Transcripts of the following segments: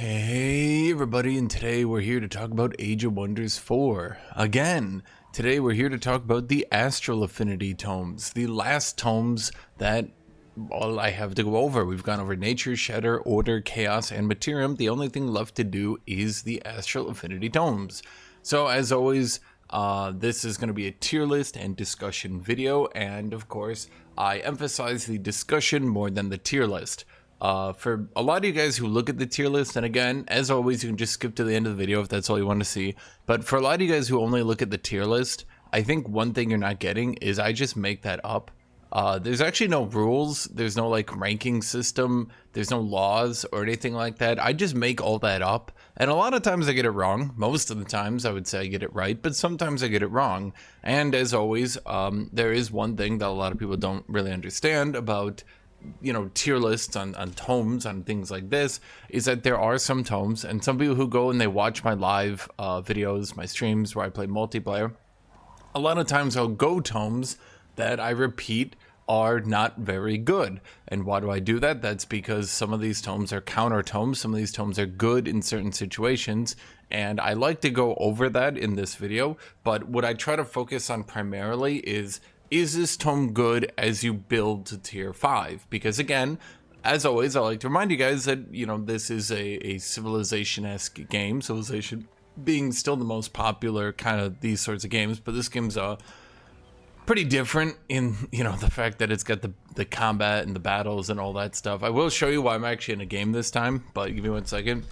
Hey everybody, and today we're here to talk about Age of Wonders 4. Again, today we're here to talk about the Astral Affinity tomes, the last tomes that all I have to go over. We've gone over Nature, Shatter, Order, Chaos, and Materium. The only thing left to do is the Astral Affinity tomes. So as always, this is going to be a tier list and discussion video, and of course, I emphasize the discussion more than the tier list. For a lot of you guys who look at the tier list, and again, as always, you can just skip to the end of the video if that's all you want to see. But for a lot of you guys who only look at the tier list, I think one thing you're not getting is I just make that up. There's actually no rules, there's no like ranking system, there's no laws or anything like that. I just make all that up, and a lot of times I get it wrong. Most of the times I would say I get it right, but sometimes I get it wrong. And as always, there is one thing that a lot of people don't really understand about, you know, tier lists on tomes, on things like this, is that there are some tomes, and some people who go and they watch my live videos, my streams where I play multiplayer, a lot of times I'll go tomes that I repeat are not very good. And why do I do that? That's because some of these tomes are counter tomes, some of these tomes are good in certain situations, and I like to go over that in this video. But what I try to focus on primarily is this tome good as you build to tier 5? Because again, as always, I like to remind you guys that, you know, this is a Civilization-esque game, Civilization being still the most popular kind of these sorts of games, but this game's pretty different in, you know, the fact that it's got the combat and the battles and all that stuff. I will show you why I'm actually in a game this time, but give me 1 second.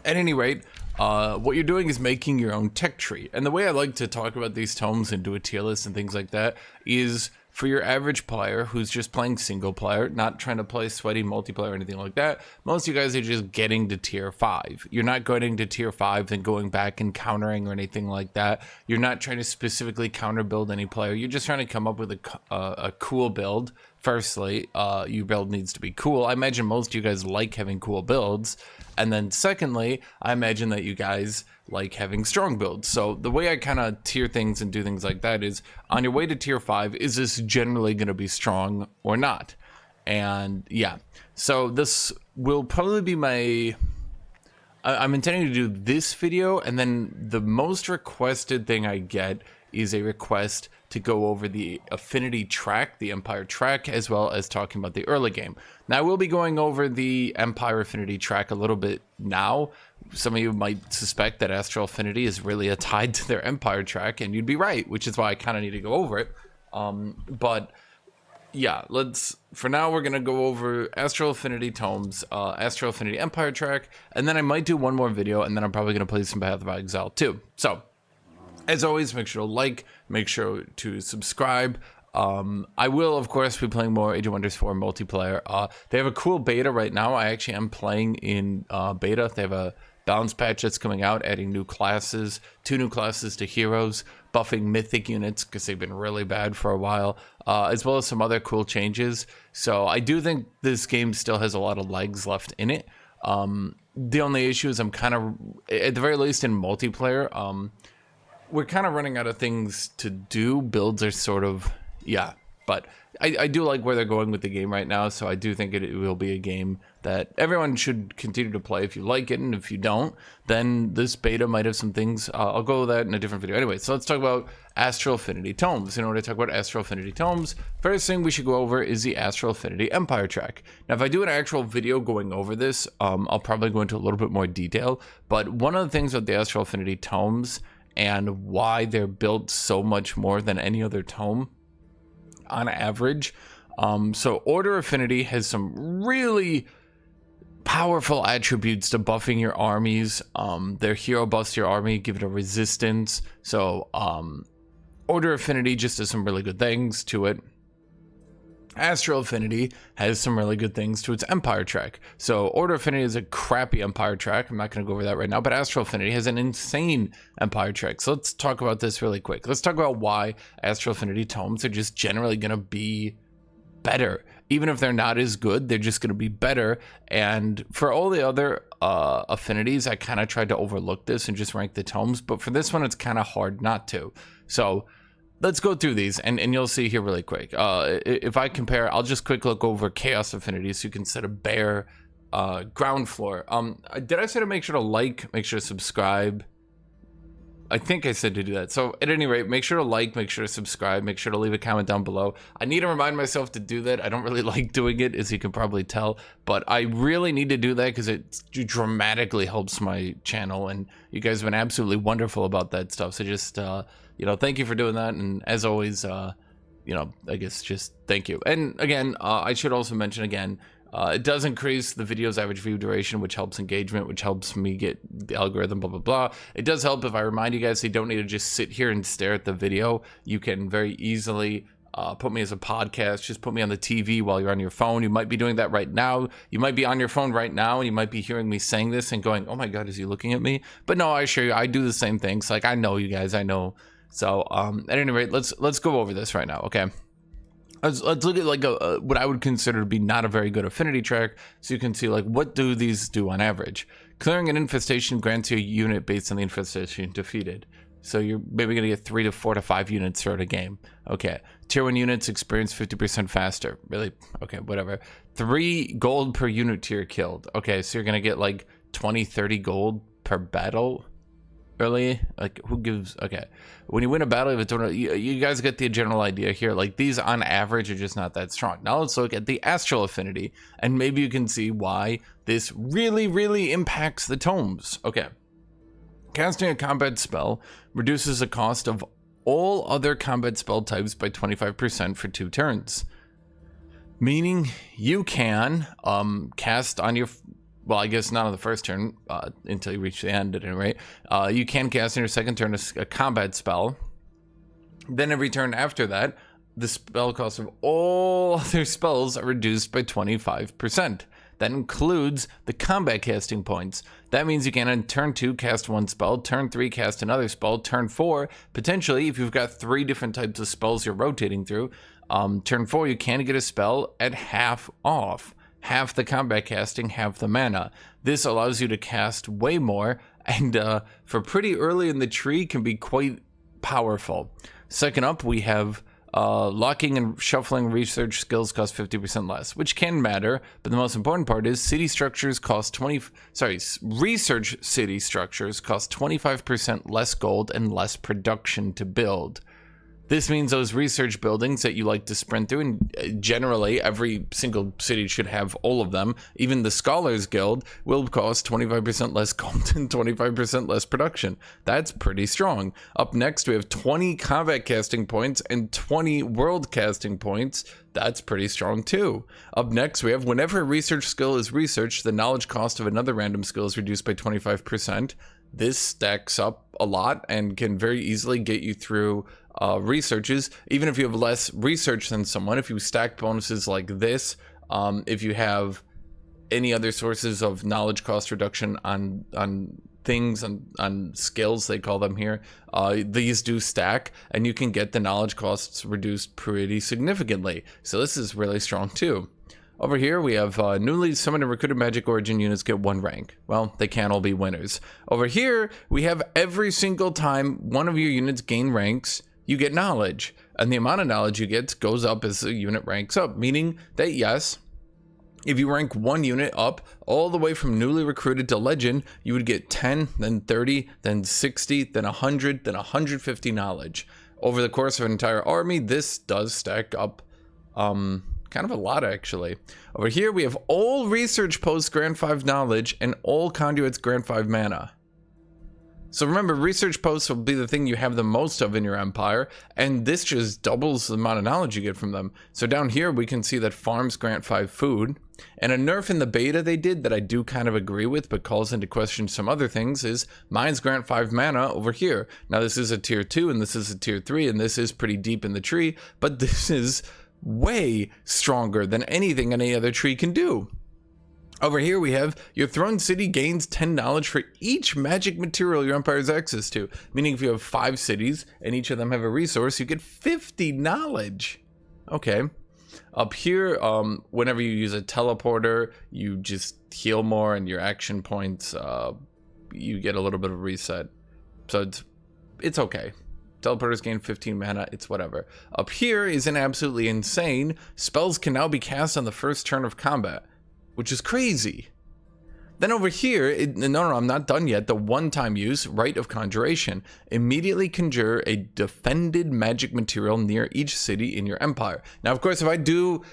At any rate, what you're doing is making your own tech tree. And the way I like to talk about these tomes and do a tier list and things like that is for your average player who's just playing single player, not trying to play sweaty multiplayer or anything like that. Most of you guys are just getting to tier 5. You're not getting to tier 5 and going back and countering or anything like that. You're not trying to specifically counter build any player. You're just trying to come up with a cool build. Firstly, your build needs to be cool. I imagine most of you guys like having cool builds. And then secondly, I imagine that you guys like having strong builds. So the way I kind of tier things and do things like that is, on your way to tier 5, is this generally going to be strong or not? And yeah, so this will probably be my... I'm intending to do this video, and then the most requested thing I get is a request to go over the Affinity track, the Empire track, as well as talking about the early game. Now, I will be going over the Empire Affinity track a little bit now. Some of you might suspect that Astral Affinity is really tied to their Empire track, and you'd be right, which is why I kind of need to go over it. But yeah, for now, we're going to go over Astral Affinity tomes, Astral Affinity Empire track, and then I might do one more video, and then I'm probably going to play some Path of Exile too. So, as always, make sure to like, make sure to subscribe. I will, of course, be playing more Age of Wonders 4 multiplayer. They have a cool beta right now. I actually am playing in beta. They have a balance patch that's coming out, adding new classes, 2 new classes to heroes, buffing mythic units because they've been really bad for a while, as well as some other cool changes. So I do think this game still has a lot of legs left in it. The only issue is I'm kind of, at the very least in multiplayer, we're kind of running out of things to do. Builds are sort of, yeah, but I do like where they're going with the game right now, so I do think it will be a game that everyone should continue to play if you like it, and if you don't, then this beta might have some things. I'll go with that in a different video. Anyway, so let's talk about Astral Affinity tomes. In order to talk about Astral Affinity tomes, first thing we should go over is the Astral Affinity Empire track. Now, if I do an actual video going over this, I'll probably go into a little bit more detail, but one of the things with the Astral Affinity tomes and why they're built so much more than any other tome on average. So Order Affinity has some really powerful attributes to buffing your armies. Their hero buffs your army, give it a resistance. So Order Affinity just does some really good things to it. Astral Affinity has some really good things to its Empire track. So Order Affinity is a crappy Empire track. I'm not going to go over that right now, but Astral Affinity has an insane Empire track. So let's talk about this really quick. Let's talk about why Astral Affinity tomes are just generally going to be better. Even if they're not as good, they're just going to be better. And for all the other affinities, I kind of tried to overlook this and just rank the tomes, but for this one, it's kind of hard not to. So let's go through these, and you'll see here really quick. If I compare, I'll just quick look over Chaos Affinity so you can set a bare ground floor. Did I say to make sure to like, make sure to subscribe? I think I said to do that. So at any rate, make sure to like, make sure to subscribe, make sure to leave a comment down below. I need to remind myself to do that. I don't really like doing it, as you can probably tell, but I really need to do that because it dramatically helps my channel, and you guys have been absolutely wonderful about that stuff. So just, you know, thank you for doing that. And as always, you know, I guess just thank you. And again, I should also mention again, it does increase the video's average view duration, which helps engagement, which helps me get the algorithm, blah, blah, blah. It does help if I remind you guys so you don't need to just sit here and stare at the video. You can very easily put me as a podcast. Just put me on the TV while you're on your phone. You might be doing that right now. You might be on your phone right now, and you might be hearing me saying this and going, oh my God, is he looking at me? But no, I assure you, I do the same things. Like, I know you guys, I know. So at any rate, let's go over this right now, okay? Let's look at like what I would consider to be not a very good affinity track, so you can see like what do these do on average. Clearing an infestation grants you a unit based on the infestation defeated. So you're maybe gonna get 3 to 4 to 5 units throughout a game. Okay. Tier 1 units experience 50% faster. Really? Okay, whatever. 3 gold per unit tier killed. Okay, so you're gonna get like 20, 30 gold per battle. Really? Like, who gives? Okay, when you win a battle, you guys get the general idea here. Like, these on average are just not that strong. Now let's look at the Astral Affinity, and maybe you can see why this really impacts the tomes. Okay, casting a combat spell reduces the cost of all other combat spell types by 25% for 2 turns, meaning you can cast on your, well, I guess not on the first turn, until you reach the end at any rate. You can cast on your second turn a combat spell. Then every turn after that, the spell cost of all other spells are reduced by 25%. That includes the combat casting points. That means you can on turn 2 cast 1 spell, turn 3 cast another spell, turn 4, potentially, if you've got 3 different types of spells you're rotating through, turn 4 you can get a spell at half off. Half the combat casting, half the mana. This allows you to cast way more, and for pretty early in the tree can be quite powerful. Second up, we have locking and shuffling research skills cost 50% less, which can matter, but the most important part is research city structures cost 25% less gold and less production to build. This means those research buildings that you like to sprint through, and generally every single city should have all of them, even the Scholars Guild, will cost 25% less gold and 25% less production. That's pretty strong. Up next, we have 20 combat casting points and 20 world casting points. That's pretty strong too. Up next, we have whenever a research skill is researched, the knowledge cost of another random skill is reduced by 25%. This stacks up a lot and can very easily get you through researches, even if you have less research than someone. If you stack bonuses like this, if you have any other sources of knowledge cost reduction on things, on skills they call them here, these do stack, and you can get the knowledge costs reduced pretty significantly. So this is really strong too. Over here we have newly summoned and recruited magic origin units get 1 rank. Well, they can't all be winners. Over here we have every single time one of your units gain ranks, you get knowledge, and the amount of knowledge you get goes up as the unit ranks up, meaning that yes, if you rank 1 unit up all the way from newly recruited to legend, you would get 10, then 30, then 60, then 100, then 150 knowledge. Over the course of an entire army, this does stack up kind of a lot, actually. Over here we have all research posts grant 5 knowledge and all conduits grant 5 mana. So remember, research posts will be the thing you have the most of in your empire, and this just doubles the amount of knowledge you get from them. So down here we can see that farms grant 5 food, and a nerf in the beta they did that I do kind of agree with but calls into question some other things is mines grant 5 mana over here. Now this is a tier 2 and this is a tier 3, and this is pretty deep in the tree, but this is way stronger than anything any other tree can do. Over here we have your Throne City gains 10 knowledge for each magic material your empire has access to, meaning if you have 5 cities and each of them have a resource, you get 50 knowledge. Okay. Up here, whenever you use a teleporter, you just heal more, and your action points, you get a little bit of reset. So it's okay. Teleporters gain 15 mana, it's whatever. Up here is an absolutely insane. Spells can now be cast on the first turn of combat, which is crazy. Then over here, no, I'm not done yet. The one-time use, Rite of Conjuration. Immediately conjure a defended magic material near each city in your empire. Now, of course, if I do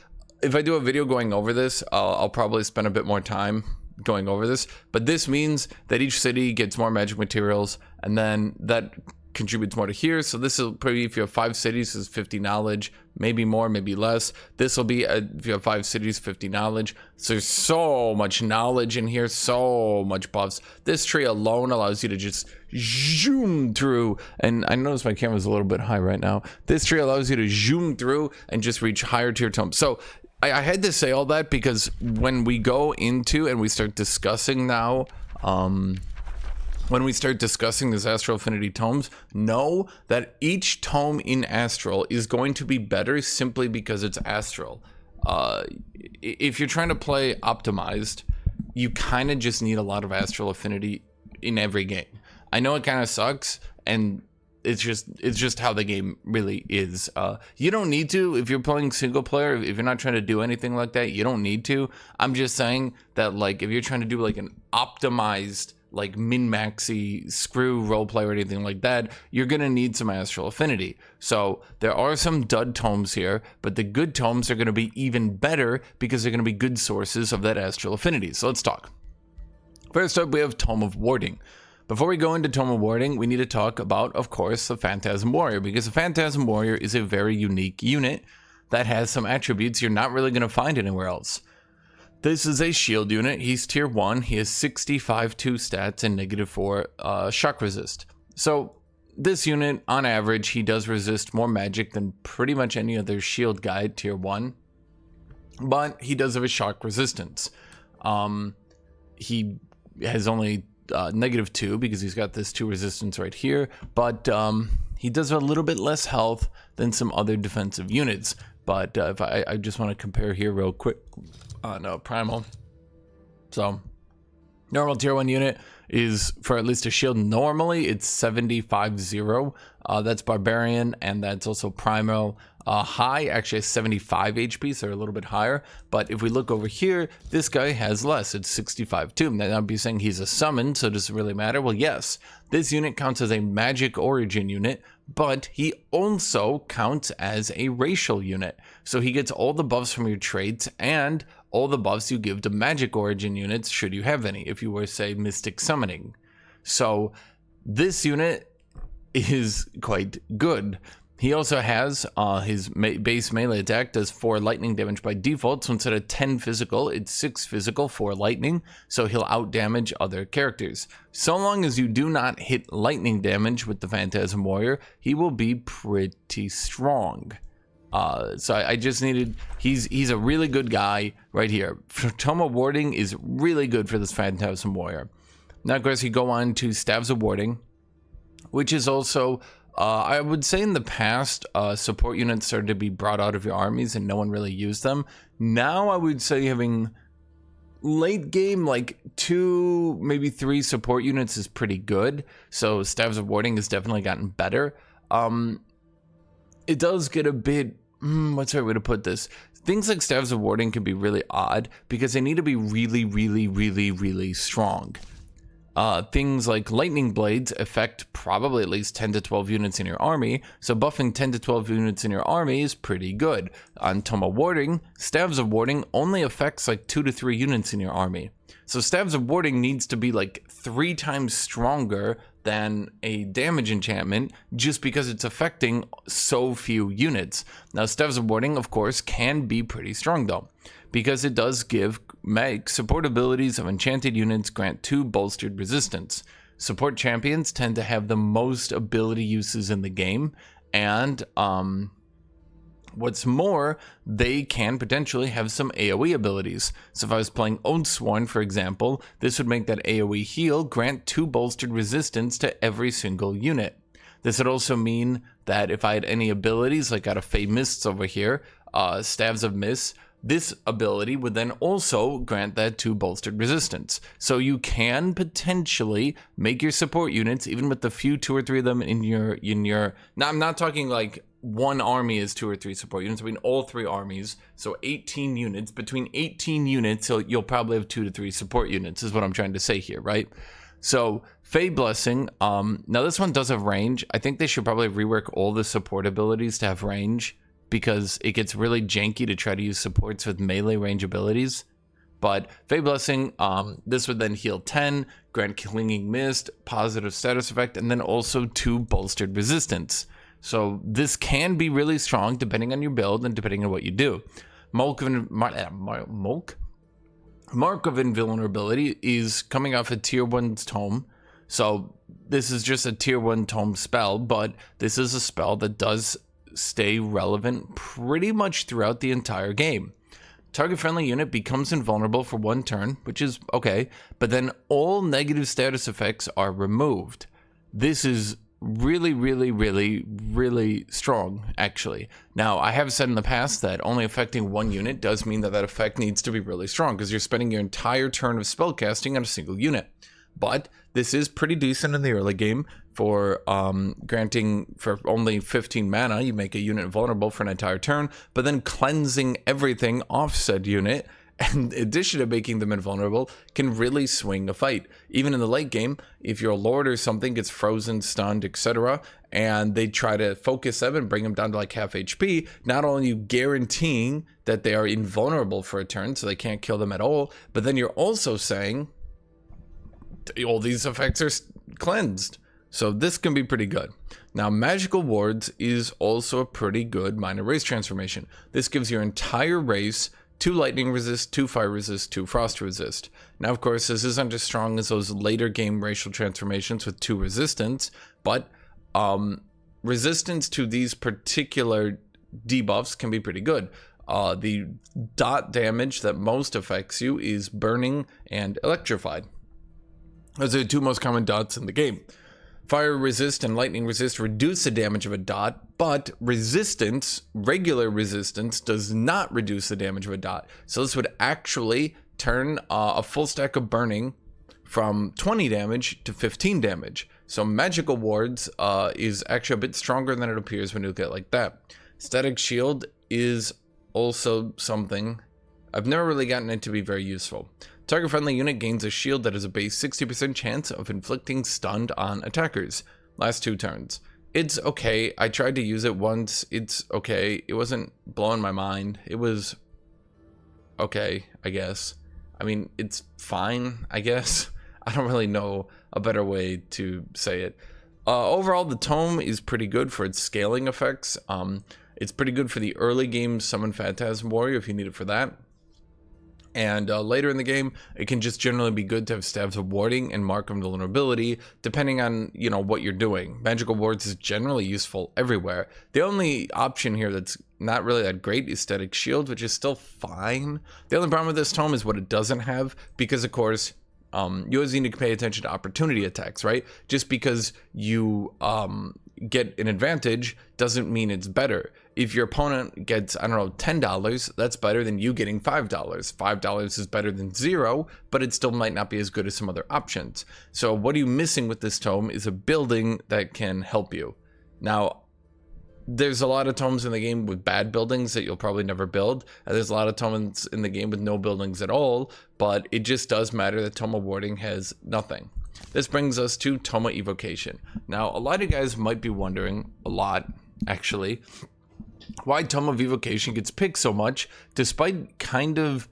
a video going over this, I'll probably spend a bit more time going over this. But this means that each city gets more magic materials, and then that contributes more to here. So this will probably, if you have 5 cities, is 50 knowledge, maybe more, maybe less. This will be if you have 5 cities, 50 knowledge. So there's so much knowledge in here, so much buffs. This tree alone allows you to just zoom through, and I notice my camera's a little bit high right now. This tree allows you to zoom through and just reach higher tier tomes. So I had to say all that because when we go into and we start discussing now, when we start discussing this Astral Affinity tomes, know that each tome in Astral is going to be better simply because it's Astral. If you're trying to play optimized, you kind of just need a lot of Astral Affinity in every game. I know it kind of sucks, and it's just how the game really is. You don't need to if you're playing single player. If you're not trying to do anything like that, you don't need to. I'm just saying that, like, if you're trying to do like an optimized, like min-maxy screw roleplay or anything like that, you're gonna need some Astral Affinity. So there are some dud tomes here, but the good tomes are gonna be even better because they're gonna be good sources of that Astral Affinity. So let's talk. First up, we have Tome of Warding. Before we go into Tome of Warding, we need to talk about, of course, the Phantasm Warrior, because the Phantasm Warrior is a very unique unit that has some attributes you're not really gonna find anywhere else. This is a shield unit. He's tier 1. He has 65 2 stats and -4 shock resist. So this unit, on average, he does resist more magic than pretty much any other shield guy at tier 1. But he does have a shock resistance. He has only -2 because he's got this 2 resistance right here. But he does have a little bit less health than some other defensive units. But if I just want to compare here real quick. No, Primal. So, normal tier 1 unit is, for at least a shield, normally it's 75-0. That's Barbarian, and that's also Primal. High actually has 75 HP, so they're a little bit higher. But if we look over here, this guy has less. It's 65-2. Now, I'd be saying he's a summon, so does it really matter? Well, yes. This unit counts as a magic origin unit, but he also counts as a racial unit. So he gets all the buffs from your traits and all the buffs you give to magic origin units, should you have any, if you were, say, Mystic Summoning. So this unit is quite good. He also has his base melee attack does 4 lightning damage by default, so instead of 10 physical, it's 6 physical, 4 lightning, so he'll outdamage other characters. So long as you do not hit lightning damage with the Phantasm Warrior, he will be pretty strong. So I just needed, he's a really good guy right here. Tome of Warding is really good for this Phantasm Warrior. Now, of course, you go on to Staves of Warding, which is also, I would say in the past, support units started to be brought out of your armies and no one really used them. Now I would say having late game, like 2, maybe 3 support units is pretty good. So Staves of Warding has definitely gotten better. It does get a bit, what's the right way to put this? Things like Staves of Warding can be really odd because they need to be really, really, really, really strong. Things like Lightning Blades affect probably at least 10 to 12 units in your army, so buffing 10 to 12 units in your army is pretty good. On Tome of Warding, Staves of Warding only affects like 2 to 3 units in your army. So Staves of Warding needs to be like 3 times stronger than a damage enchantment just because it's affecting so few units. Now, Staves of Warding, of course, can be pretty strong though, because it does make support abilities of enchanted units grant 2 bolstered resistance. Support champions tend to have the most ability uses in the game, and what's more, they can potentially have some AoE abilities. So if I was playing Oathsworn, for example, this would make that AoE heal grant 2 bolstered resistance to every single unit. This would also mean that if I had any abilities, like out of Fey Mists over here, Staves of Mists, this ability would then also grant that 2 bolstered resistance. So you can potentially make your support units, even with the few 2 or 3 of them in your. Now I'm not talking like one army is 2 or 3 support units. I mean, all 3 armies, so 18 units. Between 18 units, so you'll probably have 2 to 3 support units, is what I'm trying to say here, right? So, Fey Blessing, now this one does have range. I think they should probably rework all the support abilities to have range, because it gets really janky to try to use supports with melee range abilities. But Fey Blessing, this would then heal 10, grant Clinging Mist, positive status effect, and then also 2 bolstered resistance. So this can be really strong depending on your build and depending on what you do. Mark of Invulnerability is coming off a tier 1 tome. So this is just a tier 1 tome spell, but this is a spell that does stay relevant pretty much throughout the entire game. Target friendly unit becomes invulnerable for 1 turn, which is okay, but then all negative status effects are removed. This is really strong, actually. Now, I have said in the past that only affecting 1 unit does mean that that effect needs to be really strong, because you're spending your entire turn of spellcasting on a single unit. But this is pretty decent in the early game for granting for only 15 mana. You make a unit vulnerable for an entire turn, but then cleansing everything off said unit, in addition to making them invulnerable, can really swing a fight. Even in the late game, if your lord or something gets frozen, stunned, etc., and they try to focus them and bring them down to like half HP, not only are you guaranteeing that they are invulnerable for a turn, so they can't kill them at all, but then you're also saying all these effects are cleansed. So this can be pretty good. Now, Magical Wards is also a pretty good minor race transformation. This gives your entire race 2 lightning resist, 2 fire resist, 2 frost resist. Now, of course, this isn't as strong as those later game racial transformations with 2 resistance, but resistance to these particular debuffs can be pretty good. The dot damage that most affects you is burning and electrified. Those are the 2 most common dots in the game. Fire resist and lightning resist reduce the damage of a dot, but resistance, regular resistance, does not reduce the damage of a dot. So this would actually turn a full stack of burning from 20 damage to 15 damage. So Magical Wards is actually a bit stronger than it appears when you look at it like that. Static Shield is also something I've never really gotten it to be very useful. Target friendly unit gains a shield that has a base 60% chance of inflicting stunned on attackers. Last 2 turns. It's okay. I tried to use it once. It's okay. It wasn't blowing my mind. It was okay, I guess. I mean, it's fine, I guess. I don't really know a better way to say it. Overall, the tome is pretty good for its scaling effects. It's pretty good for the early game Summon Phantasm Warrior if you need it for that. And later in the game, it can just generally be good to have Staves of Warding and Mark of Vulnerability, depending on, you know, what you're doing. Magical Wards is generally useful everywhere. The only option here that's not really that great is Static Shield, which is still fine. The only problem with this tome is what it doesn't have, because, of course, you always need to pay attention to opportunity attacks, right? Just because you get an advantage doesn't mean it's better. If your opponent gets, I don't know, $10, that's better than you getting $5. $5 is better than 0, but it still might not be as good as some other options. So what are you missing with this tome is a building that can help you. Now, there's a lot of tomes in the game with bad buildings that you'll probably never build, and there's a lot of tomes in the game with no buildings at all, but it just does matter that Tome of Warding has nothing. This brings us to Tome of Evocation. Now, a lot of guys might be wondering, a lot actually, why Tome of Evocation gets picked so much, despite kind of,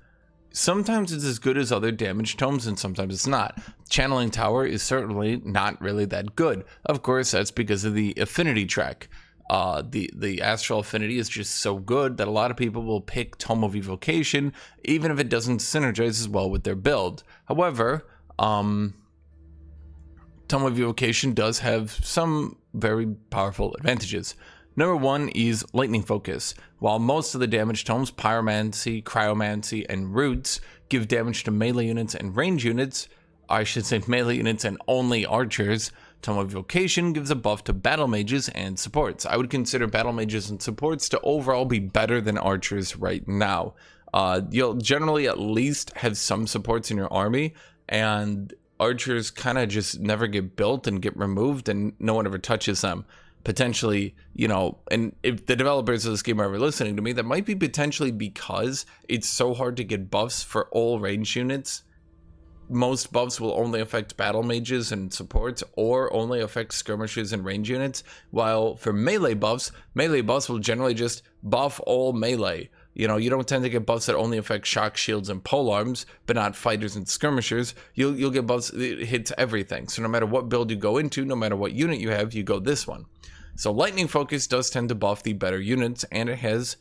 sometimes it's as good as other damage tomes and sometimes it's not. Channeling Tower is certainly not really that good. Of course, that's because of the affinity track. The Astral Affinity is just so good that a lot of people will pick Tome of Evocation, even if it doesn't synergize as well with their build. However, Tome of Evocation does have some very powerful advantages. Number 1 is Lightning Focus. While most of the damage tomes, Pyromancy, Cryomancy, and Roots, give damage to melee units and range units, I should say melee units and only archers, Tome of Evocation gives a buff to battle mages and supports. I would consider battle mages and supports to overall be better than archers right now. You'll generally at least have some supports in your army, and archers kind of just never get built and get removed and no one ever touches them. potentially, you know, and if the developers of this game are ever listening to me, that might be potentially because it's so hard to get buffs for all range units. Most buffs will only affect battle mages and supports, or only affect skirmishers and range units, while for melee buffs will generally just buff all melee. You know, you don't tend to get buffs that only affect shock shields and polearms, but not fighters and skirmishers. You'll get buffs that hits everything. So no matter what build you go into, no matter what unit you have, you go this one. So lightning focus does tend to buff the better units, and it has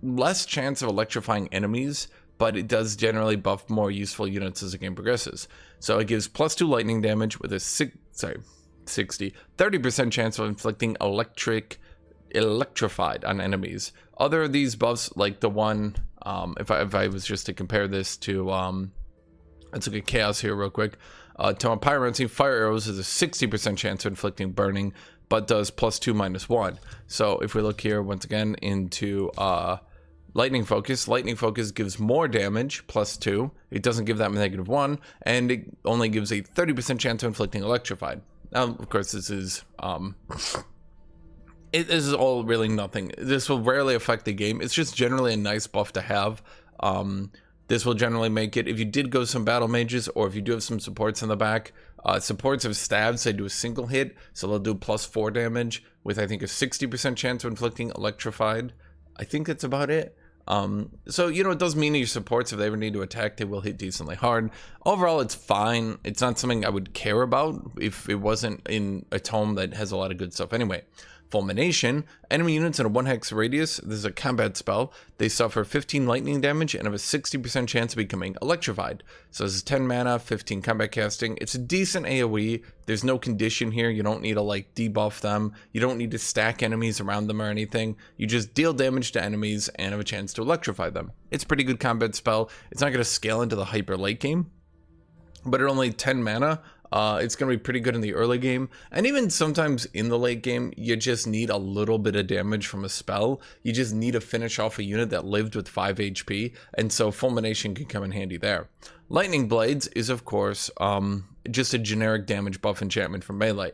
less chance of electrifying enemies, but it does generally buff more useful units as the game progresses. So it gives +2 lightning damage with a 30% chance of inflicting electrified on enemies. Other of these buffs, like the one, if I was just to compare this to, let's look at Chaos here real quick. Tome of Pyromancy, Fire Arrows is a 60% chance of inflicting burning, but does +2 -1. So if we look here once again into Lightning Focus gives more damage, +2. It doesn't give that -1, and it only gives a 30% chance of inflicting electrified. Now, of course, this is this is all really nothing. This will rarely affect the game. It's just generally a nice buff to have. This will generally make it, if you did go some battle mages, or if you do have some supports in the back, supports of staves, they do a single hit, so they'll do +4 damage with, I think, a 60% chance of inflicting electrified. I think that's about it. So, you know, it does mean that your supports, if they ever need to attack, they will hit decently hard. Overall, it's fine. It's not something I would care about if it wasn't in a tome that has a lot of good stuff anyway. Fulmination, enemy units in a 1 hex radius, this is a combat spell, they suffer 15 lightning damage and have a 60% chance of becoming electrified. So this is 10 mana, 15 combat casting. It's a decent AoE. There's no condition here. You don't need to like debuff them. You don't need to stack enemies around them or anything. You just deal damage to enemies and have a chance to electrify them. It's a pretty good combat spell. It's not going to scale into the hyper late game, but at only 10 mana, it's going to be pretty good in the early game, and even sometimes in the late game, you just need a little bit of damage from a spell. You just need to finish off a unit that lived with 5 HP, and so Fulmination can come in handy there. Lightning Blades is, of course, just a generic damage buff enchantment for melee.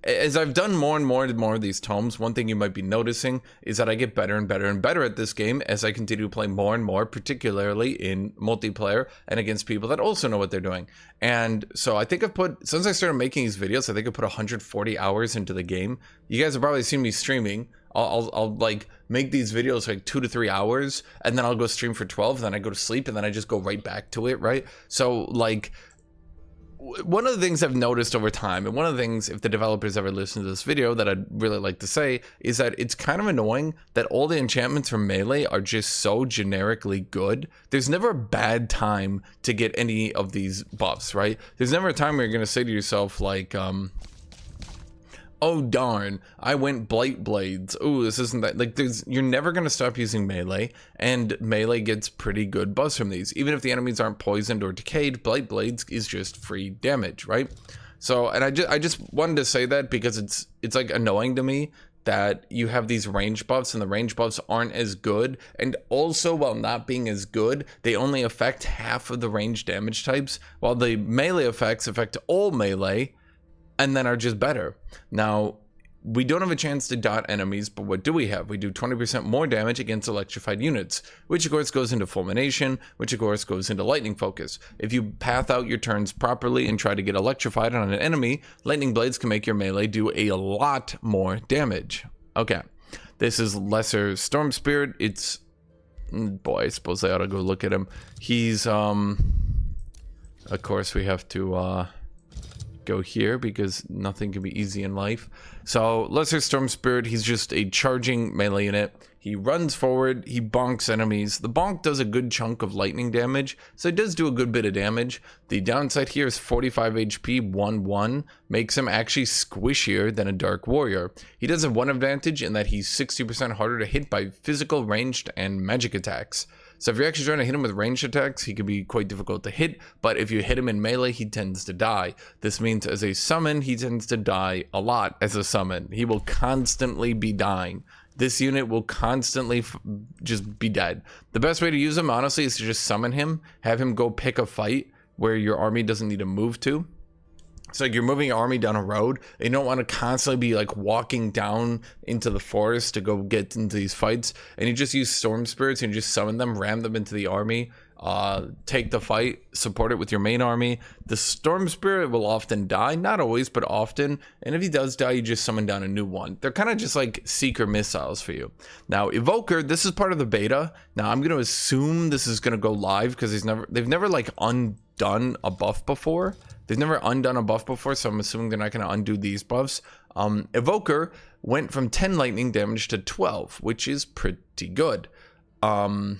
As I've done more and more of these tomes, one thing you might be noticing is that I get better and better and better at this game as I continue to play more and more, particularly in multiplayer and against people that also know what they're doing. And so I think since I started making these videos, I think I put 140 hours into the game. You guys have probably seen me streaming. I'll like make these videos like 2 to 3 hours, and then I'll go stream for 12, then I go to sleep, and then I just go right back to it, right? So like, one of the things I've noticed over time, and one of the things, if the developers ever listen to this video, that I'd really like to say, is that it's kind of annoying that all the enchantments from melee are just so generically good. There's never a bad time to get any of these buffs, right? There's never a time where you're going to say to yourself, like, oh darn, I went Blight Blades. Oh, this isn't that. Like, you're never going to stop using melee, and melee gets pretty good buffs from these. Even if the enemies aren't poisoned or decayed, Blight Blades is just free damage, right? So, and I just wanted to say that because it's like annoying to me that you have these range buffs and the range buffs aren't as good, and also while not being as good, they only affect half of the range damage types, while the melee effects affect all melee and then are just better. Now, we don't have a chance to dot enemies, but what do we have? We do 20% more damage against electrified units, which of course goes into Fulmination, which of course goes into Lightning Focus. If you path out your turns properly and try to get electrified on an enemy, Lightning Blades can make your melee do a lot more damage. Okay, this is Lesser Storm Spirit. It's, boy, I suppose I ought to go look at him. He's, of course we have to, go here because nothing can be easy in life. So Lesser Storm Spirit, he's just a charging melee unit. He runs forward, he bonks enemies. The bonk does a good chunk of lightning damage, so it does do a good bit of damage. The downside here is 45 HP, 1/1, makes him actually squishier than a Dark Warrior. He does have one advantage in that he's 60% harder to hit by physical, ranged, and magic attacks. So if you're actually trying to hit him with ranged attacks, he can be quite difficult to hit, but if you hit him in melee, he tends to die. This means as a summon, he tends to die a lot as a summon. He will constantly be dying. This unit will constantly just be dead. The best way to use him, honestly, is to just summon him, have him go pick a fight where your army doesn't need to move to, It's like you're moving your army down a road, and you don't want to constantly be like walking down into the forest to go get into these fights, and you just use storm spirits and you just summon them, ram them into the army, take the fight, support it with your main army. The storm spirit will often die, not always, but often, and if he does die, you just summon down a new one. They're kind of just like seeker missiles for you. Now Evoker, this is part of the beta. Now I'm going to assume this is going to go live because they've never like undone a buff before. They've never undone a buff before, so I'm assuming they're not going to undo these buffs. Evoker went from 10 lightning damage to 12, which is pretty good. Oh,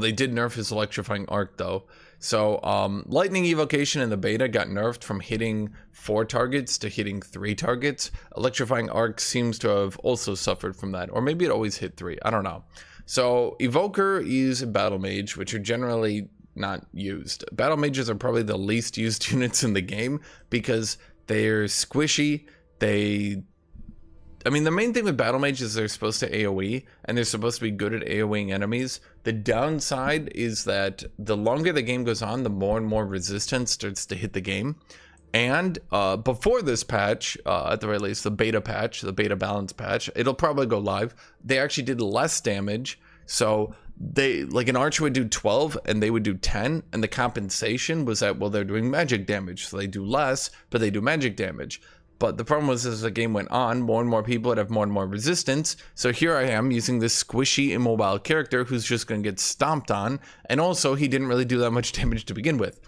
they did nerf his electrifying arc though. So lightning evocation in the beta got nerfed from hitting 4 targets to hitting 3 targets. Electrifying arc seems to have also suffered from that, or maybe it always hit 3. I don't know. So Evoker is a battle mage, which are generally not used. Battle mages are probably the least used units in the game because they're squishy. I mean, the main thing with battle mages is they're supposed to AoE, and they're supposed to be good at AoEing enemies. The downside is that the longer the game goes on, the more and more resistance starts to hit the game. And before this patch, at the very least, the beta patch, the beta balance patch, it'll probably go live. They actually did less damage. So they, like an archer would do 12 and they would do 10, and the compensation was that, well, they're doing magic damage, so they do less, but they do magic damage. But the problem was, as the game went on, more and more people would have more and more resistance. So here I am using this squishy, immobile character who's just going to get stomped on. And also, he didn't really do that much damage to begin with.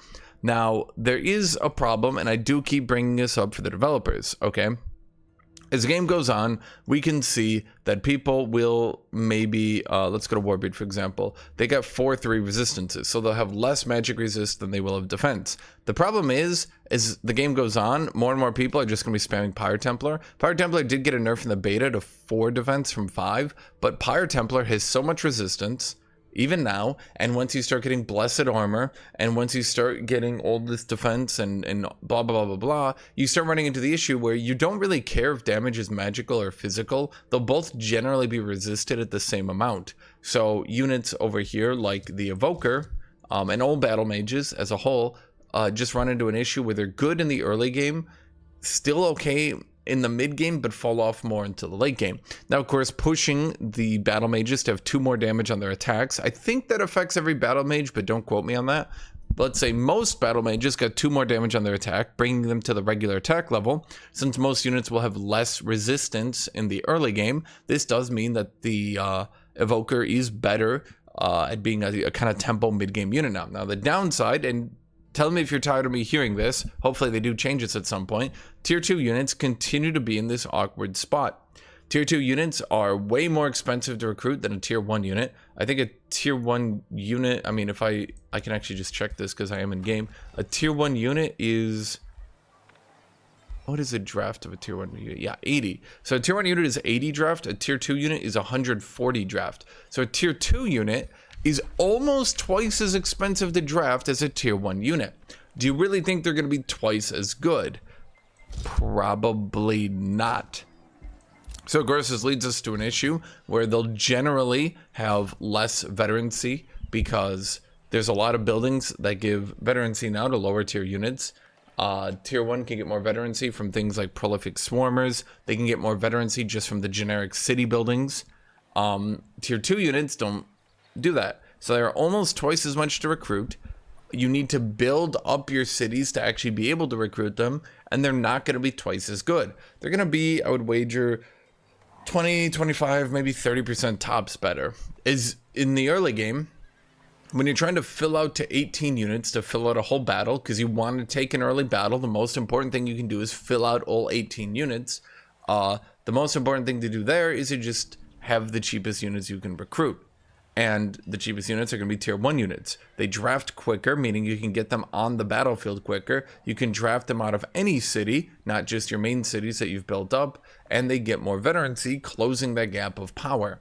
Now, there is a problem, and I do keep bringing this up for the developers, okay? As the game goes on, we can see that people will maybe, let's go to Warbeard for example, they got 4-3 resistances, so they'll have less magic resist than they will have defense. The problem is, as the game goes on, more and more people are just going to be spamming Pyre Templar. Pyre Templar did get a nerf in the beta to 4 defense from 5, but Pyre Templar has so much resistance, even now, and once you start getting blessed armor, and once you start getting all this defense and blah, blah, blah, blah, blah, you start running into the issue where you don't really care if damage is magical or physical. They'll both generally be resisted at the same amount. So units over here, like the Evoker, and all battle mages as a whole, just run into an issue where they're good in the early game, still okay in the mid game, but fall off more into the late game. Now, of course, pushing the battle mages to have 2 more damage on their attacks, I think that affects every battle mage, but don't quote me on that. Let's say most battle mages got 2 more damage on their attack, bringing them to the regular attack level. Since most units will have less resistance in the early game, this does mean that the Evoker is better at being a kind of tempo mid-game unit now. Now, the downside, and tell me if you're tired of me hearing this, hopefully they do change this at some point, Tier 2 units continue to be in this awkward spot. Tier 2 units are way more expensive to recruit than a Tier 1 unit. I think a Tier 1 unit, I mean, if I can actually just check this because I am in game. A Tier 1 unit is, what is a draft of a Tier 1 unit? Yeah, 80. So a Tier 1 unit is 80 draft, a Tier 2 unit is 140 draft. So a Tier 2 unit is almost twice as expensive to draft as a Tier 1 unit. Do you really think they're going to be twice as good? Probably not. So of course this leads us to an issue where they'll generally have less veterancy because there's a lot of buildings that give veterancy now to lower tier units. Tier 1 can get more veterancy from things like prolific swarmers. They can get more veterancy just from the generic city buildings. Tier 2 units don't do that, so they're almost twice as much to recruit. You need to build up your cities to actually be able to recruit them, and they're not going to be twice as good. They're going to be, I would wager, 20, 25, maybe 30% tops better. Is in the early game, when you're trying to fill out to 18 units to fill out a whole battle, because you want to take an early battle, the most important thing you can do is fill out all 18 units. The most important thing to do there is to just have the cheapest units you can recruit. And the cheapest units are going to be Tier 1 units. They draft quicker, meaning you can get them on the battlefield quicker. You can draft them out of any city, not just your main cities that you've built up, and they get more veterancy, closing that gap of power.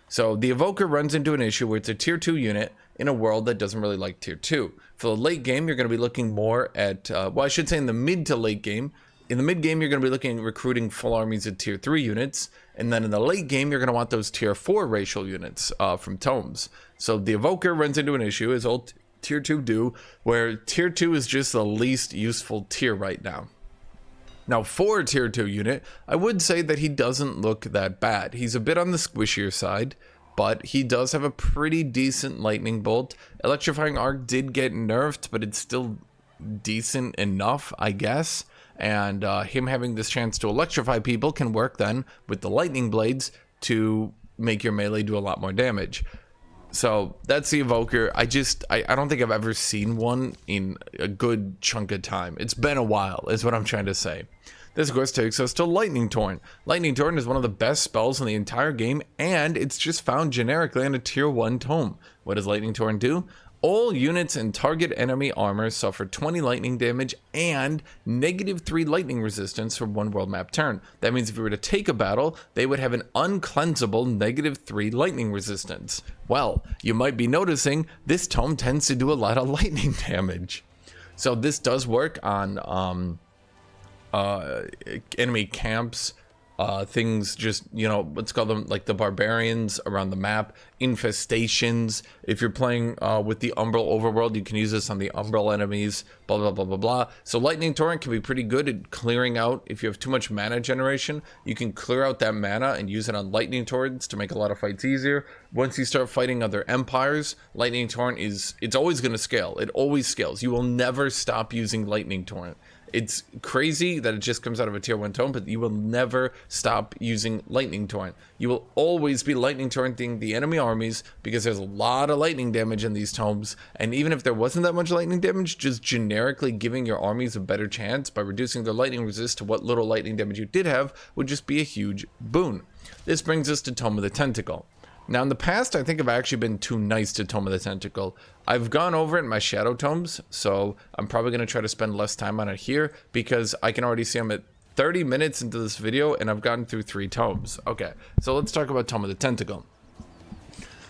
So the Evoker runs into an issue where it's a Tier 2 unit in a world that doesn't really like Tier 2. For the late game, you're going to be looking more at, well, I should say in the mid to late game. In the mid game, you're going to be looking at recruiting full armies of Tier 3 units. And then in the late game, you're going to want those Tier 4 racial units from tomes. So the Evoker runs into an issue. His ult tier 2 do, where tier 2 is just the least useful tier right now. Now, for a tier 2 unit, I would say that he doesn't look that bad. He's a bit on the squishier side, but he does have a pretty decent lightning bolt. Electrifying arc did get nerfed, but it's still decent enough, I guess. And him having this chance to electrify people can work then with the lightning blades to make your melee do a lot more damage. So that's the evoker. I don't think I've ever seen one in a good chunk of time. It's been a while is what I'm trying to say. This of course takes us to Lightning Torrent. Lightning Torrent is one of the best spells in the entire game, and it's just found generically in a tier 1 tome. What does Lightning Torrent do? All units and target enemy armor suffer 20 lightning damage and -3 lightning resistance for 1 world map turn. That means if you were to take a battle, they would have an uncleansable -3 lightning resistance. Well, you might be noticing this tome tends to do a lot of lightning damage. So this does work on enemy camps, things just, you know, let's call them like the barbarians around the map, infestations. If you're playing with the Umbral overworld, you can use this on the Umbral enemies, blah, blah, blah, blah, blah. So Lightning Torrent can be pretty good at clearing out. If you have too much mana generation, you can clear out that mana and use it on Lightning Torrents to make a lot of fights easier. Once you start fighting other empires, Lightning Torrent it's always going to scale. It always scales. You will never stop using Lightning Torrent. It's crazy that it just comes out of a tier 1 tome, but you will never stop using Lightning Torrent. You will always be Lightning Torrenting the enemy armies because there's a lot of lightning damage in these tomes. And even if there wasn't that much lightning damage, just generically giving your armies a better chance by reducing their lightning resist to what little lightning damage you did have would just be a huge boon. This brings us to Tome of the Tentacle. Now, in the past, I think I've actually been too nice to Tome of the Tentacle. I've gone over it in my Shadow Tomes, so I'm probably going to try to spend less time on it here because I can already see I'm at 30 minutes into this video and I've gotten through 3 tomes. Okay, so let's talk about Tome of the Tentacle.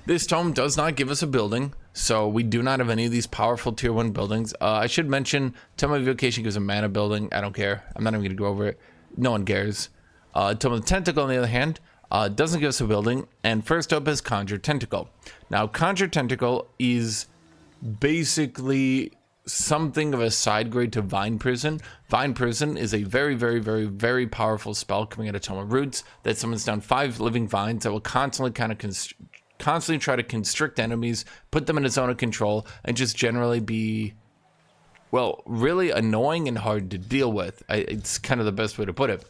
This tome does not give us a building, so we do not have any of these powerful tier 1 buildings. I should mention, Tome of Evocation gives a mana building. I don't care. I'm not even going to go over it. No one cares. Tome of the Tentacle, on the other hand, doesn't give us a building, and first up is Conjure Tentacle. Now, Conjure Tentacle is basically something of a side grade to Vine Prison. Vine Prison is a very, very, very, very powerful spell coming out of Tome of Roots that summons down 5 living vines that will constantly try to constrict enemies, put them in a zone of control, and just generally be, well, really annoying and hard to deal with. It's kind of the best way to put it.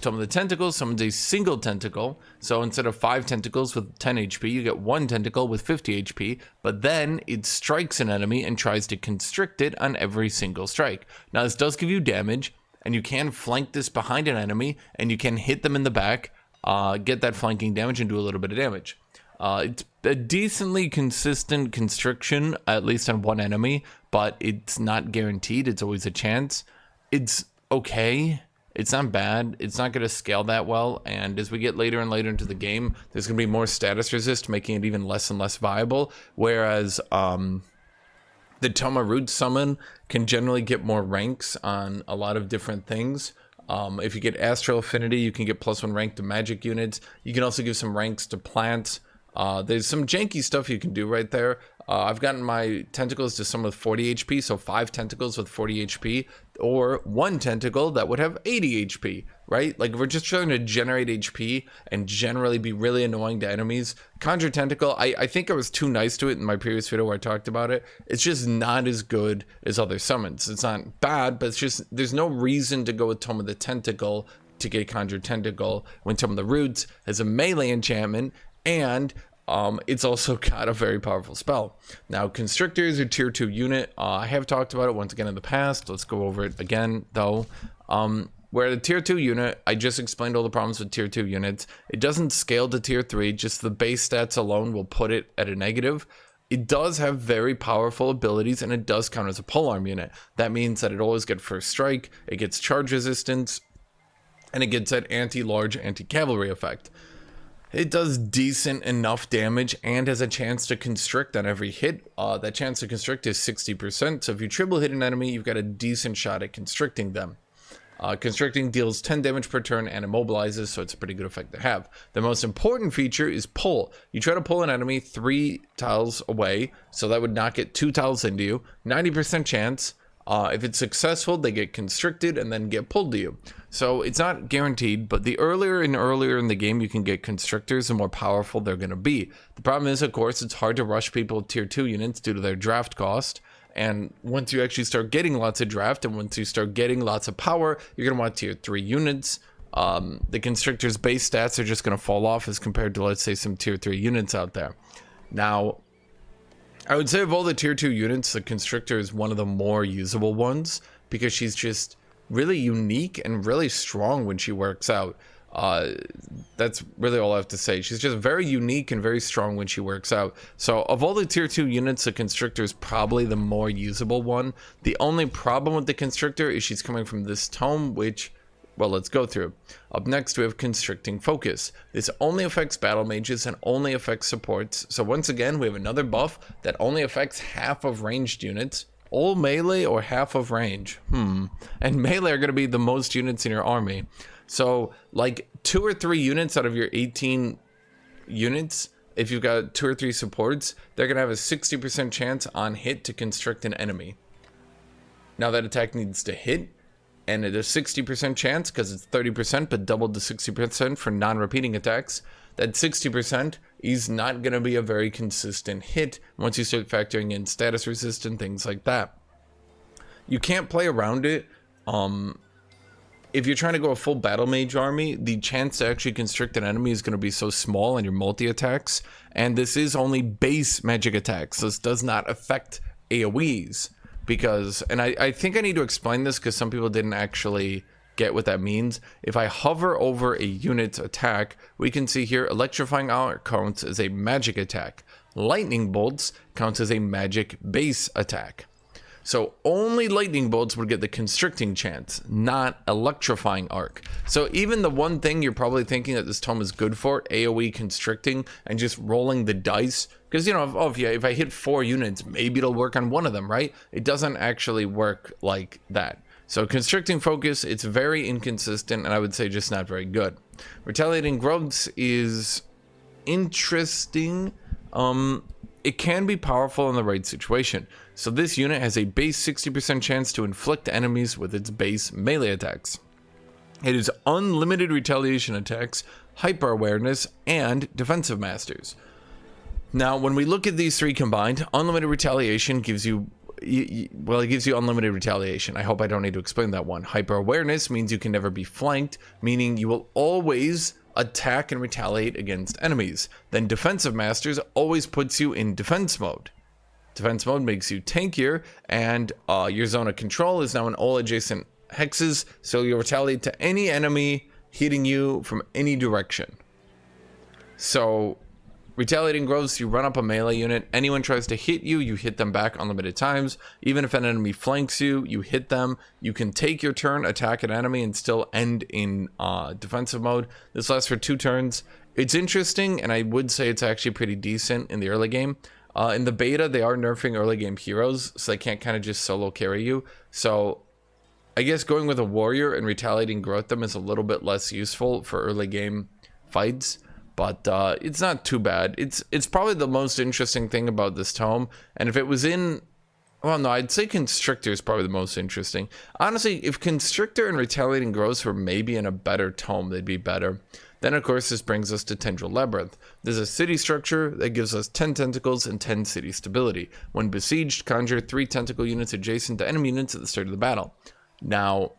Tome of the Tentacle summons a single tentacle, so instead of 5 tentacles with 10 HP, you get 1 tentacle with 50 HP, but then it strikes an enemy and tries to constrict it on every single strike. Now this does give you damage, and you can flank this behind an enemy, and you can hit them in the back, get that flanking damage and do a little bit of damage. It's a decently consistent constriction, at least on one enemy, but it's not guaranteed, it's always a chance. It's okay. It's not bad. It's not going to scale that well, and as we get later and later into the game, there's going to be more status resist, making it even less and less viable, whereas the Tome of Root summon can generally get more ranks on a lot of different things. If you get Astral Affinity, you can get +1 rank to magic units. You can also give some ranks to plants. There's some janky stuff you can do right there. I've gotten my tentacles to some with 40 HP, so 5 tentacles with 40 HP, or 1 tentacle that would have 80 HP, right? Like, if we're just trying to generate HP and generally be really annoying to enemies, Conjure Tentacle, I think I was too nice to it in my previous video where I talked about it. It's just not as good as other summons. It's not bad, but it's just, there's no reason to go with Tome of the Tentacle to get Conjure Tentacle when Tome of the Roots has a melee enchantment, and it's also got a very powerful spell. Now, Constrictor is a tier 2 unit. I have talked about it once again in the past. Let's go over it again, though. Where the tier 2 unit, I just explained all the problems with tier 2 units. It doesn't scale to tier 3, just the base stats alone will put it at a negative. It does have very powerful abilities, and it does count as a polearm unit. That means that it always gets first strike, it gets charge resistance, and it gets that anti-large, anti-cavalry effect. It does decent enough damage and has a chance to constrict on every hit. That chance to constrict is 60%, so if you triple hit an enemy, you've got a decent shot at constricting them. Constricting deals 10 damage per turn and immobilizes, so it's a pretty good effect to have. The most important feature is pull. You try to pull an enemy 3 tiles away, so that would knock it 2 tiles into you. 90% chance. If it's successful, they get constricted and then get pulled to you. So it's not guaranteed, but the earlier and earlier in the game you can get constrictors, the more powerful they're going to be. The problem is, of course, it's hard to rush people with tier 2 units due to their draft cost. And once you actually start getting lots of draft and once you start getting lots of power, you're going to want tier 3 units. The constrictor's base stats are just going to fall off as compared to, let's say, some tier 3 units out there. Now, I would say of all the tier 2 units, the constrictor is one of the more usable ones because she's just really unique and really strong when she works out. That's really all I have to say. She's just very unique and very strong when she works out. So of all the tier 2 units, the Constrictor is probably the more usable one. The only problem with the Constrictor is she's coming from this tome, which, well, let's go through. Up next, we have Constricting Focus. This only affects battle mages and only affects supports. So once again, we have another buff that only affects half of ranged units. All melee or half of range? And melee are going to be the most units in your army. So like 2 or 3 units out of your 18 units, if you've got 2 or 3 supports, they're going to have a 60% chance on hit to constrict an enemy. Now that attack needs to hit, and it is 60% chance because it's 30%, but doubled to 60% for non-repeating attacks. That 60% is not going to be a very consistent hit once you start factoring in status resistant, things like that. You can't play around it. If you're trying to go a full battle mage army, the chance to actually constrict an enemy is going to be so small on your multi-attacks. And this is only base magic attacks. This does not affect AoEs. Because, and I think I need to explain this because some people didn't actually get what that means. If I hover over a unit's attack, we can see here Electrifying Arc counts as a magic attack. Lightning Bolts counts as a magic base attack. So only Lightning Bolts would get the constricting chance, not Electrifying Arc. So even the one thing you're probably thinking that this tome is good for, AoE constricting and just rolling the dice, because, you know, if I hit 4 units, maybe it'll work on one of them, right? It doesn't actually work like that. So Constricting Focus, it's very inconsistent, and I would say just not very good. Retaliating Growths is interesting. It can be powerful in the right situation. So this unit has a base 60% chance to inflict enemies with its base melee attacks. It is unlimited retaliation attacks, hyper awareness, and defensive masters. Now, when we look at these 3 combined, unlimited retaliation gives you, well, it gives you unlimited retaliation. I hope I don't need to explain that one. Hyper awareness means you can never be flanked, meaning you will always attack and retaliate against enemies. Then defensive masters always puts you in defense mode. Defense mode makes you tankier, and your zone of control is now in all adjacent hexes, so you'll retaliate to any enemy hitting you from any direction. So retaliating growths, you run up a melee unit. Anyone tries to hit you, you hit them back unlimited times. Even if an enemy flanks you, you hit them. You can take your turn, attack an enemy, and still end in defensive mode. This lasts for 2 turns. It's interesting, and I would say it's actually pretty decent in the early game. In the beta, they are nerfing early game heroes, so they can't kind of just solo carry you. So I guess going with a warrior and retaliating growth them is a little bit less useful for early game fights. But it's not too bad. It's probably the most interesting thing about this tome. And if it was in, well, no, I'd say Constrictor is probably the most interesting. Honestly, if Constrictor and Retaliating Growths were maybe in a better tome, they'd be better. Then, of course, this brings us to Tendril Labyrinth. There's a city structure that gives us 10 tentacles and 10 city stability. When besieged, conjure 3 tentacle units adjacent to enemy units at the start of the battle. Now,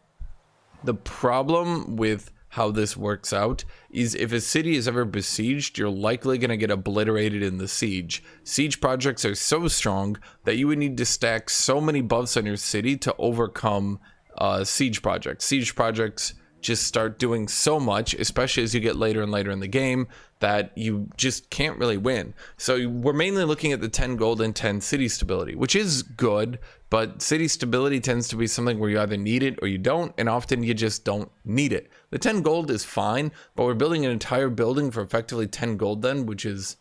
the problem with how this works out is if a city is ever besieged, you're likely going to get obliterated in the siege. Siege projects are so strong that you would need to stack so many buffs on your city to overcome siege projects. Siege projects just start doing so much, especially as you get later and later in the game, that you just can't really win. So we're mainly looking at the 10 gold and 10 city stability, which is good, but city stability tends to be something where you either need it or you don't, and often you just don't need it. The 10 gold is fine, but we're building an entire building for effectively 10 gold then, which is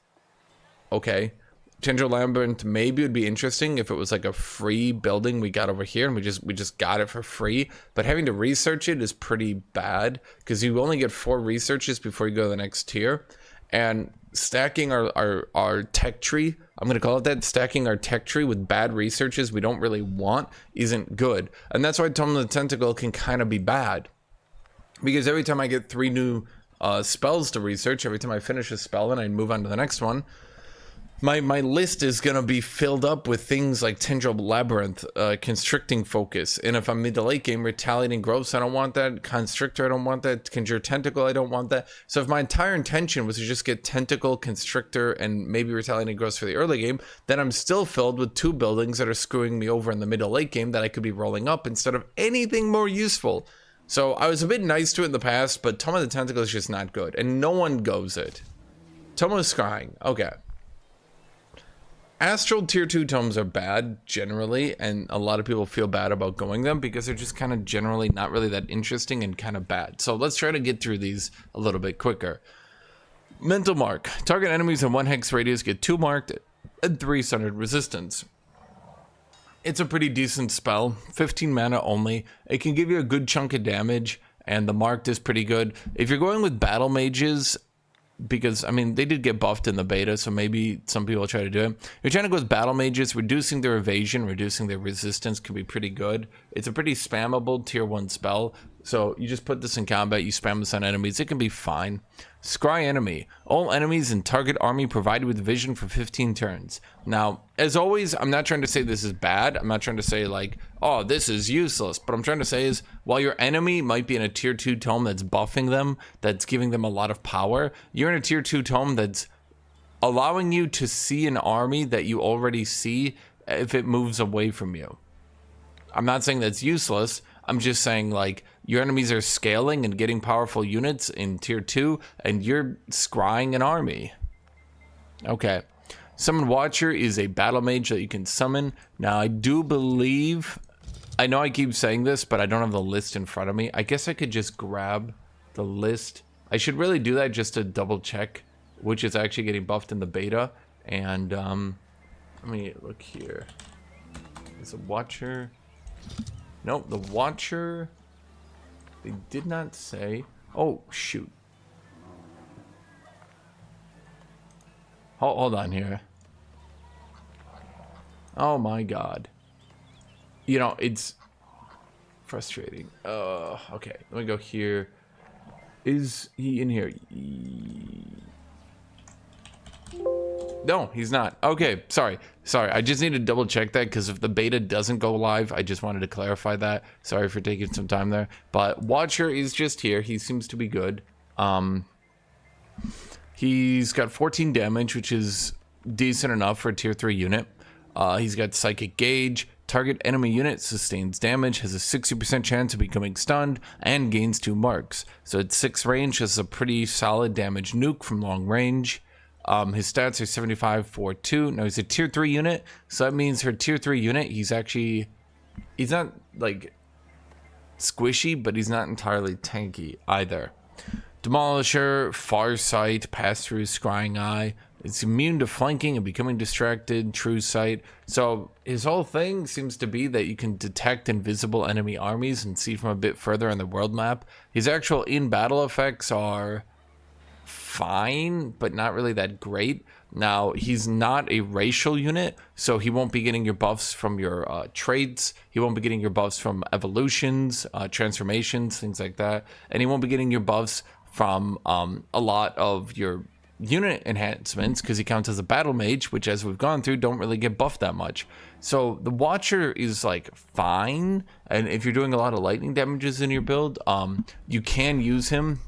okay. Tendril Labyrinth maybe would be interesting if it was like a free building we got over here and we just got it for free. But having to research it is pretty bad because you only get 4 researches before you go to the next tier. And stacking our tech tree, I'm gonna call it that, stacking our tech tree with bad researches we don't really want isn't good. And that's why Tome of the Tentacle can kind of be bad. Because every time I get 3 new spells to research, every time I finish a spell and I move on to the next one, my list is going to be filled up with things like Tendril Labyrinth, Constricting Focus, and if I'm mid to late game, Retaliating Growths, I don't want that, Constrictor, I don't want that, Conjure Tentacle, I don't want that. So if my entire intention was to just get Tentacle, Constrictor, and maybe Retaliating Growths for the early game, then I'm still filled with 2 buildings that are screwing me over in the mid to late game that I could be rolling up instead of anything more useful. So I was a bit nice to it in the past, but Tome of the Tentacle is just not good, and no one goes it. Tome of Scrying, okay. Astral tier 2 tomes are bad generally, and a lot of people feel bad about going them because they're just kind of generally not really that interesting and kind of bad. So let's try to get through these a little bit quicker. Mental Mark. Target enemies in 1 hex radius get 2 marked and 3 centered resistance. It's a pretty decent spell, 15 mana only. It can give you a good chunk of damage, and the marked is pretty good. If you're going with battle mages, because, I mean, they did get buffed in the beta, so maybe some people try to do it. You're trying to go with battle mages, reducing their evasion, reducing their resistance can be pretty good. It's a pretty spammable tier 1 spell, so you just put this in combat, you spam this on enemies, it can be fine. Scry enemy. All enemies in target army provided with vision for 15 turns. Now, as always, I'm not trying to say this is bad. I'm not trying to say like, oh, this is useless. But I'm trying to say is, while your enemy might be in a tier 2 tome that's buffing them, that's giving them a lot of power, you're in a tier 2 tome that's allowing you to see an army that you already see if it moves away from you. I'm not saying that's useless. I'm just saying, like, your enemies are scaling and getting powerful units in tier 2, and you're scrying an army. Okay. Summon Watcher is a battle mage that you can summon. Now, I do believe, I know I keep saying this, but I don't have the list in front of me. I guess I could just grab the list. I should really do that just to double check which is actually getting buffed in the beta. And let me look here. Is a Watcher? Nope, the Watcher, they did not say. Oh, shoot. Hold on here. Oh my god. You know, it's frustrating. Okay, let me go here. Is he in here? No, he's not. Okay, sorry. I just need to double check that because if the beta doesn't go live, I just wanted to clarify that. Sorry for taking some time there. But Watcher is just here. He seems to be good. He's got 14 damage, which is decent enough for a tier 3 unit. He's got Psychic Gauge. Target enemy unit sustains damage, has a 60% chance of becoming stunned, and gains 2 marks. So at 6 range, this is a pretty solid damage nuke from long range. His stats are 75, 4, 2. Now he's a tier 3 unit, so that means for tier 3 unit, he's not like squishy, but he's not entirely tanky either. Demolisher, Farsight, Pass-Through, Scrying Eye. It's immune to flanking and becoming distracted, True Sight. So his whole thing seems to be that you can detect invisible enemy armies and see from a bit further on the world map. His actual in-battle effects are fine, but not really that great. Now, he's not a racial unit, so he won't be getting your buffs from your traits. He won't be getting your buffs from evolutions, transformations, things like that. And he won't be getting your buffs from a lot of your unit enhancements because he counts as a battle mage, which, as we've gone through, don't really get buffed that much. So the Watcher is like fine, and if you're doing a lot of lightning damages in your build, you can use him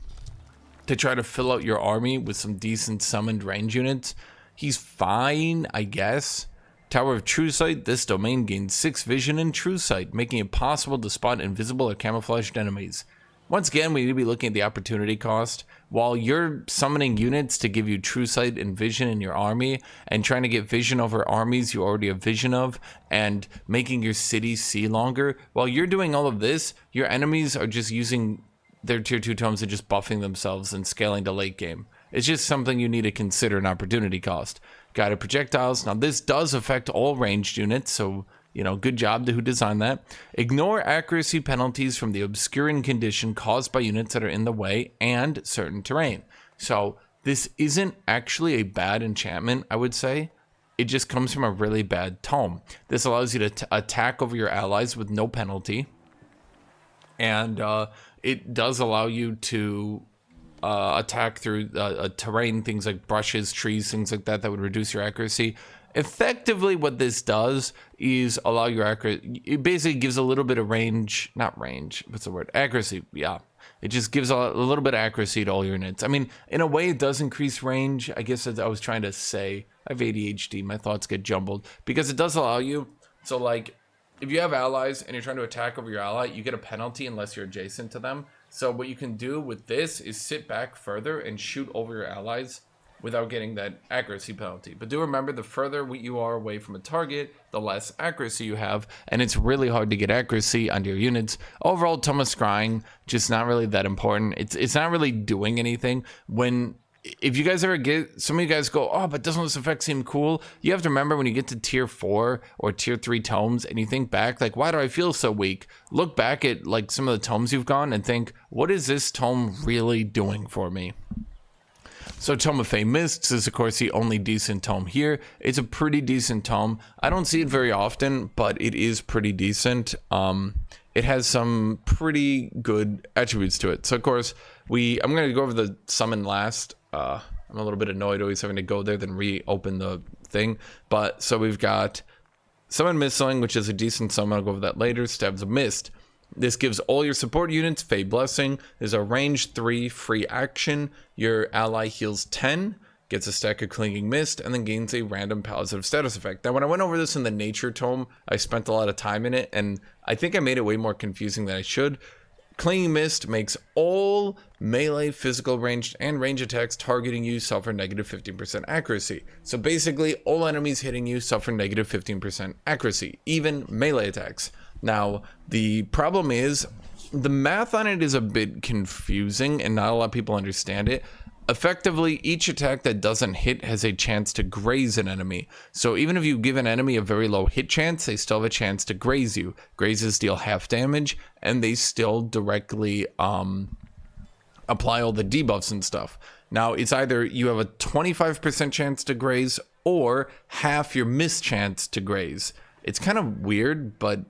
to try to fill out your army with some decent summoned range units. He's fine, I guess. Tower of True Sight. This domain gains 6 vision and True Sight, making it possible to spot invisible or camouflaged enemies. Once again, we need to be looking at the opportunity cost. While you're summoning units to give you True Sight and vision in your army, and trying to get vision over armies you already have vision of, and making your cities see longer, while you're doing all of this, your enemies are just using their tier 2 tomes and just buffing themselves and scaling to late game. It's just something you need to consider an opportunity cost. guided projectiles. Now this does affect all ranged units, so you know, good job to who designed that. Ignore accuracy penalties from the obscuring condition caused by units that are in the way and certain terrain. So this isn't actually a bad enchantment, I would say. It just comes from a really bad tome. This allows you to attack over your allies with no penalty. And it does allow you to attack through terrain, things like brushes, trees, things like that would reduce your accuracy. Effectively, what this does is allow your accuracy. It basically gives a little bit of range, not range, what's the word? Accuracy, yeah. It just gives a little bit of accuracy to all your units. I mean, in a way, it does increase range. I guess as I was trying to say, I have ADHD, my thoughts get jumbled. Because it does allow you, so like, if you have allies and you're trying to attack over your ally, you get a penalty unless you're adjacent to them. So what you can do with this is sit back further and shoot over your allies without getting that accuracy penalty. But do remember, the further you are away from a target, the less accuracy you have, and it's really hard to get accuracy on your units. Overall, Tome of Scrying, just not really that important. It's not really doing anything. If you guys ever get, some of you guys go, oh, but doesn't this effect seem cool? You have to remember when you get to tier 4 or tier 3 tomes and you think back, like, why do I feel so weak? Look back at like some of the tomes you've gone and think, what is this tome really doing for me? So Tome of Fey Mists is, of course, the only decent tome here. It's a pretty decent tome. I don't see it very often, but it is pretty decent. It has some pretty good attributes to it. So, of course, I'm going to go over the summon last. I'm a little bit annoyed always having to go there, then reopen the thing. But, so we've got Summon Mistling, which is a decent summon. I'll go over that later. Stabs of Mist. This gives all your support units Fey Blessing. There's a range 3 free action. Your ally heals 10, gets a stack of Clinging Mist, and then gains a random positive status effect. Now, when I went over this in the Nature Tome, I spent a lot of time in it, and I think I made it way more confusing than I should. Clinging Mist makes all melee, physical, ranged, and range attacks targeting you suffer negative 15% accuracy. So basically, all enemies hitting you suffer negative 15% accuracy, even melee attacks. Now, the problem is, the math on it is a bit confusing and not a lot of people understand it. Effectively, each attack that doesn't hit has a chance to graze an enemy. So even if you give an enemy a very low hit chance, they still have a chance to graze you. Grazes deal half damage, and they still directly apply all the debuffs and stuff. Now, it's either you have a 25% chance to graze or half your miss chance to graze. It's kind of weird, but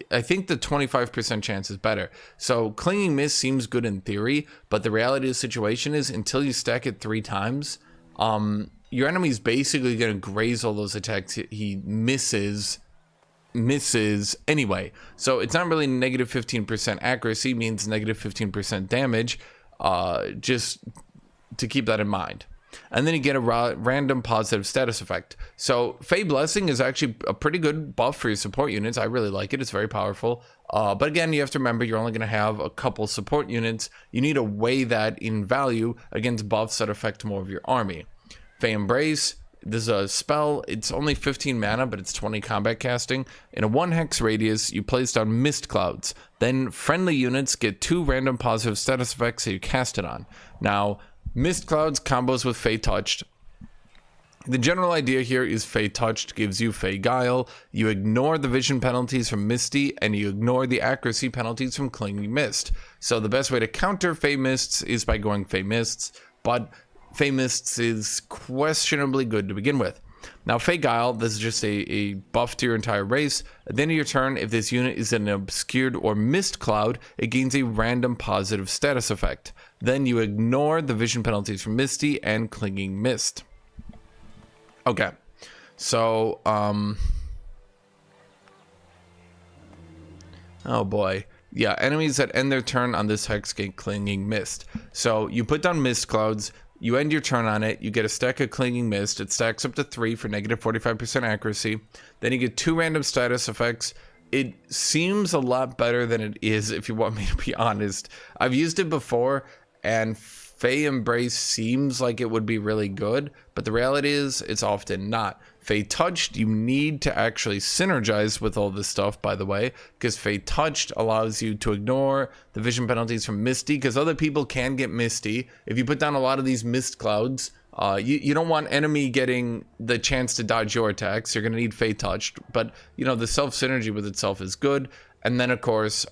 I think the 25% chance is better. So Clinging Mist seems good in theory, but the reality of the situation is until you stack it 3 times, your enemy's basically going to graze all those attacks he misses anyway. So it's not really negative 15% accuracy, means negative 15% damage, just to keep that in mind. And then you get a random positive status effect. So Fey Blessing is actually a pretty good buff for your support units. I really like it. It's very powerful. But again, you have to remember you're only going to have a couple support units. You need to weigh that in value against buffs that affect more of your army. Fey Embrace, this is a spell. It's only 15 mana, but it's 20 combat casting. In a 1 hex radius, you place down mist clouds. Then friendly units get 2 random positive status effects that you cast it on. Now, Mist Clouds combos with Fey Touched. The general idea here is Fey Touched gives you Fey Guile. You ignore the vision penalties from Misty, and you ignore the accuracy penalties from Clinging Mist. So the best way to counter Fey Mists is by going Fey Mists, but Fey Mists is questionably good to begin with. Now, Fey Guile, this is just a buff to your entire race. At the end of your turn, if this unit is in an obscured or mist cloud, it gains a random positive status effect. Then you ignore the vision penalties from Misty and Clinging Mist. Okay, so, oh boy. Yeah, enemies that end their turn on this hex get Clinging Mist. So you put down mist clouds, you end your turn on it, you get a stack of Clinging Mist. It stacks up to 3 for negative 45% accuracy. Then you get 2 random status effects. It seems a lot better than it is, if you want me to be honest. I've used it before, and Fey Embrace seems like it would be really good, but the reality is it's often not. Fey Touched, you need to actually synergize with all this stuff, by the way, because Fey Touched allows you to ignore the vision penalties from Misty, because other people can get Misty. If you put down a lot of these mist clouds, You don't want enemy getting the chance to dodge your attacks. You're going to need Fey Touched, but the self synergy with itself is good. And then of course,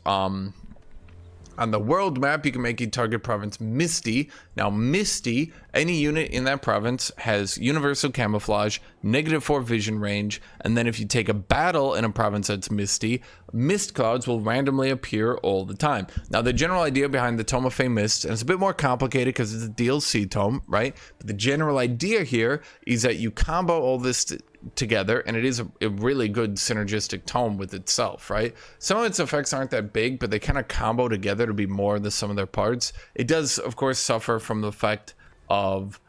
on the world map, you can make a target province Misty. Now, Misty, any unit in that province has universal camouflage, -4 vision range, and then if you take a battle in a province that's Misty, mist clouds will randomly appear all the time. Now, the general idea behind the Tome of Fey Mists, and it's a bit more complicated because it's a DLC tome, right? But the general idea here is that you combo all this together, and it is a really good synergistic tome with itself, right? Some of its effects aren't that big, but they kind of combo together to be more than the sum of their parts. It does, of course, suffer from the fact of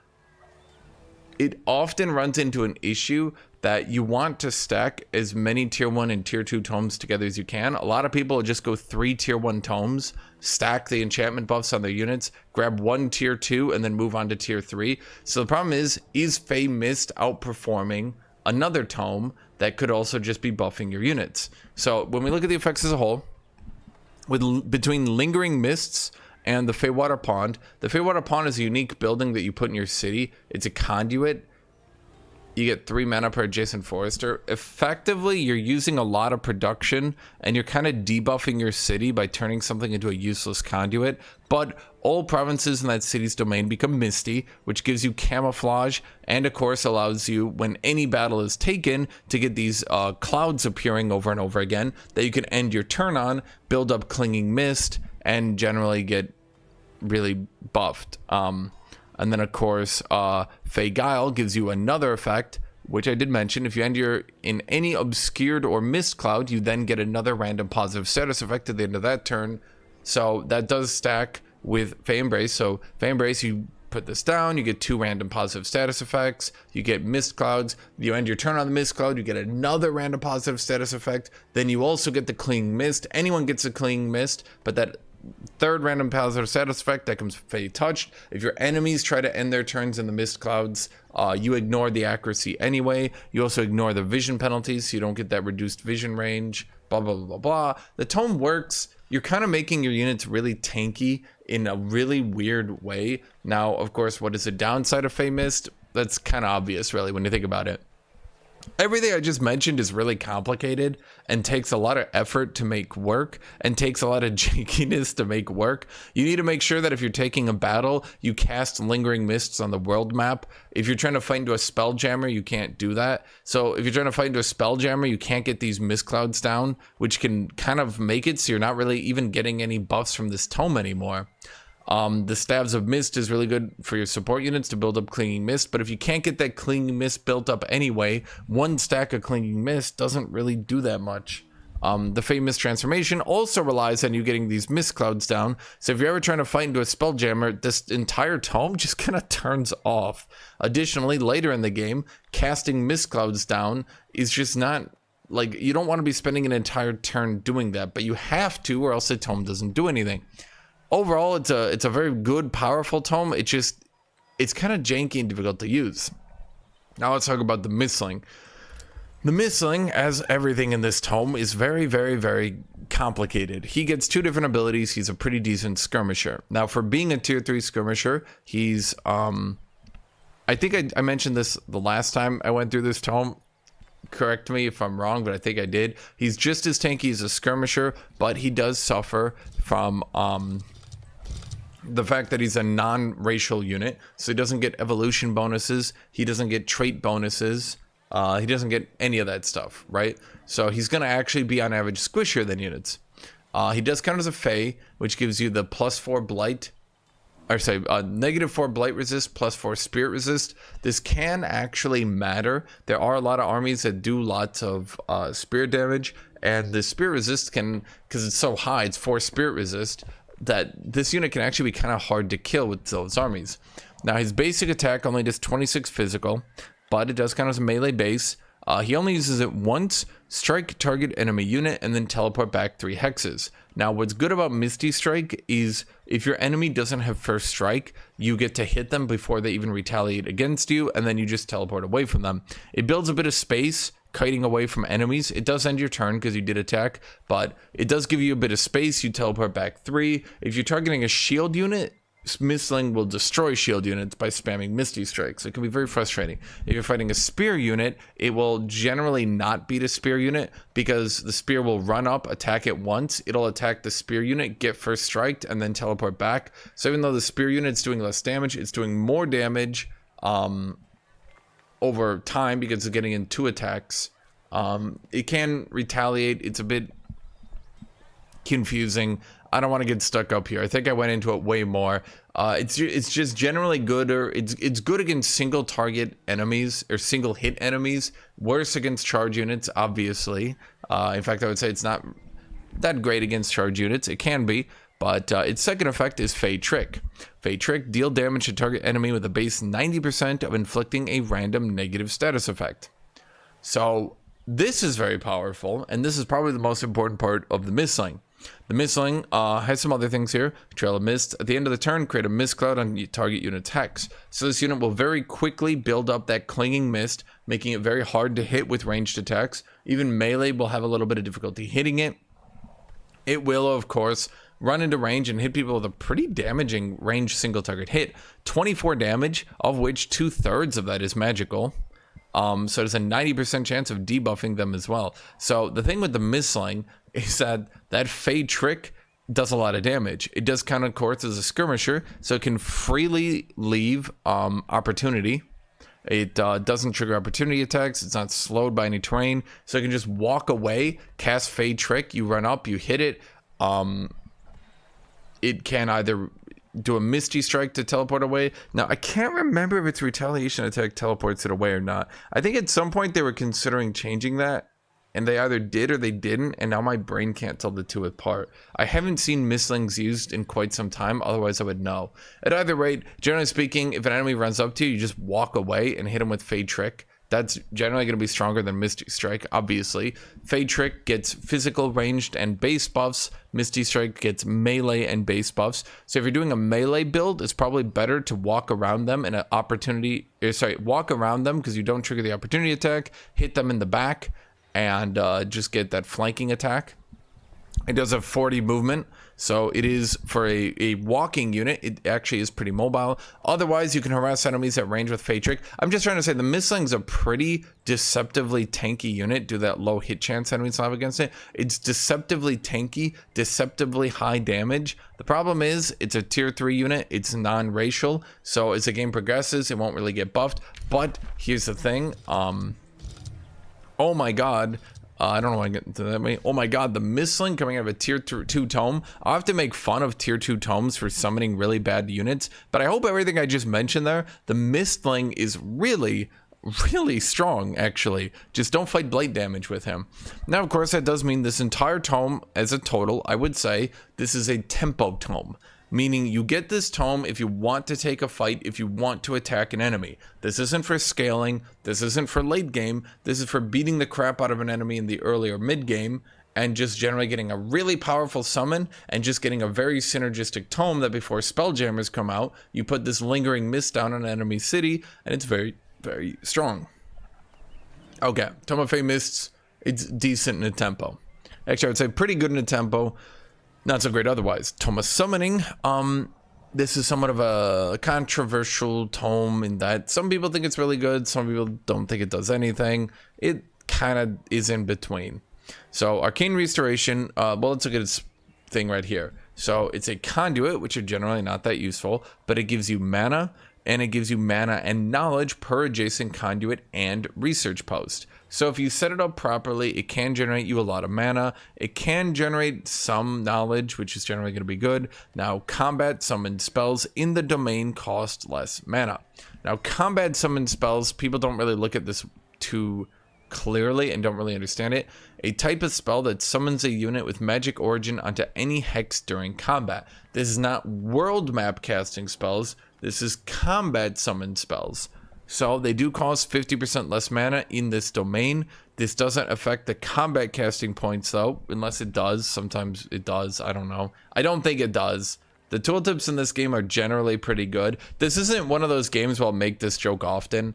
it often runs into an issue that you want to stack as many tier 1 and tier 2 tomes together as you can. A lot of people just go 3 tier 1 tomes, stack the enchantment buffs on their units, grab 1 tier 2, and then move on to tier 3. So the problem is Fey Mist outperforming another tome that could also just be buffing your units? So when we look at the effects as a whole, between Lingering Mists and the Feywater Pond, the Feywater Pond is a unique building that you put in your city. It's a conduit. You get 3 mana per adjacent forester. Effectively, you're using a lot of production, and you're kind of debuffing your city by turning something into a useless conduit. But all provinces in that city's domain become misty, which gives you camouflage, and of course allows you, when any battle is taken, to get these clouds appearing over and over again that you can end your turn on, build up Clinging Mist, and generally get really buffed. And then, of course, Fey Guile gives you another effect, which I did mention. If you end in any obscured or mist cloud, you then get another random positive status effect at the end of that turn. So that does stack with Fey Embrace. So Fey Embrace, you put this down, you get 2 random positive status effects. You get mist clouds. You end your turn on the mist cloud, you get another random positive status effect. Then you also get the Clinging Mist. Anyone gets a Clinging Mist, but that third random positive status effect that comes Fey Touched. If your enemies try to end their turns in the mist clouds, you ignore the accuracy anyway. You also ignore the vision penalties, so you don't get that reduced vision range, blah, blah, blah, blah. The tome works. You're kind of making your units really tanky in a really weird way. Now, of course, what is the downside of Fey Mist? That's kind of obvious, really, when you think about it. Everything I just mentioned is really complicated and takes a lot of effort to make work and takes a lot of jankiness to make work. You need to make sure that if you're taking a battle, you cast Lingering Mists on the world map. If you're trying to fight into a Spelljammer, you can't do that. So if you're trying to fight into a Spelljammer, you can't get these mist clouds down, which can kind of make it so you're not really even getting any buffs from this tome anymore. The Staves of Mist is really good for your support units to build up Clinging Mist, but if you can't get that Clinging Mist built up anyway, 1 stack of Clinging Mist doesn't really do that much. The Fey Mist transformation also relies on you getting these mist clouds down, so if you're ever trying to fight into a Spelljammer, this entire tome just kind of turns off. Additionally, later in the game, casting mist clouds down is just not, like, you don't want to be spending an entire turn doing that, but you have to, or else the tome doesn't do anything. Overall, it's a very good, powerful tome. It's kind of janky and difficult to use. Now let's talk about the Mistling. The Mistling, as everything in this tome, is very, very, very complicated. He gets 2 different abilities. He's a pretty decent skirmisher. Now, for being a tier 3 skirmisher, he's I think I mentioned this the last time I went through this tome. Correct me if I'm wrong, but I think I did. He's just as tanky as a skirmisher, but he does suffer from the fact that he's a non-racial unit, so he doesn't get evolution bonuses, he doesn't get trait bonuses, he doesn't get any of that stuff, right? So he's going to actually be on average squishier than units. He does count as a Fey, which gives you the +4 blight, or sorry, -4 blight resist, +4 spirit resist. This can actually matter. There are a lot of armies that do lots of spirit damage, and the spirit resist can, because it's so high, it's 4 spirit resist, that this unit can actually be kind of hard to kill with those armies. Now, his basic attack only does 26 physical, but it does count as a melee base. He only uses it once, strike target enemy unit, and then teleport back 3 hexes. Now, what's good about Misty Strike is if your enemy doesn't have first strike, you get to hit them before they even retaliate against you, and then you just teleport away from them. It builds a bit of space, kiting away from enemies. It does end your turn because you did attack, but it does give you a bit of space. You teleport back 3. If you're targeting a shield unit, Mistling will destroy shield units by spamming Misty Strikes. It can be very frustrating. If you're fighting a spear unit, it will generally not beat a spear unit because the spear will run up, attack it once. It'll attack the spear unit, get first striked, and then teleport back. So even though the spear unit's doing less damage, it's doing more damage over time because it's getting in 2 attacks. It can retaliate. It's a bit confusing. I don't want to get stuck up here. I think I went into it way more. It's just generally good, or it's good against single target enemies or single hit enemies. Worse against charge units, obviously. In fact, I would say it's not that great against charge units. It can be, but its second effect is Fey Trick. Fey Trick, deal damage to target enemy with a base 90% of inflicting a random negative status effect. So this is very powerful, and this is probably the most important part of the Mistling. The Mistling has some other things here. Trail of Mist. At the end of the turn, create a mist cloud on target unit's hex. So this unit will very quickly build up that clinging mist, making it very hard to hit with ranged attacks. Even melee will have a little bit of difficulty hitting it. It will, of course, run into range and hit people with a pretty damaging range single target hit. 24 damage, of which 2/3 of that is magical. So there's a 90% chance of debuffing them as well. So the thing with the Mistling is that Fey Trick does a lot of damage. It does count, of course, as a skirmisher, so it can freely leave opportunity. It doesn't trigger opportunity attacks. It's not slowed by any terrain, so it can just walk away, cast Fey Trick, you run up, you hit it. It can either do a Misty Strike to teleport away. Now, I can't remember if its retaliation attack teleports it away or not. I think at some point they were considering changing that, and they either did or they didn't, and now my brain can't tell the two apart. I haven't seen Mistlings used in quite some time, otherwise I would know. At either rate, generally speaking, if an enemy runs up to you, you just walk away and hit him with Fey Trick. That's generally going to be stronger than Misty Strike, obviously. Fey Trick gets physical, ranged, and base buffs. Misty Strike gets melee and base buffs. So if you're doing a melee build, it's probably better to walk around them in an opportunity... walk around them because you don't trigger the opportunity attack, hit them in the back, and just get that flanking attack. It does have 40 movement, so it is, for a walking unit, it actually is pretty mobile. Otherwise, you can harass enemies at range with Fey Trick. I'm just trying to say the Mistling's a pretty deceptively tanky unit due to that low hit chance enemies have against it. It's deceptively tanky, deceptively high damage. The problem is, it's a tier 3 unit, it's non-racial, so as the game progresses, it won't really get buffed. But here's the thing, oh my god, I don't know why I get into that. Oh my god, the Mistling coming out of a tier 2 tome. I'll have to make fun of tier 2 tomes for summoning really bad units, but I hope everything I just mentioned there, the Mistling is really strong, actually. Just don't fight blade damage with him. Now, of course, that does mean this entire tome, as a total, I would say this is a tempo tome. Meaning you get this tome if you want to take a fight, if you want to attack an enemy. This isn't for scaling, this isn't for late game, this is for beating the crap out of an enemy in the early or mid game, and just generally getting a really powerful summon, and just getting a very synergistic tome that before Spelljammers come out, you put this lingering mist down on an enemy city, and it's very, very strong. Okay, Tome of Fey Mists, it's decent in a tempo. Actually, I would say pretty good in a tempo. Not so great otherwise. Tome of Summoning. This is somewhat of a controversial tome in that some people think it's really good, some people don't think it does anything. It kind of is in between. So Arcane Restoration, well, let's look at its thing right here. So it's a conduit, which are generally not that useful, but it gives you mana, and it gives you mana and knowledge per adjacent conduit and research post. So if you set it up properly, it can generate you a lot of mana. It can generate some knowledge, which is generally going to be good. Now, combat summon spells in the domain cost less mana. Now, combat summon spells, people don't really look at this too clearly and don't really understand it. A type of spell that summons a unit with magic origin onto any hex during combat. This is not world map casting spells. This is combat summon spells. So they do cost 50% less mana in this domain. This doesn't affect the combat casting points though, unless it does. Sometimes it does, I don't know. I don't think it does. The tooltips in this game are generally pretty good. This isn't one of those games where I'll make this joke often.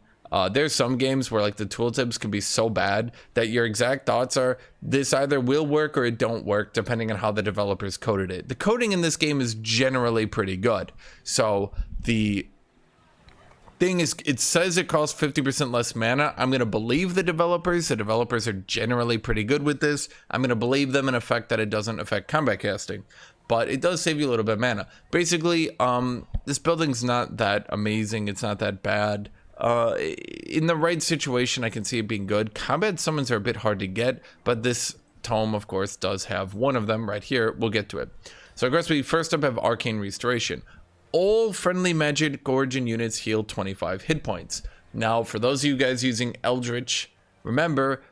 There's some games where like the tooltips can be so bad that your exact thoughts are this either will work or it don't work depending on how the developers coded it. The coding in this game is generally pretty good. So the thing is, it says it costs 50% less mana. I'm going to believe the developers. The developers are generally pretty good with this. I'm going to believe them in effect that it doesn't affect combat casting, but it does save you a little bit of mana. Basically, this building's not that amazing. It's not that bad. In the right situation, I can see it being good. Combat summons are a bit hard to get, but this tome, of course, does have one of them right here. We'll get to it. So, of course, we first up have Arcane Restoration. All friendly magic origin units heal 25 hit points. Now, for those of you guys using Eldritch, remember,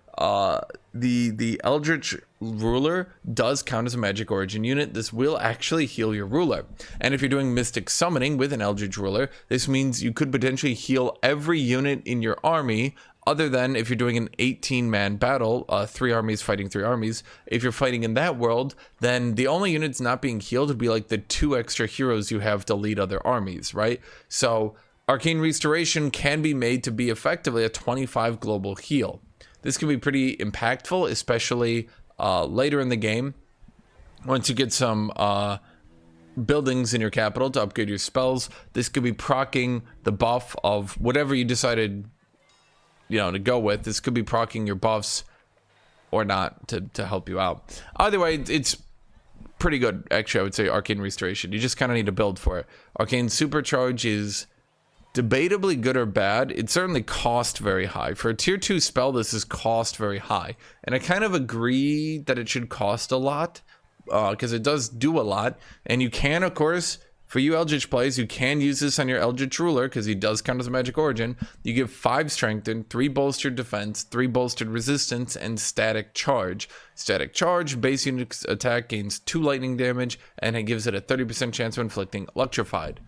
the Eldritch ruler does count as a magic origin unit. This will actually heal your ruler. And if you're doing Mystic Summoning with an Eldritch ruler, this means you could potentially heal every unit in your army, other than if you're doing an 18-man battle, 3 armies fighting 3 armies. If you're fighting in that world, then the only units not being healed would be like the 2 extra heroes you have to lead other armies, right? So Arcane Restoration can be made to be effectively a 25 global heal. This can be pretty impactful, especially later in the game. Once you get some buildings in your capital to upgrade your spells, this could be proccing the buff of whatever you decided, you know, to go with. This could be proccing your buffs or not to help you out. Either way, it's pretty good, actually. I would say Arcane Restoration. You just kind of need to build for it. Arcane Supercharge is debatably good or bad. It certainly cost very high. For a tier 2 spell, this is cost very high. And I kind of agree that it should cost a lot, because it does do a lot. And you can, of course, for you Eldritch players, you can use this on your Eldritch ruler, because he does count as a magic origin. You give 5 strengthened, 3 bolstered defense, 3 bolstered resistance, and static charge. Static charge, base unit attack gains 2 lightning damage, and it gives it a 30% chance of inflicting electrified.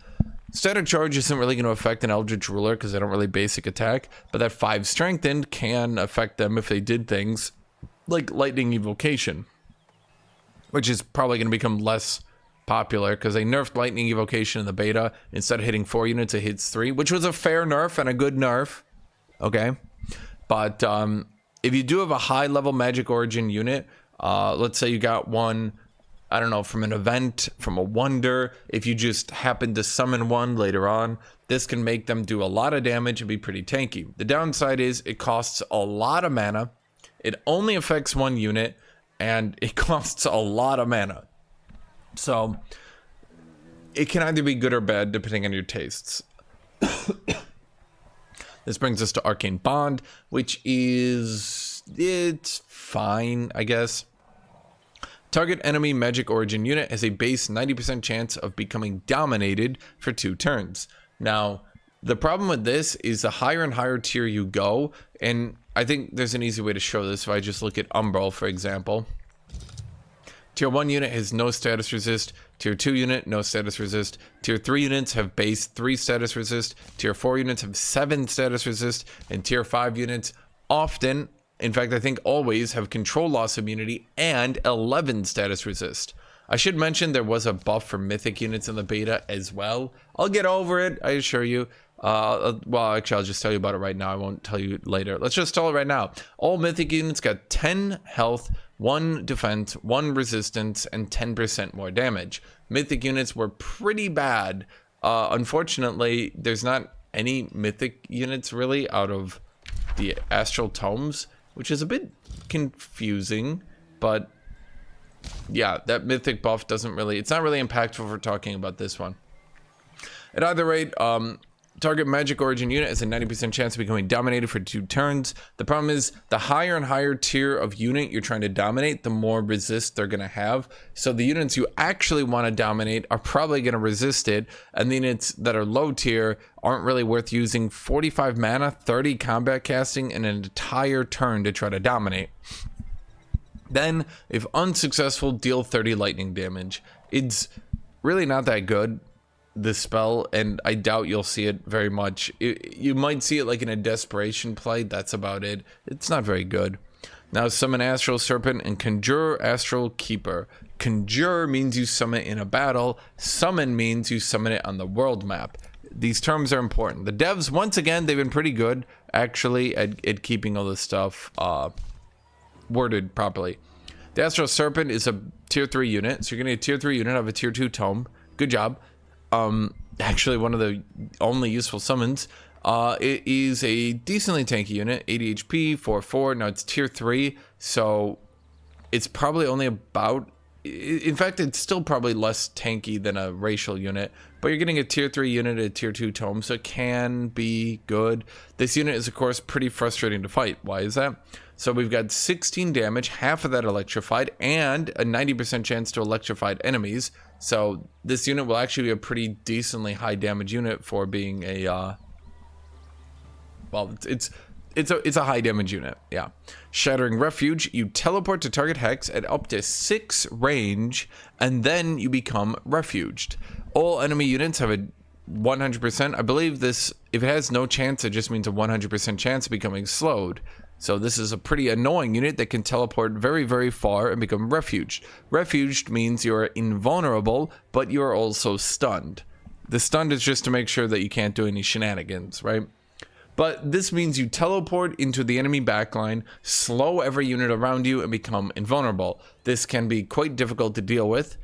Static charge isn't really going to affect an Eldritch ruler because they don't really basic attack, but that 5 strengthened can affect them if they did things like lightning evocation, which is probably going to become less popular because they nerfed lightning evocation in the beta. Instead of hitting 4 units, it hits 3, which was a fair nerf and a good nerf. Okay, but if you do have a high level magic origin unit, let's say you got one, I don't know, from an event, from a wonder, if you just happen to summon one later on, this can make them do a lot of damage and be pretty tanky. The downside is it costs a lot of mana, it only affects 1 unit, and it costs a lot of mana. So it can either be good or bad depending on your tastes. This brings us to Arcane Bond, which is, it's fine, I guess. Target enemy magic origin unit has a base 90% chance of becoming dominated for 2 turns. Now, the problem with this is the higher and higher tier you go, and I think there's an easy way to show this if I just look at Umbral, for example. Tier 1 unit has no status resist. Tier 2 unit, no status resist. Tier 3 units have base 3 status resist. Tier 4 units have 7 status resist. And Tier 5 units often, in fact, I think always, have control loss immunity and 11 status resist. I should mention there was a buff for mythic units in the beta as well. I'll get over it, I assure you. Well, actually, I'll just tell you about it right now. I won't tell you later. Let's just tell it right now. All mythic units got 10 health, 1 defense, 1 resistance, and 10% more damage. Mythic units were pretty bad. Unfortunately, there's not any mythic units really out of the Astral Tomes, which is a bit confusing, but yeah, that mythic buff doesn't really, it's not really impactful for talking about this one. At either rate, target magic origin unit has a 90% chance of becoming dominated for 2 turns. The problem is the higher and higher tier of unit you're trying to dominate, the more resist they're going to have. So the units you actually want to dominate are probably going to resist it, and the units that are low tier aren't really worth using 45 mana, 30 combat casting, and an entire turn to try to dominate. Then, if unsuccessful, deal 30 lightning damage. It's really not that good, this spell, and I doubt you'll see it very much. You might see it like in a desperation play, that's about it. It's not very good. Now summon Astral Serpent and Conjure Astral Keeper. Conjure means you summon it in a battle. Summon means you summon it on the world map. These terms are important. The devs, once again, they've been pretty good actually, at keeping all this stuff worded properly. The Astral Serpent is a tier 3 unit, so you're gonna get a tier 3 unit of a tier 2 tome. Good job. Actually, one of the only useful summons. It is a decently tanky unit, 80 HP, 4/4. Now it's tier 3, so it's probably only about. In fact, it's still probably less tanky than a racial unit, but you're getting a tier 3 unit at a tier 2 tome, so it can be good. This unit is, of course, pretty frustrating to fight. Why is that? So we've got 16 damage, half of that electrified, and a 90% chance to electrified enemies. So this unit will actually be a pretty decently high damage unit for being a, well, it's a high damage unit, yeah. Shattering Refuge, you teleport to target hex at up to 6 range, and then you become refuged. All enemy units have a 100%. I believe this, if it has no chance, it just means a 100% chance of becoming slowed. So this is a pretty annoying unit that can teleport very, very far and become refuged. Refuged means you're invulnerable, but you're also stunned. The stunned is just to make sure that you can't do any shenanigans, right? But this means you teleport into the enemy backline, slow every unit around you, and become invulnerable. This can be quite difficult to deal with,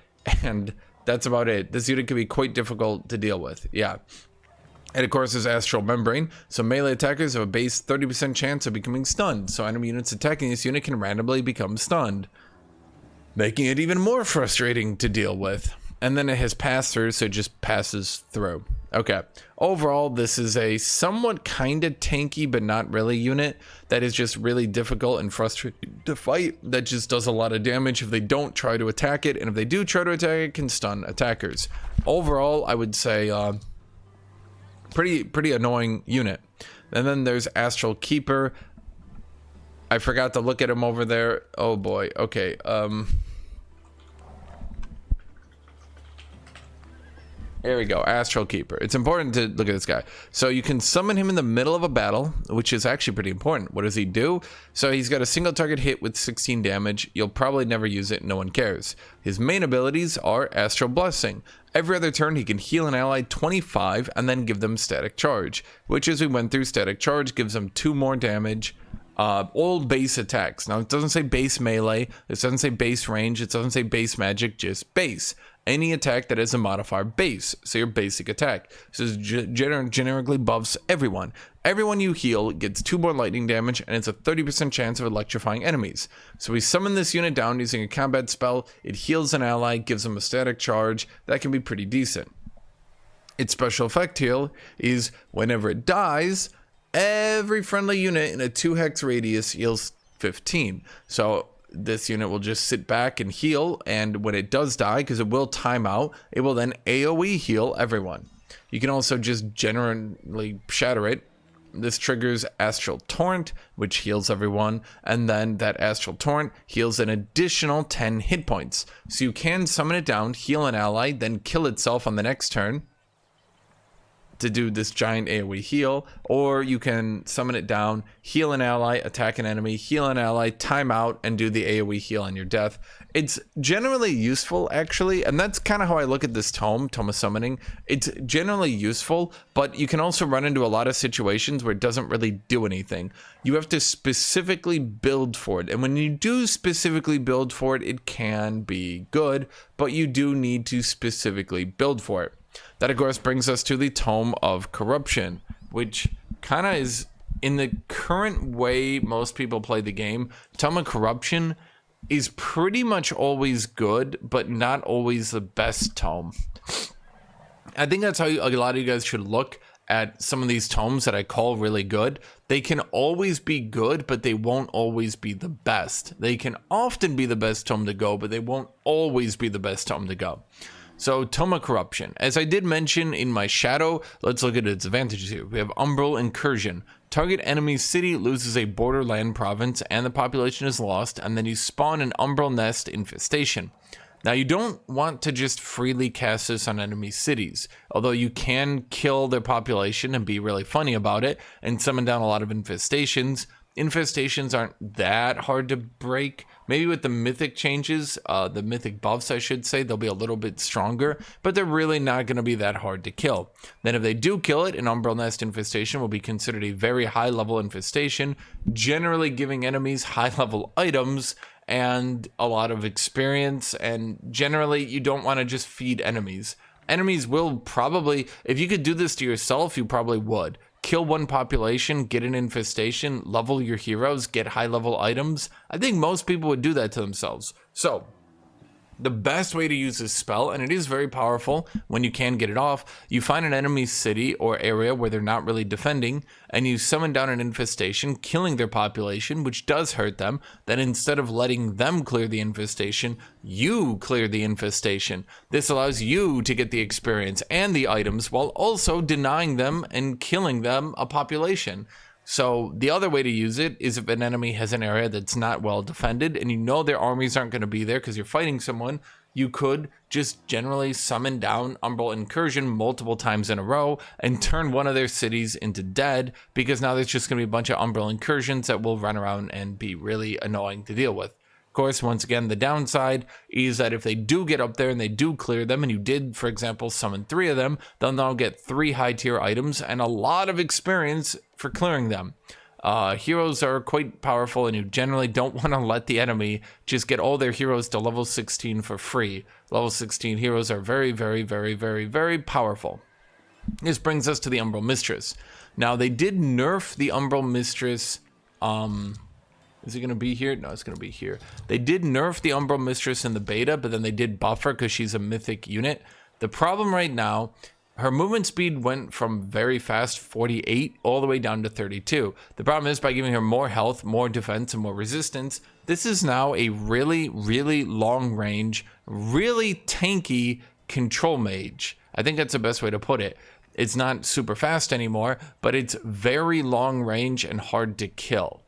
and that's about it. This unit can be quite difficult to deal with, yeah. And of course, there's Astral Membrane, so melee attackers have a base 30% chance of becoming stunned, so enemy units attacking this unit can randomly become stunned, making it even more frustrating to deal with. And then it has pass-through, so it just passes through. Okay, overall, this is a somewhat kind of tanky, but not really unit that is just really difficult and frustrating to fight, that just does a lot of damage if they don't try to attack it, and if they do try to attack it, it can stun attackers. Overall, I would say pretty annoying unit. And then there's Astral Keeper. I forgot to look at him over there. Oh boy, okay, there we go, Astral Keeper. It's important to look at this guy. So you can summon him in the middle of a battle, which is actually pretty important. What does he do? So he's got a single target hit with 16 damage. You'll probably never use it, no one cares. His main abilities are Astral Blessing. Every other turn he can heal an ally 25 and then give them Static Charge, which, as we went through, Static Charge gives them 2 more damage. All base attacks. Now, it doesn't say base melee, it doesn't say base range, it doesn't say base magic, just base. Any attack that has a modifier base, so your basic attack. So this generically buffs everyone. Everyone you heal gets 2 more lightning damage, and it's a 30% chance of electrifying enemies. So we summon this unit down using a combat spell, it heals an ally, gives them a static charge, that can be pretty decent. Its special effect heal is whenever it dies, every friendly unit in a 2 hex radius heals 15. So this unit will just sit back and heal, and when it does die, because it will time out, it will then AoE heal everyone. You can also just generally shatter it. This triggers Astral Torrent, which heals everyone, and then that Astral Torrent heals an additional 10 hit points. So you can summon it down, heal an ally, then kill itself on the next turn to do this giant AoE heal, or you can summon it down, heal an ally, attack an enemy, heal an ally, time out, and do the AoE heal on your death. It's generally useful, actually, and that's kind of how I look at this Tome of Summoning. It's generally useful, but you can also run into a lot of situations where it doesn't really do anything. You have to specifically build for it, and when you do specifically build for it, it can be good, but you do need to specifically build for it. That, of course, brings us to the Tome of Corruption, which kind of is, in the current way most people play the game, Tome of Corruption is pretty much always good, but not always the best tome. I think that's how a lot of you guys should look at some of these tomes that I call really good. They can always be good, but they won't always be the best. They can often be the best tome to go, but they won't always be the best tome to go. So, Tome of Corruption. As I did mention in my shadow, let's look at its advantages here. We have Umbral Incursion. Target enemy city loses a borderland province and the population is lost, and then you spawn an Umbral Nest infestation. Now, you don't want to just freely cast this on enemy cities, although you can kill their population and be really funny about it and summon down a lot of infestations. infestations aren't that hard to break. Maybe with the mythic changes, the mythic buffs, I should say, they'll be a little bit stronger, but they're really not going to be that hard to kill. Then if they do kill it, an Umbral Nest infestation will be considered a very high level infestation, generally giving enemies high level items and a lot of experience, and generally you don't want to just feed enemies. Enemies will probably, if you could do this to yourself, you probably would. Kill one population, get an infestation, level your heroes, get high level items. I think most people would do that to themselves. So the best way to use this spell, and it is very powerful when you can get it off, you find an enemy's city or area where they're not really defending, and you summon down an infestation, killing their population, which does hurt them. Then instead of letting them clear the infestation, you clear the infestation. This allows you to get the experience and the items while also denying them and killing them a population. So the other way to use it is if an enemy has an area that's not well defended and you know their armies aren't going to be there because you're fighting someone, you could just generally summon down Umbral Incursion multiple times in a row and turn one of their cities into dead, because now there's just going to be a bunch of Umbral Incursions that will run around and be really annoying to deal with. Of course, once again, the downside is that if they do get up there and they do clear them, and you did, for example, summon 3 of them, they'll now get 3 high tier items and a lot of experience for clearing them. Heroes are quite powerful, and you generally don't want to let the enemy just get all their heroes to level 16 for free. Level 16 heroes are very, very, very, very, very powerful. This brings us to the Umbral Mistress. Now, they did nerf the Umbral Mistress. Is it going to be here? No, it's going to be here. They did nerf the Umbral Mistress in the beta, but then they did buff her because she's a mythic unit. The problem right now, her movement speed went from very fast 48 all the way down to 32. The problem is, by giving her more health, more defense, and more resistance, this is now a really, really long range, really tanky control mage. I think that's the best way to put it. It's not super fast anymore, but it's very long range and hard to kill.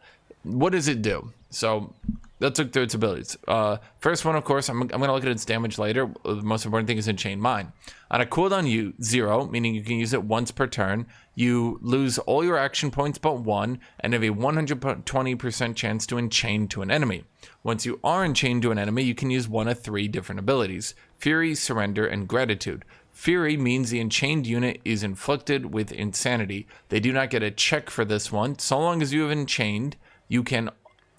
What does it do? So let's look through its abilities. First one, of course, I'm going to look at its damage later. The most important thing is Enchained Mind. On a cooldown 0, meaning you can use it once per turn, you lose all your action points but 1 and have a 120% chance to enchain to an enemy. Once you are enchained to an enemy, you can use one of 3 different abilities: Fury, Surrender, and Gratitude. Fury means the enchained unit is inflicted with insanity. They do not get a check for this one. So long as you have enchained, you can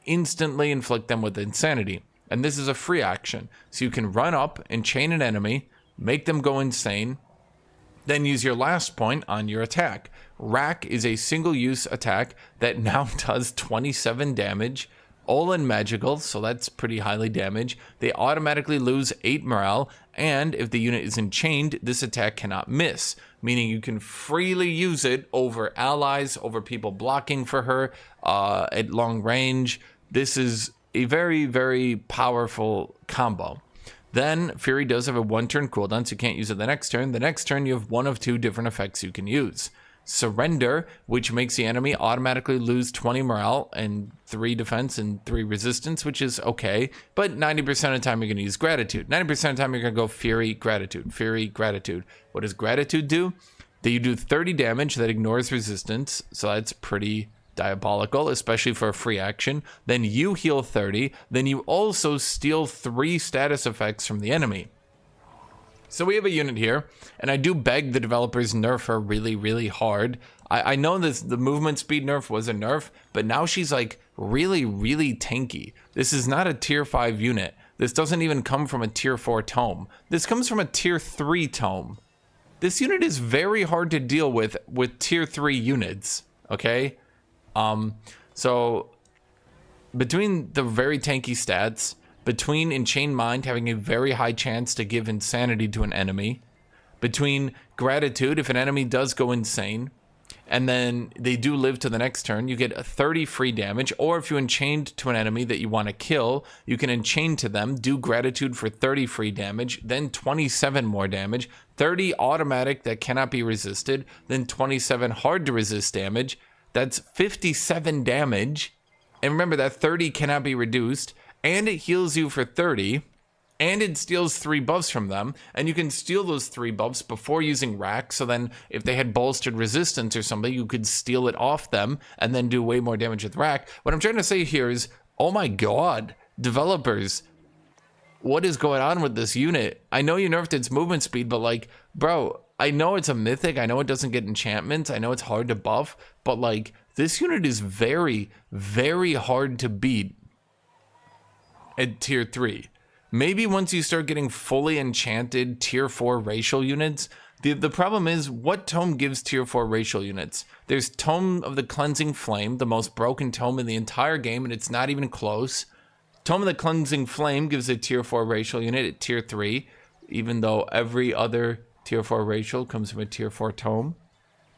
instantly inflict them with insanity. And this is a free action. So you can run up and chain an enemy, make them go insane, then use your last point on your attack. Rack is a single-use attack that now does 27 damage, all in magical, so that's pretty highly damage. They automatically lose 8 morale, and if the unit is enchained, this attack cannot miss, meaning you can freely use it over allies, over people blocking for her at long range. This is a very, very powerful combo. Then Fury does have a 1-turn cooldown, so you can't use it the next turn. The next turn, you have one of 2 different effects you can use. Surrender, which makes the enemy automatically lose 20 morale and 3 defense and 3 resistance, which is okay, but 90% of the time you're going to use Gratitude. 90% of the time you're going to go Fury, Gratitude, Fury, Gratitude. What does Gratitude do? That you do 30 damage that ignores resistance, so that's pretty diabolical, especially for a free action. Then you heal 30, then you also steal 3 status effects from the enemy. So we have a unit here, and I do beg the developers nerf her really, really hard. I know this, the movement speed nerf was a nerf, but now she's like really, really tanky. This is not a tier 5 unit. This doesn't even come from a tier 4 tome. This comes from a tier 3 tome. This unit is very hard to deal with tier 3 units, okay? So between the very tanky stats, between Enchained Mind having a very high chance to give insanity to an enemy, between Gratitude, if an enemy does go insane, and then they do live to the next turn, you get a 30 free damage, or if you enchained to an enemy that you want to kill, you can enchain to them, do Gratitude for 30 free damage, then 27 more damage, 30 automatic that cannot be resisted, then 27 hard to resist damage. That's 57 damage, and remember that 30 cannot be reduced, and it heals you for 30, and it steals 3 buffs from them, and you can steal those 3 buffs before using rack, so then if they had bolstered resistance or something, you could steal it off them and then do way more damage with rack. What I'm trying to say here is, oh my god, developers, what is going on with this unit? I know you nerfed its movement speed, but like, bro, I know it's a mythic, I know it doesn't get enchantments, I know it's hard to buff, but like, this unit is very, very hard to beat at tier 3. Maybe once you start getting fully enchanted tier 4 racial units. The problem is, what tome gives tier 4 racial units? There's Tome of the Cleansing Flame, the most broken tome in the entire game, and it's not even close. Tome of the Cleansing Flame gives a tier 4 racial unit at tier 3, even though every other tier 4 racial comes from a tier 4 tome.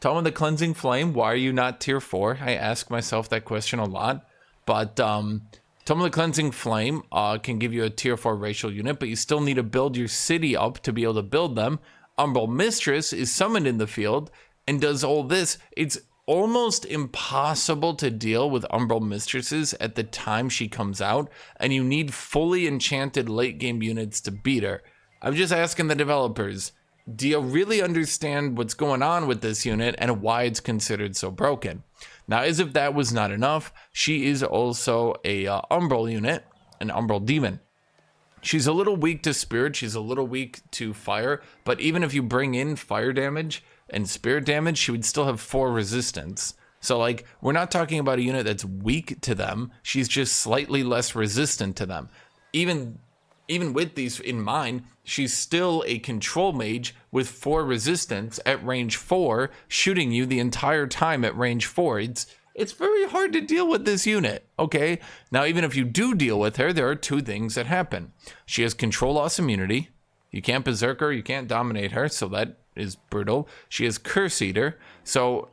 Tome of the Cleansing Flame, why are you not tier 4? I ask myself that question a lot, but Tome of the Cleansing Flame can give you a tier 4 racial unit, but you still need to build your city up to be able to build them. Umbral Mistress is summoned in the field and does all this. It's almost impossible to deal with Umbral Mistresses at the time she comes out, and you need fully enchanted late game units to beat her. I'm just asking the developers, do you really understand what's going on with this unit and why it's considered so broken? Now, as if that was not enough, she is also a Umbral unit, an Umbral demon. She's a little weak to spirit, she's a little weak to fire, but even if you bring in fire damage and spirit damage, she would still have 4 resistance. So like, we're not talking about a unit that's weak to them, she's just slightly less resistant to them. Even with these in mind, she's still a control mage with 4 resistance at range 4, shooting you the entire time at range 4. It's very hard to deal with this unit, okay? Now, even if you do deal with her, there are 2 things that happen. She has control loss immunity. You can't berserk her, you can't dominate her, so that is brutal. She has Curse Eater, so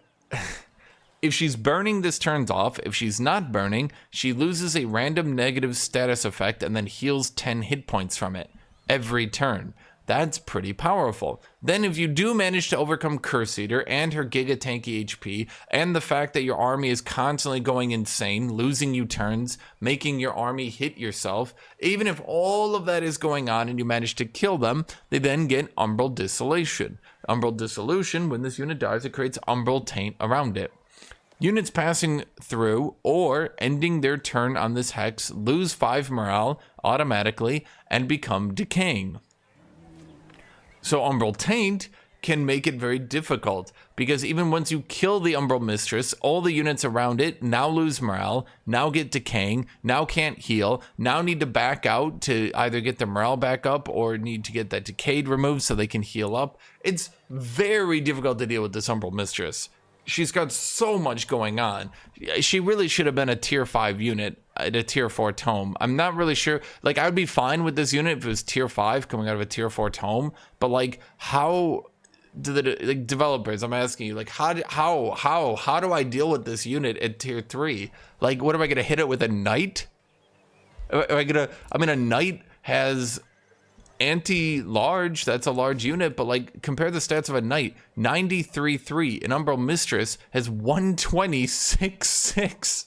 if she's burning, this turns off. If she's not burning, she loses a random negative status effect and then heals 10 hit points from it every turn. That's pretty powerful. Then if you do manage to overcome Curse Eater and her giga tanky HP, and the fact that your army is constantly going insane, losing you turns, making your army hit yourself, even if all of that is going on and you manage to kill them, they then get Umbral Dissolution. Umbral Dissolution, when this unit dies, it creates Umbral Taint around it. Units passing through or ending their turn on this hex lose 5 morale automatically and become decaying. So Umbral Taint can make it very difficult, because even once you kill the Umbral Mistress, all the units around it now lose morale, now get decaying, now can't heal, now need to back out to either get the morale back up or need to get that decayed removed so they can heal up. It's very difficult to deal with this Umbral Mistress. She's got so much going on. She really should have been a tier 5 unit at a tier 4 tome. I'm not really sure. Like, I would be fine with this unit if it was tier 5 coming out of a tier 4 tome. But like, how do the developers? I'm asking you, like, how do I deal with this unit at tier 3? Like, what am I gonna hit it with a knight? Am I gonna? I mean, a knight has anti-large, that's a large unit, but like, compare the stats of a knight. 93-3. An Umbral Mistress has 126-6.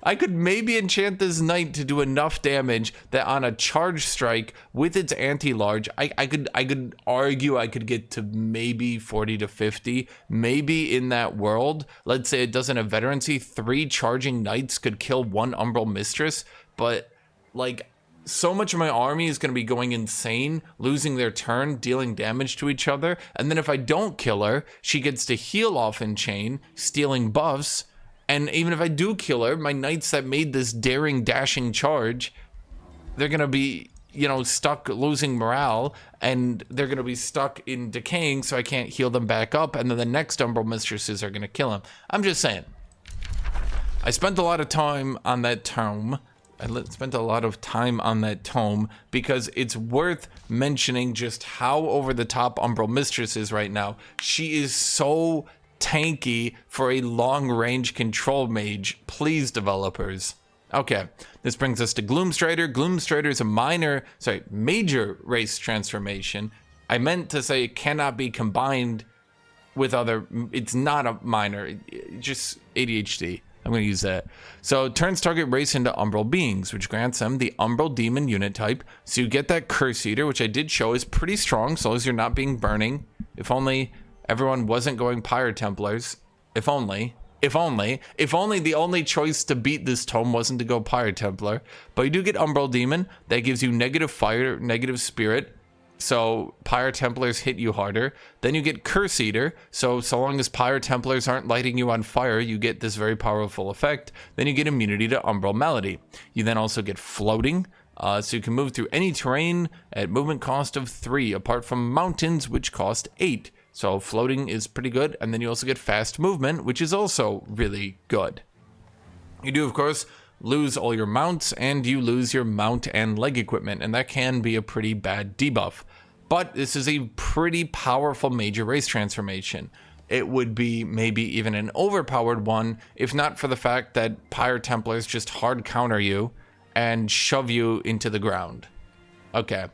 I could maybe enchant this knight to do enough damage that on a charge strike with its anti-large, I could argue I could get to maybe 40 to 50. Maybe in that world, let's say it doesn't have veterancy, 3 charging knights could kill 1 Umbral Mistress, but like, so much of my army is going to be going insane, losing their turn, dealing damage to each other, and then if I don't kill her, she gets to heal off in chain, stealing buffs, and even if I do kill her, my knights that made this daring, dashing charge, they're going to be, you know, stuck losing morale, and they're going to be stuck in decaying, so I can't heal them back up, and then the next Umbral Mistresses are going to kill them. I'm just saying. I spent a lot of time on that tome. Spent a lot of time on that tome because it's worth mentioning just how over the top Umbral Mistress is right now. She is so tanky for a long range control mage. Please, developers. Okay, this brings us to Gloomstrider. Gloomstrider is a major race transformation. I meant to say it cannot be combined with other, it's not a minor, just ADHD. I'm going to use that. So turns target race into umbral beings, which grants them the umbral demon unit type. So you get that Curse Eater, which I did show is pretty strong, so long as you're not being burning. If only everyone wasn't going Pyre Templars. If only the only choice to beat this tome wasn't to go Pyre Templar. But you do get Umbral Demon. That gives you negative fire, negative spirit. So Pyre Templars hit you harder. Then you get Curse Eater. So long as Pyre Templars aren't lighting you on fire, you get this very powerful effect. Then you get immunity to Umbral Melody. You then also get Floating. So you can move through any terrain at movement cost of 3, apart from mountains, which cost 8. So floating is pretty good, and then you also get fast movement, which is also really good. You do, of course, lose all your mounts, and you lose your mount and leg equipment, and that can be a pretty bad debuff. But this is a pretty powerful major race transformation. It would be maybe even an overpowered one, if not for the fact that Pyre Templars just hard counter you and shove you into the ground. Okay.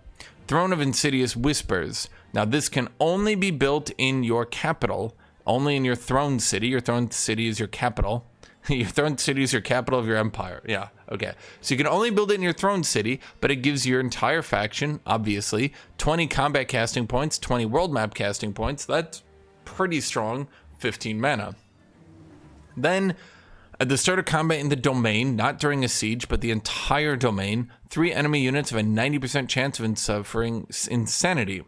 Throne of Insidious Whispers. Now this can only be built in your capital, only in your throne city. Your throne city is your capital. Your throne city is your capital of your empire. Yeah, okay. So you can only build it in your throne city, but it gives your entire faction, obviously, 20 combat casting points, 20 world map casting points. That's pretty strong, 15 mana. Then, at the start of combat in the domain, not during a siege, but the entire domain, 3 enemy units have a 90% chance of suffering insanity.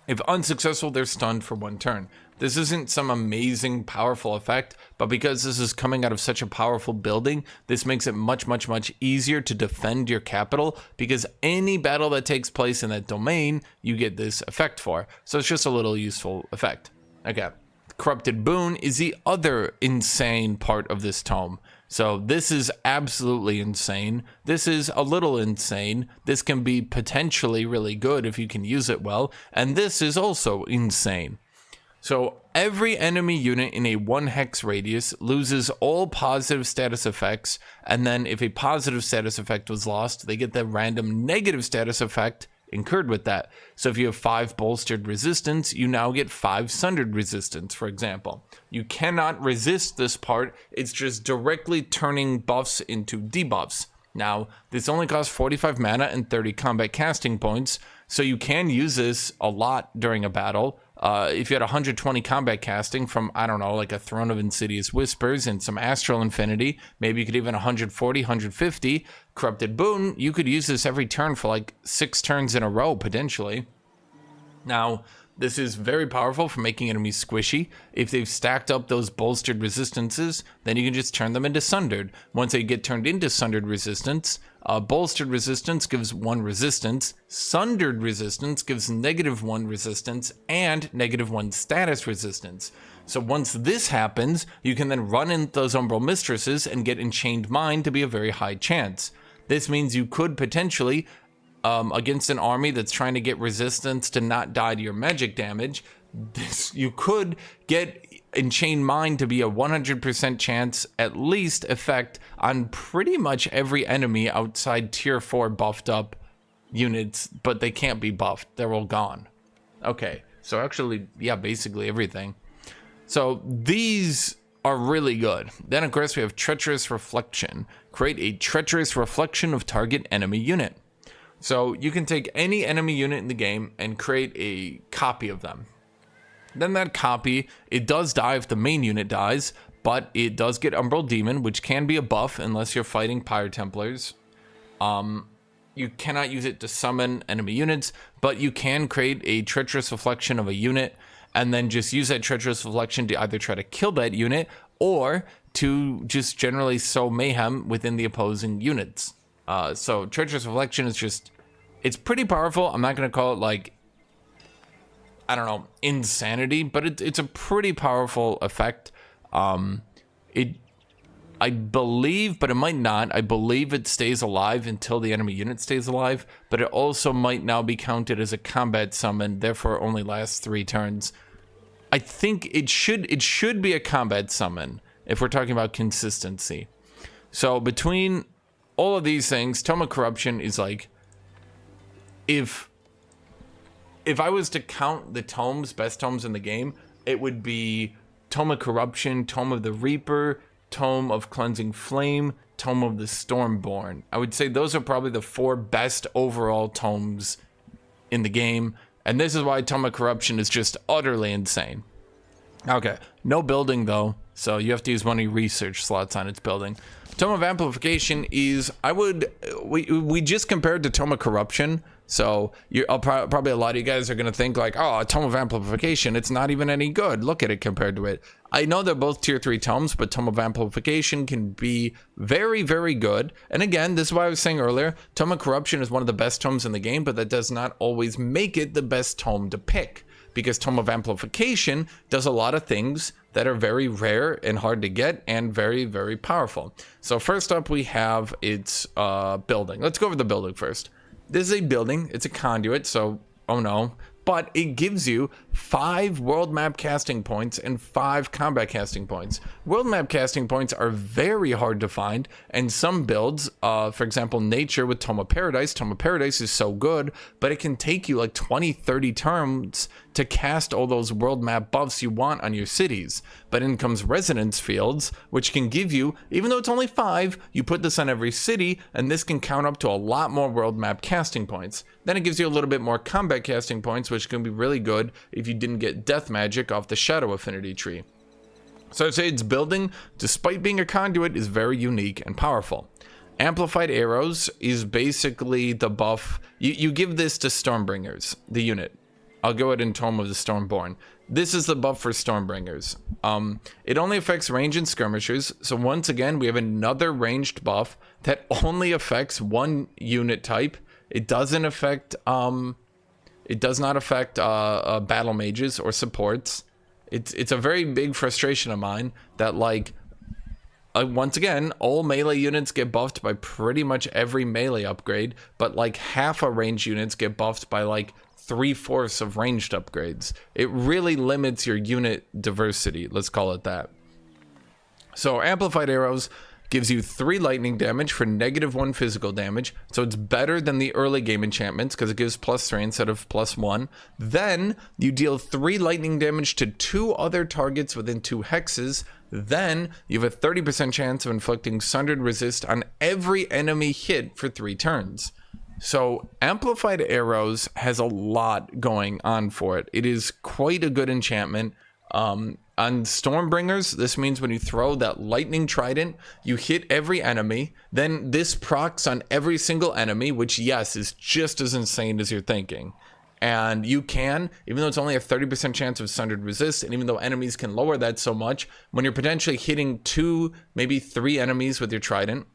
If unsuccessful, they're stunned for 1 turn. This isn't some amazing, powerful effect, but because this is coming out of such a powerful building, this makes it much, much, much easier to defend your capital, because any battle that takes place in that domain, you get this effect for. So it's just a little useful effect. Okay. Corrupted Boon is the other insane part of this tome. So this is absolutely insane. This is a little insane. This can be potentially really good if you can use it well. And this is also insane. So every enemy unit in a 1 hex radius loses all positive status effects. And then if a positive status effect was lost, they get the random negative status effect incurred with that. So if you have 5 bolstered resistance, you now get 5 sundered resistance, for example. You cannot resist this part. It's just directly turning buffs into debuffs. Now, this only costs 45 mana and 30 combat casting points, so you can use this a lot during a battle. If you had 120 combat casting from, I don't know, like a Throne of Insidious Whispers and some Astral Affinity, maybe you could even 140, 150. Corrupted Boon, you could use this every turn for like 6 turns in a row, potentially. Now, this is very powerful for making enemies squishy. If they've stacked up those bolstered resistances, then you can just turn them into sundered. Once they get turned into sundered resistance, bolstered resistance gives 1 resistance, sundered resistance gives -1 resistance, and -1 status resistance. So once this happens, you can then run in those Umbral Mistresses and get Enchained Mind to be a very high chance. This means you could potentially, against an army that's trying to get resistance to not die to your magic damage, you could get Enchained Mind to be a 100% chance at least effect on pretty much every enemy outside tier 4 buffed up units, but they can't be buffed. They're all gone. Okay, so actually, yeah, basically everything. So these are really good. Then of course we have Treacherous Reflection. Create a Treacherous Reflection of target enemy unit. So you can take any enemy unit in the game and create a copy of them. Then that copy, it does die if the main unit dies, but it does get Umbral Demon, which can be a buff unless you're fighting Pyre Templars. You cannot use it to summon enemy units, but you can create a Treacherous Reflection of a unit, and then just use that Treacherous Reflection to either try to kill that unit, or to just generally sow mayhem within the opposing units. So Treacherous Reflection is just, it's pretty powerful. I'm not going to call it like, I don't know, insanity, but it's a pretty powerful effect. I believe, but it might not, I believe it stays alive until the enemy unit stays alive, but it also might now be counted as a combat summon, therefore only lasts 3 turns. I think it should be a combat summon if we're talking about consistency. So between all of these things, Tome of Corruption is like, if I was to count the tomes, best tomes in the game, it would be Tome of Corruption, Tome of the Reaper, Tome of Cleansing Flame, Tome of the Stormborne. I would say those are probably the 4 best overall tomes in the game, and this is why Tome of Corruption is just utterly insane. Okay, no building though, so you have to use one of your research slots on its building. Tome of Amplification is, we just compared to Tome of Corruption, so probably a lot of you guys are going to think like, oh, Tome of Amplification, it's not even any good. Look at it compared to it. I know they're both tier 3 tomes, but Tome of Amplification can be very, very good. And again, this is why I was saying earlier, Tome of Corruption is one of the best tomes in the game, but that does not always make it the best tome to pick. Because Tome of Amplification does a lot of things that are very rare and hard to get and very, very powerful. So first up, we have its building. Let's go over the building first. This is a building. It's a conduit, so, oh no. But it gives you 5 world map casting points and 5 combat casting points. World map casting points are very hard to find, and some builds, for example, Nature with Tome of Paradise. Tome of Paradise is so good, but it can take you like 20, 30 turns to cast all those world map buffs you want on your cities. But in comes Resonance Fields, which can give you, even though it's only 5, you put this on every city, and this can count up to a lot more world map casting points. Then it gives you a little bit more combat casting points, which can be really good if you didn't get death magic off the Shadow Affinity tree. So I'd say its building, despite being a conduit, is very unique and powerful. Amplified Arrows is basically the buff. You give this to Stormbringers, the unit. I'll go ahead and Tome of the Stormborne. This is the buff for Stormbringers. It only affects range and skirmishers. So once again, we have another ranged buff that only affects one unit type. It doesn't affect, it does not affect battle mages or supports. It's a very big frustration of mine that, like, once again, all melee units get buffed by pretty much every melee upgrade, but like half of range units get buffed by like 3/4 of ranged upgrades. It really limits your unit diversity, let's call it that. So Amplified Arrows gives you 3 lightning damage for -1 physical damage, so it's better than the early game enchantments because it gives +3 instead of +1. Then you deal 3 lightning damage to 2 other targets within 2 hexes. Then you have a 30% chance of inflicting Sundered Resist on every enemy hit for 3 turns. So Amplified Arrows has a lot going on for it. It is quite a good enchantment. On Stormbringers, this means when you throw that lightning trident, you hit every enemy, then this procs on every single enemy, which, yes, is just as insane as you're thinking. And you can, even though it's only a 30% chance of Sundered Resist, and even though enemies can lower that so much, when you're potentially hitting 2, maybe 3 enemies with your trident,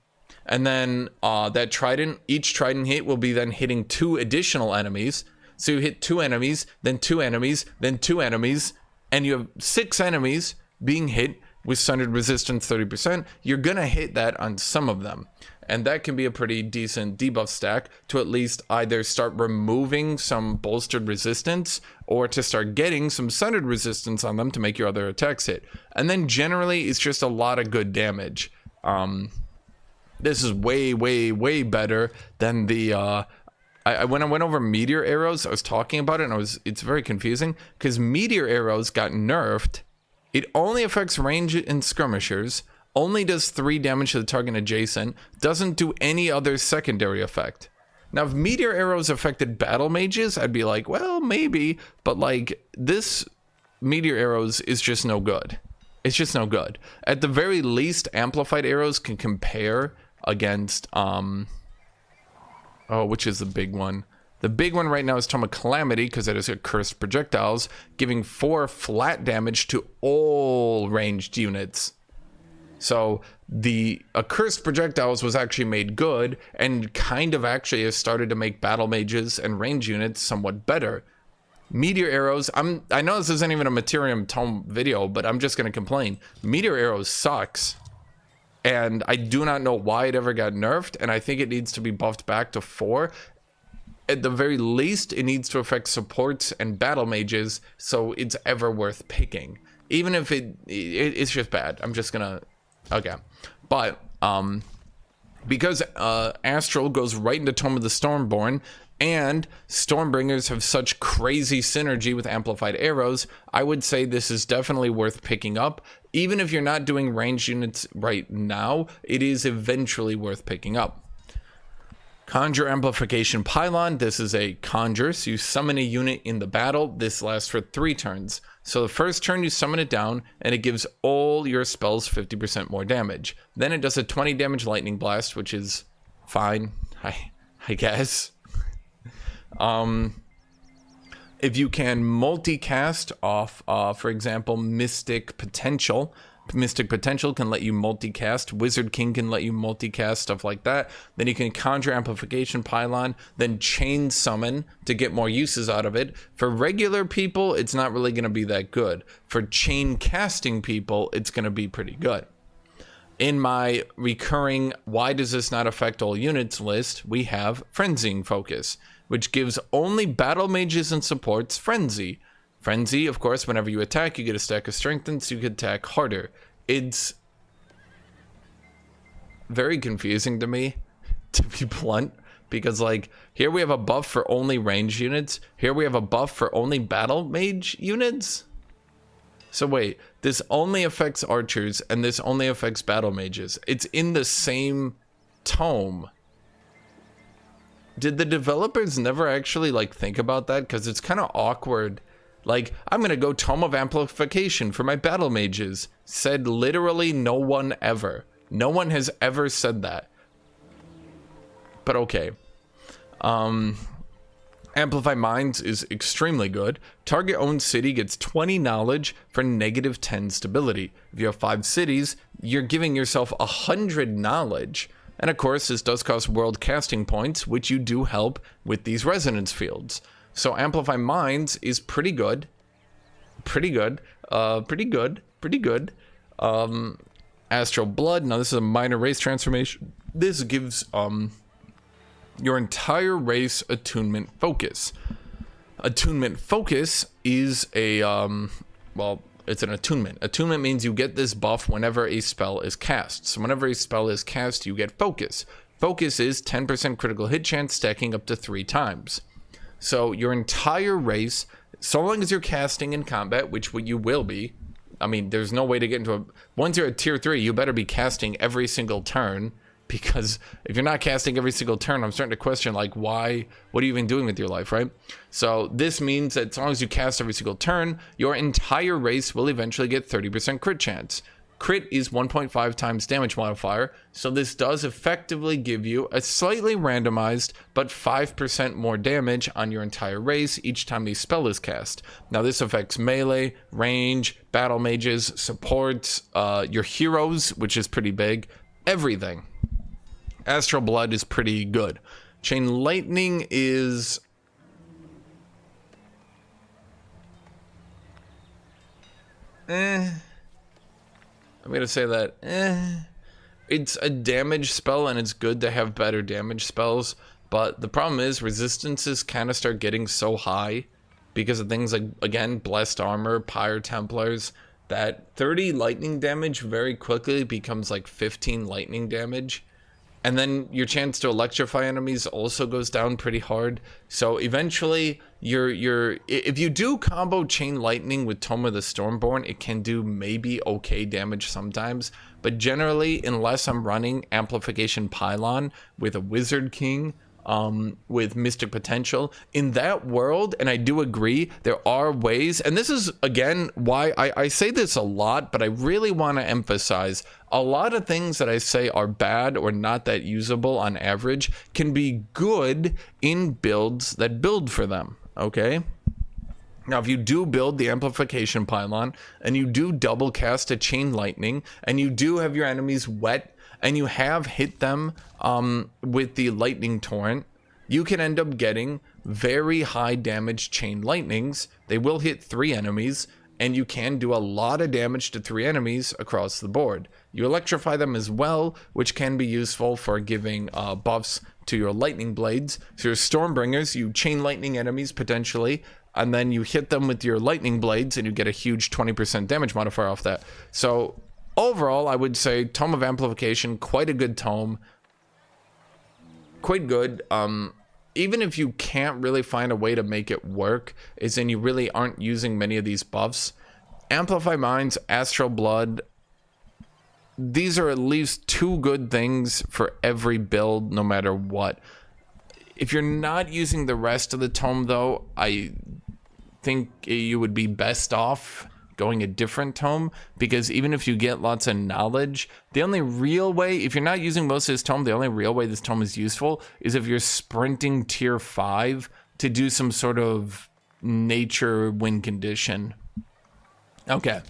and then that trident, each trident hit will be then hitting 2 additional enemies. So you hit 2 enemies, then 2 enemies, then 2 enemies, and you have 6 enemies being hit with Sundered Resistance 30%, you're gonna hit that on some of them. And that can be a pretty decent debuff stack to at least either start removing some bolstered resistance or to start getting some Sundered Resistance on them to make your other attacks hit. And then generally, it's just a lot of good damage. This is way, way, way better than the... when I went over Meteor Arrows, I was talking about it, and it's very confusing, because Meteor Arrows got nerfed. It only affects range and skirmishers, only does 3 damage to the target adjacent, doesn't do any other secondary effect. Now, if Meteor Arrows affected battle mages, I'd be like, well, maybe, but like, this Meteor Arrows is just no good. It's just no good. At the very least, Amplified Arrows can compare against, which is the big one? The big one right now is Tome of Calamity, because it has a Cursed Projectiles, giving 4 flat damage to all ranged units. So the Accursed Projectiles was actually made good, and kind of actually has started to make battle mages and range units somewhat better. Meteor Arrows, I know this isn't even a Materium Tome video, but I'm just going to complain. Meteor Arrows sucks. And I do not know why it ever got nerfed, and I think it needs to be buffed back to 4. At the very least, it needs to affect supports and battle mages, so it's ever worth picking. Even if it's just bad. I'm just gonna... Okay. But, because Astral goes right into Tome of the Stormborne, And Stormbringers have such crazy synergy with amplified arrows. I would say this is definitely worth picking up. Even if you're not doing ranged units right now, it is eventually worth picking up. Conjure Amplification Pylon. This is a conjure, so you summon a unit in the battle. This lasts for 3 turns. So the first turn you summon it down, and it gives all your spells 50% more damage. Then it does a 20 damage lightning blast, which is fine, I guess. If you can multicast off, for example, Mystic Potential can let you multicast, Wizard King can let you multicast, stuff like that. Then you can Conjure Amplification Pylon, then Chain Summon to get more uses out of it. For regular people, it's not really going to be that good. For chain casting people, it's going to be pretty good. In my recurring why does this not affect all units list, we have Frenzying Focus, which gives only battle mages and supports Frenzy. Frenzy, of course, whenever you attack, you get a stack of strength, and so you can attack harder. It's very confusing to me, to be blunt, because, like, here we have a buff for only ranged units. Here we have a buff for only battle mage units. So wait, this only affects archers, and this only affects battle mages. It's in the same tome. Did the developers never actually, like, think about that? Because it's kind of awkward. Like, I'm gonna go Tome of Amplification for my battle mages. Said literally no one ever. No one has ever said that. But okay. Amplify Minds is extremely good. Target owned city gets 20 knowledge for -10 stability. If you have 5 cities, you're giving yourself 100 knowledge. And of course, this does cost world casting points, which you do help with these resonance fields. So Amplify Minds is pretty good. Pretty good. Astral Blood. Now, this is a minor race transformation. This gives your entire race attunement focus. Attunement focus is a, well, it's an attunement. Attunement means you get this buff whenever a spell is cast. So whenever a spell is cast, you get focus. Focus is 10% critical hit chance stacking up to 3 times. So your entire race, so long as you're casting in combat, which you will be, I mean, there's no way to get into a... Once you're at tier 3, you better be casting every single turn, because if you're not casting every single turn, I'm starting to question, like, why? What are you even doing with your life, right? So this means that as long as you cast every single turn, your entire race will eventually get 30% crit chance. Crit is 1.5 times damage modifier, so this does effectively give you a slightly randomized but 5% more damage on your entire race each time a spell is cast. Now this affects melee, range, battle mages, supports, your heroes, which is pretty big, everything. Astral Blood is pretty good. Chain Lightning is... I'm gonna say that, it's a damage spell, and it's good to have better damage spells, but the problem is resistances kind of start getting so high because of things like, again, Blessed Armor, Pyre Templars, that 30 lightning damage very quickly becomes like 15 lightning damage. And then your chance to electrify enemies also goes down pretty hard. So eventually, if you do combo Chain Lightning with Tome of the Stormborne, it can do maybe okay damage sometimes. But generally, unless I'm running Amplification Pylon with a Wizard King, with Mystic Potential, in that world, and I do agree, there are ways, and this is, again, why I say this a lot, but I really want to emphasize, a lot of things that I say are bad or not that usable on average can be good in builds that build for them, okay? Now, if you do build the Amplification Pylon, and you do double cast a Chain Lightning, and you do have your enemies wet, and you have hit them with the Lightning Torrent, you can end up getting very high damage Chain Lightnings. They will hit 3 enemies, and you can do a lot of damage to 3 enemies across the board. You electrify them as well, which can be useful for giving buffs to your Lightning Blades. So your Stormbringers, you Chain Lightning enemies potentially, and then you hit them with your Lightning Blades, and you get a huge 20% damage modifier off that. So overall, I would say Tome of Amplification, quite a good tome. Quite good. even if you can't really find a way to make it work, is in you really aren't using many of these buffs. Amplify Minds, Astral Blood, these are at least 2 good things for every build, no matter what. If you're not using the rest of the tome, though, I think you would be best off going a different tome, because even if you get lots of knowledge, the only real way, if you're not using most of this tome, the only real way this tome is useful is if you're sprinting tier 5 to do some sort of nature win condition. Okay,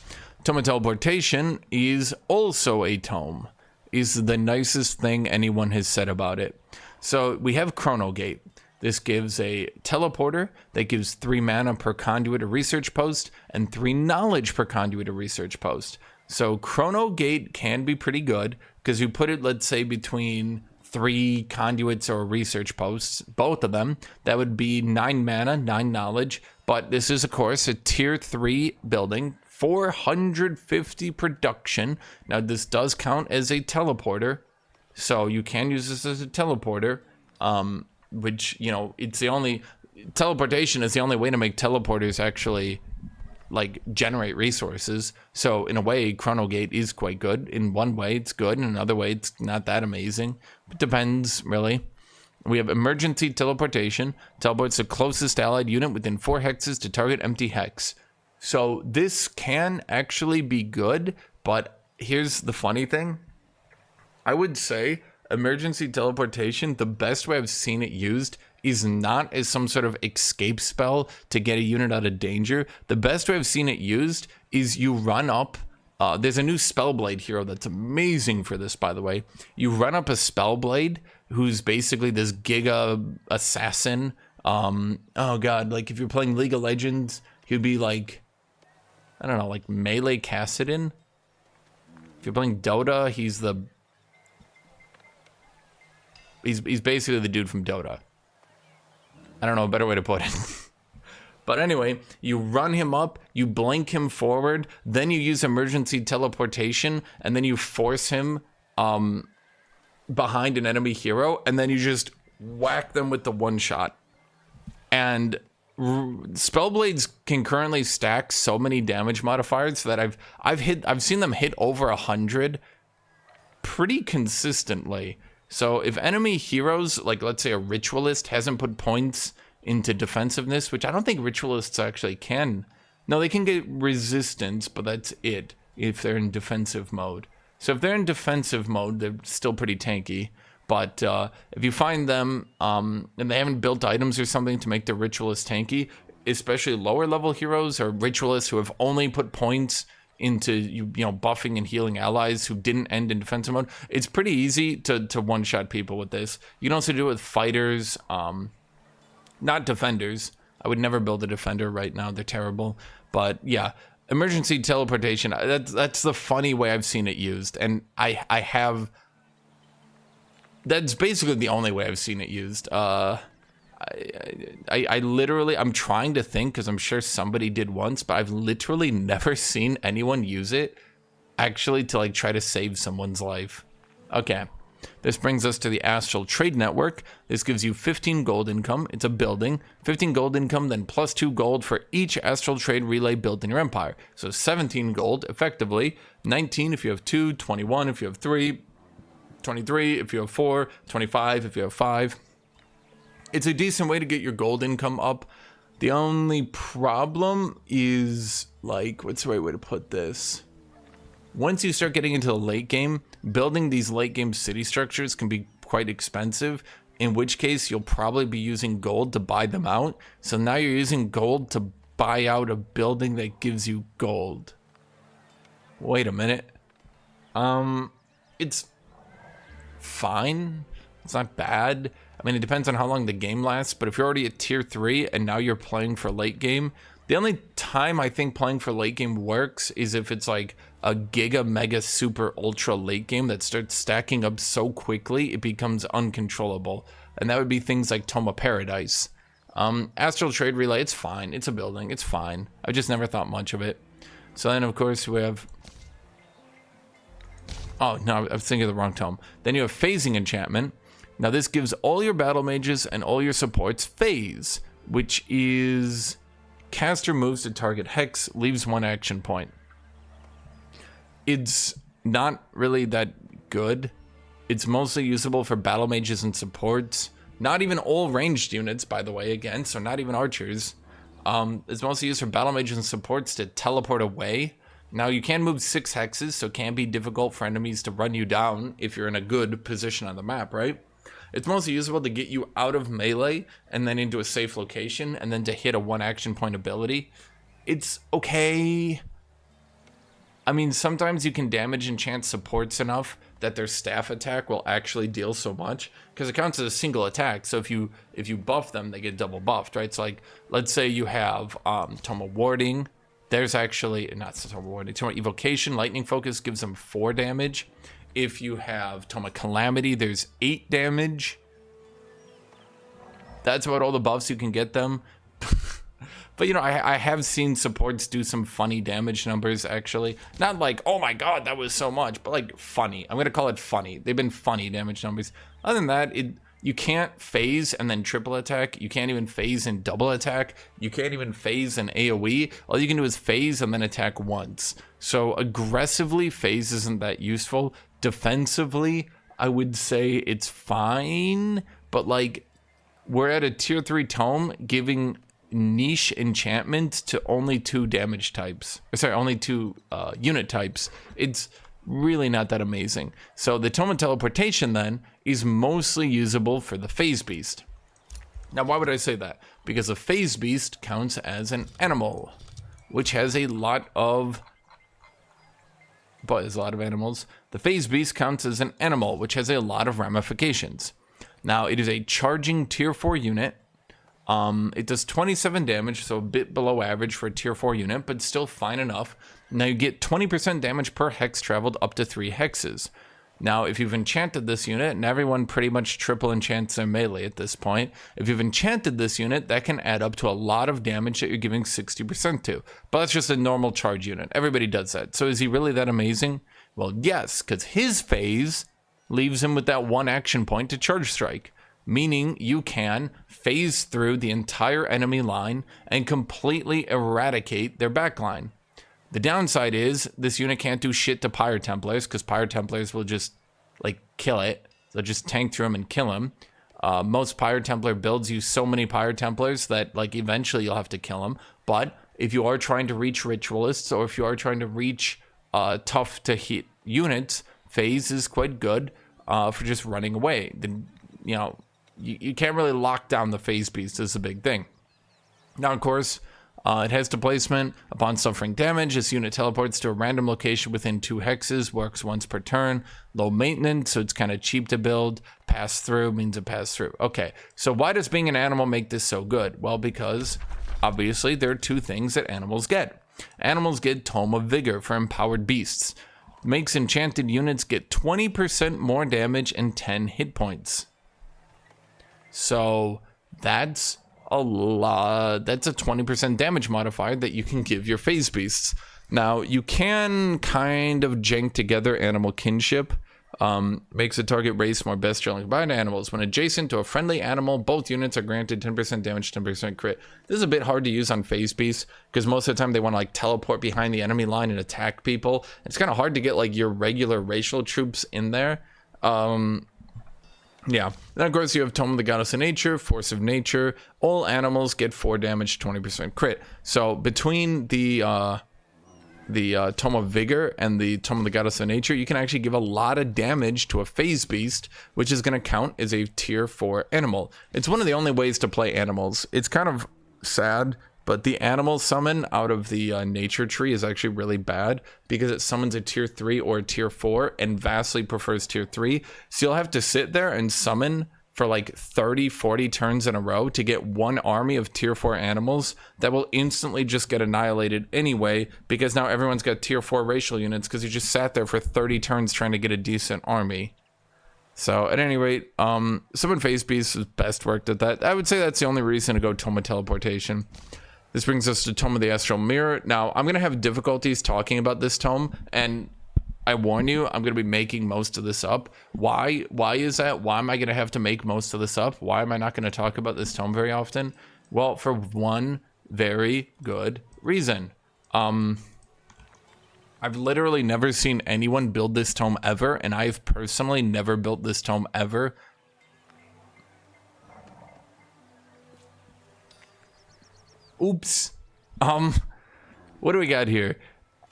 Tome of Teleportation is also a tome. Is the nicest thing anyone has said about it. So we have Chrono Gate. This gives a teleporter that gives 3 mana per conduit or research post and 3 knowledge per conduit or research post. So Chrono Gate can be pretty good because you put it, let's say, between 3 conduits or research posts, both of them, that would be 9 mana, 9 knowledge. But this is, of course, a tier 3 building, 450 production. Now, this does count as a teleporter, so you can use this as a teleporter. Which, you know, it's the only, teleportation is the only way to make teleporters actually, like, generate resources. So, in a way, Chrono Gate is quite good. In one way, it's good. In another way, it's not that amazing. It depends, really. We have Emergency Teleportation. Teleports the closest allied unit within 4 hexes to target empty hex. So, this can actually be good, but here's the funny thing. I would say Emergency Teleportation, the best way I've seen it used is not as some sort of escape spell to get a unit out of danger. The best way I've seen it used is you run up, there's a new Spellblade hero that's amazing for this, by the way. You run up a Spellblade who's basically this Giga assassin. Oh god, like if you're playing League of Legends, he'd be like, I don't know, like Melee Kassadin. If you're playing Dota, he's basically the dude from Dota. I don't know a better way to put it. But anyway, you run him up, you blink him forward, then you use Emergency Teleportation, and then you force him behind an enemy hero, and then you just whack them with the one shot. And Spellblades can currently stack so many damage modifiers that I've seen them hit over 100 pretty consistently. So if enemy heroes, like let's say a Ritualist, hasn't put points into defensiveness, which I don't think Ritualists actually can. No, they can get resistance, but that's it if they're in defensive mode. So if they're in defensive mode, they're still pretty tanky. But if you find them and they haven't built items or something to make the Ritualist tanky, especially lower level heroes or Ritualists who have only put points into you know buffing and healing allies who didn't end in defensive mode, it's pretty easy to one-shot people with this. You can also do it with fighters, not defenders. I would never build a defender right now, they're terrible. But yeah, Emergency Teleportation, that's the funny way I've seen it used, and that's basically the only way I've seen it used. I literally, I'm trying to think because I'm sure somebody did once, but I've literally never seen anyone use it actually to like try to save someone's life. Okay, this brings us to the Astral Trade Network. This gives you 15 gold income. It's a building. 15 gold income, then plus 2 gold for each Astral Trade Relay built in your empire. So 17 gold, effectively. 19 if you have 2, 21 if you have 3, 23 if you have 4, 25 if you have 5. It's a decent way to get your gold income up. The only problem is, like, what's the right way to put this? Once you start getting into the late game, building these late game city structures can be quite expensive, in which case you'll probably be using gold to buy them out. So now you're using gold to buy out a building that gives you gold. Wait a minute. It's fine. It's not bad. I mean, it depends on how long the game lasts, but if you're already at tier 3 and now you're playing for late game, the only time I think playing for late game works is if it's like a giga mega super ultra late game that starts stacking up so quickly it becomes uncontrollable. And that would be things like Tome of Paradise. Astral Trade Relay, it's fine. It's a building. It's fine. I just never thought much of it. So then, of course, we have... Oh, no, I was thinking of the wrong tome. Then you have Phasing Enchantment. Now this gives all your battle mages and all your supports phase, which is caster moves to target hex, leaves 1 action point. It's not really that good. It's mostly usable for battle mages and supports. Not even all ranged units, by the way, again, so not even archers. It's mostly used for battle mages and supports to teleport away. Now you can move 6 hexes, so it can be difficult for enemies to run you down if you're in a good position on the map, right? It's mostly usable to get you out of melee and then into a safe location and then to hit a 1 action point ability. It's okay. I mean, sometimes you can damage enchant supports enough that their staff attack will actually deal so much, because it counts as a single attack. So if you buff them, they get double buffed, right? So like, let's say you have Tome of Warding. There's actually, not Tome of Warding, Tome of Evocation, Lightning Focus gives them 4 damage. If you have Tome of Calamity, there's 8 damage. That's about all the buffs you can get them. But, you know, I have seen supports do some funny damage numbers, actually. Not like, oh my god, that was so much, but like funny. I'm going to call it funny. They've been funny damage numbers. Other than that, you can't phase and then triple attack. You can't even phase and double attack. You can't even phase and AoE. All you can do is phase and then attack once. So aggressively, phase isn't that useful. Defensively, I would say it's fine. But like, we're at a tier 3 tome giving niche enchantment to only 2 damage types. Sorry, only 2 unit types. It's really not that amazing. So the Tome of Teleportation then is mostly usable for the Phase Beast. Now why would I say that? Because a Phase Beast counts as an animal, which has a lot of animals. The Phase Beast counts as an animal, which has a lot of ramifications. Now it is a charging tier 4 unit. It does 27 damage, so a bit below average for a tier 4 unit, but still fine enough. Now you get 20% damage per hex traveled up to 3 hexes. Now, if you've enchanted this unit, and everyone pretty much triple enchants their melee at this point, if you've enchanted this unit, that can add up to a lot of damage that you're giving 60% to. But that's just a normal charge unit. Everybody does that. So is he really that amazing? Well, yes, because his phase leaves him with that 1 action point to charge strike. Meaning you can phase through the entire enemy line and completely eradicate their backline. The downside is this unit can't do shit to Pyre Templars, because Pyre Templars will just like kill it. They'll just tank through him and kill him. Most Pyre Templar builds use so many Pyre Templars that like eventually you'll have to kill them. But if you are trying to reach Ritualists, or if you are trying to reach tough to hit units, phase is quite good for just running away. Then, you know, you can't really lock down the Phase Beast is a big thing. Now, of course, it has displacement. Upon suffering damage, this unit teleports to a random location within 2 hexes, works once per turn. Low maintenance, so it's kind of cheap to build. Pass through means it pass through. Okay, so why does being an animal make this so good? Well, because obviously there are 2 things that animals get. Animals get Tome of Vigor for empowered beasts. Makes enchanted units get 20% more damage and 10 hit points. So that's a lot. That's a 20% damage modifier that you can give your Phase Beasts. Now, you can kind of jank together animal kinship. Makes a target race more bestial and combined animals. When adjacent to a friendly animal, both units are granted 10% damage, 10% crit. This is a bit hard to use on Phase Beasts, because most of the time they want to like teleport behind the enemy line and attack people. It's kind of hard to get like your regular racial troops in there. Yeah, then of course you have Tome of the Goddess of Nature, Force of Nature. All animals get 4 damage, 20% crit. So between the Tome of Vigor and the Tome of the Goddess of Nature, you can actually give a lot of damage to a Phase Beast, which is going to count as a tier 4 animal. It's one of the only ways to play animals. It's kind of sad, but the animal summon out of the nature tree is actually really bad, because it summons a tier 3 or a tier 4 and vastly prefers tier 3. So you'll have to sit there and summon for like 30, 40 turns in a row to get one army of tier 4 animals that will instantly just get annihilated anyway, because now everyone's got tier 4 racial units because you just sat there for 30 turns trying to get a decent army. So at any rate, Summon Phase Beast is best worked at that. I would say that's the only reason to go Tome of Teleportation. This brings us to Tome of the Astral Mirror. Now, I'm going to have difficulties talking about this tome, and I warn you, I'm going to be making most of this up. Why is that? Why am I going to have to make most of this up? Why am I not going to talk about this tome very often? Well, for one very good reason. I've literally never seen anyone build this tome ever, and I've personally never built this tome ever. Oops. What do we got here?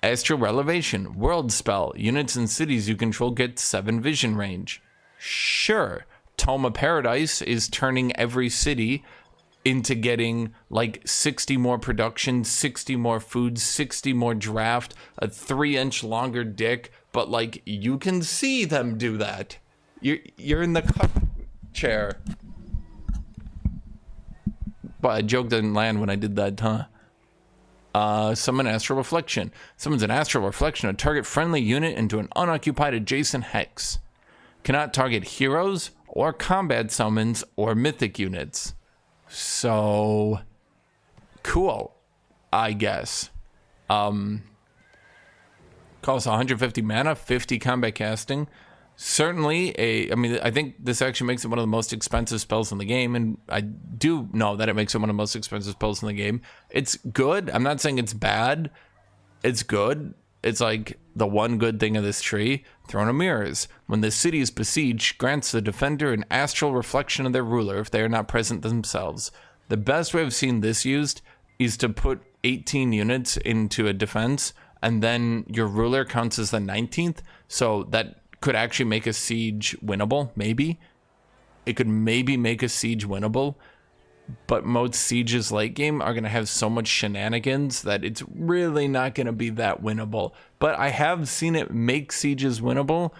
Astral Elevation, World Spell. Units and cities you control get 7 vision range. Sure. Tome of Paradise is turning every city into getting like 60 more production, 60 more food, 60 more draft, a 3-inch longer dick, but like you can see them do that. You're in the cup chair. But a joke didn't land when I did that, huh? Summon Astral Reflection. Summons an Astral Reflection, a target friendly unit into an unoccupied adjacent hex. Cannot target heroes or combat summons or mythic units. So cool, I guess. Costs 150 mana, 50 combat casting. Certainly I mean, I think this actually makes it one of the most expensive spells in the game, and I do know that it makes it one of the most expensive spells in the game. It's good. I'm not saying it's bad. It's good. It's like the one good thing of this tree. Throne of Mirrors. When the city is besieged, grants the defender an astral reflection of their ruler if they are not present themselves. The best way I've seen this used is to put 18 units into a defense, and then your ruler counts as the 19th, so that could actually make a siege winnable, maybe. It could maybe make a siege winnable, but most sieges late game are going to have so much shenanigans that it's really not going to be that winnable. But I have seen it make sieges winnable.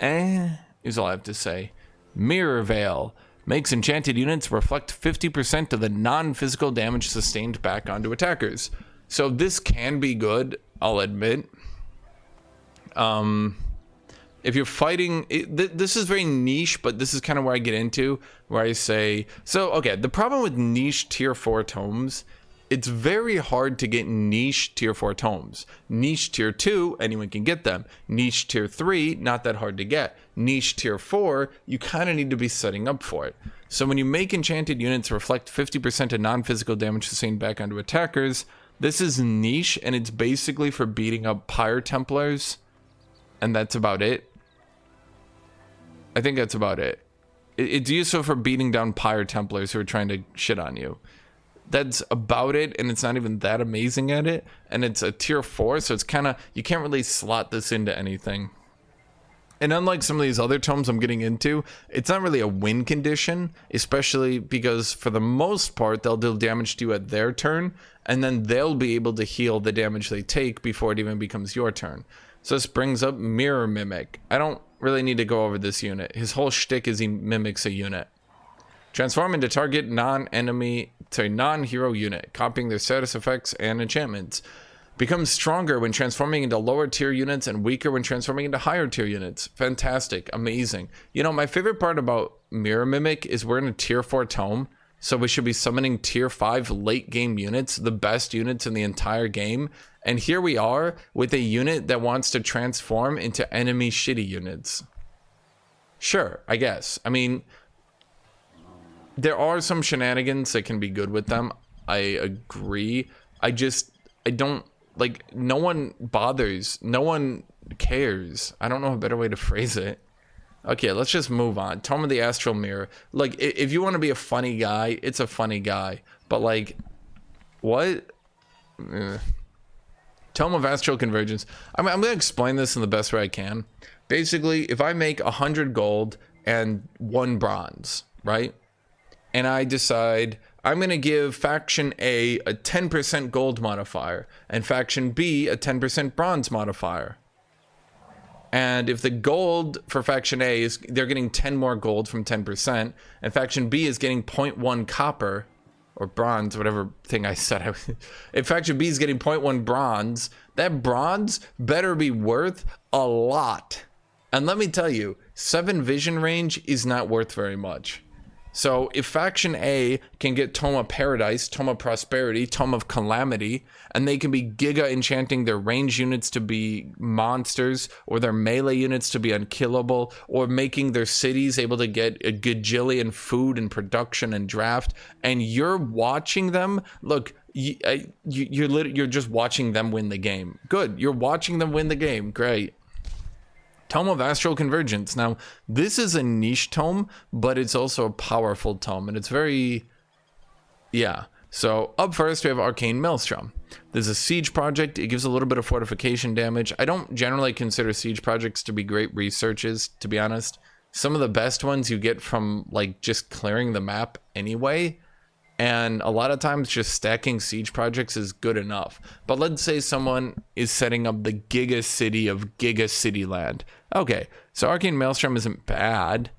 Is all I have to say. Mirror Veil makes enchanted units reflect 50% of the non-physical damage sustained back onto attackers. So this can be good, I'll admit. If you're fighting, this is very niche, but this is kind of where I get into, where I say, so, okay, the problem with niche tier 4 tomes, it's very hard to get niche tier 4 tomes. Niche tier 2, anyone can get them. Niche tier 3, not that hard to get. Niche tier 4, you kind of need to be setting up for it. So when you make enchanted units reflect 50% of non-physical damage sustained back onto attackers, this is niche, and it's basically for beating up Pyre Templars, and that's about it. I think that's about it. It's useful for beating down Pyre Templars who are trying to shit on you. That's about it, and it's not even that amazing at it. And it's a tier 4, so it's kind of, you can't really slot this into anything. And unlike some of these other tomes I'm getting into, it's not really a win condition, especially because for the most part, they'll deal damage to you at their turn, and then they'll be able to heal the damage they take before it even becomes your turn. So this brings up Mirror Mimic. I don't really need to go over this unit. His whole shtick is he mimics a unit. Transform into target non-hero unit, copying their status effects and enchantments. Becomes stronger when transforming into lower tier units and weaker when transforming into higher tier units. Fantastic, amazing. You know, my favorite part about Mirror Mimic is we're in a tier 4 tome, so we should be summoning tier 5 late game units, the best units in the entire game. And here we are with a unit that wants to transform into enemy shitty units. Sure, I guess. I mean, there are some shenanigans that can be good with them. I agree. I don't, like, no one bothers. No one cares. I don't know a better way to phrase it. Okay, let's just move on. Tome of the Astral Mirror. Like, if you want to be a funny guy, it's a funny guy. But, like, what? Tome of Astral Convergence. I'm going to explain this in the best way I can. Basically, if I make 100 gold and 1 bronze, right? And I decide I'm going to give Faction A a 10% gold modifier and Faction B a 10% bronze modifier. And if the gold for Faction A is, they're getting 10 more gold from 10%, and Faction B is getting 0.1 copper, or bronze, whatever thing I said. If Faction B is getting 0.1 bronze, that bronze better be worth a lot. And let me tell you, 7 vision range is not worth very much. So if Faction A can get Tome of Paradise, Tome of Prosperity, Tome of Calamity, and they can be giga enchanting their range units to be monsters, or their melee units to be unkillable, or making their cities able to get a gajillion food and production and draft, and you're watching them, look, you're just watching them win the game. Good, you're watching them win the game, great. Tome of Astral Convergence. Now, this is a niche tome, but it's also a powerful tome, and it's very, yeah. So up first, we have Arcane Maelstrom. There's a siege project. It gives a little bit of fortification damage. I don't generally consider siege projects to be great researches, to be honest. Some of the best ones you get from like just clearing the map anyway. And a lot of times just stacking siege projects is good enough. But let's say someone is setting up the Giga City of Giga City Land. Okay, so Arcane Maelstrom isn't bad.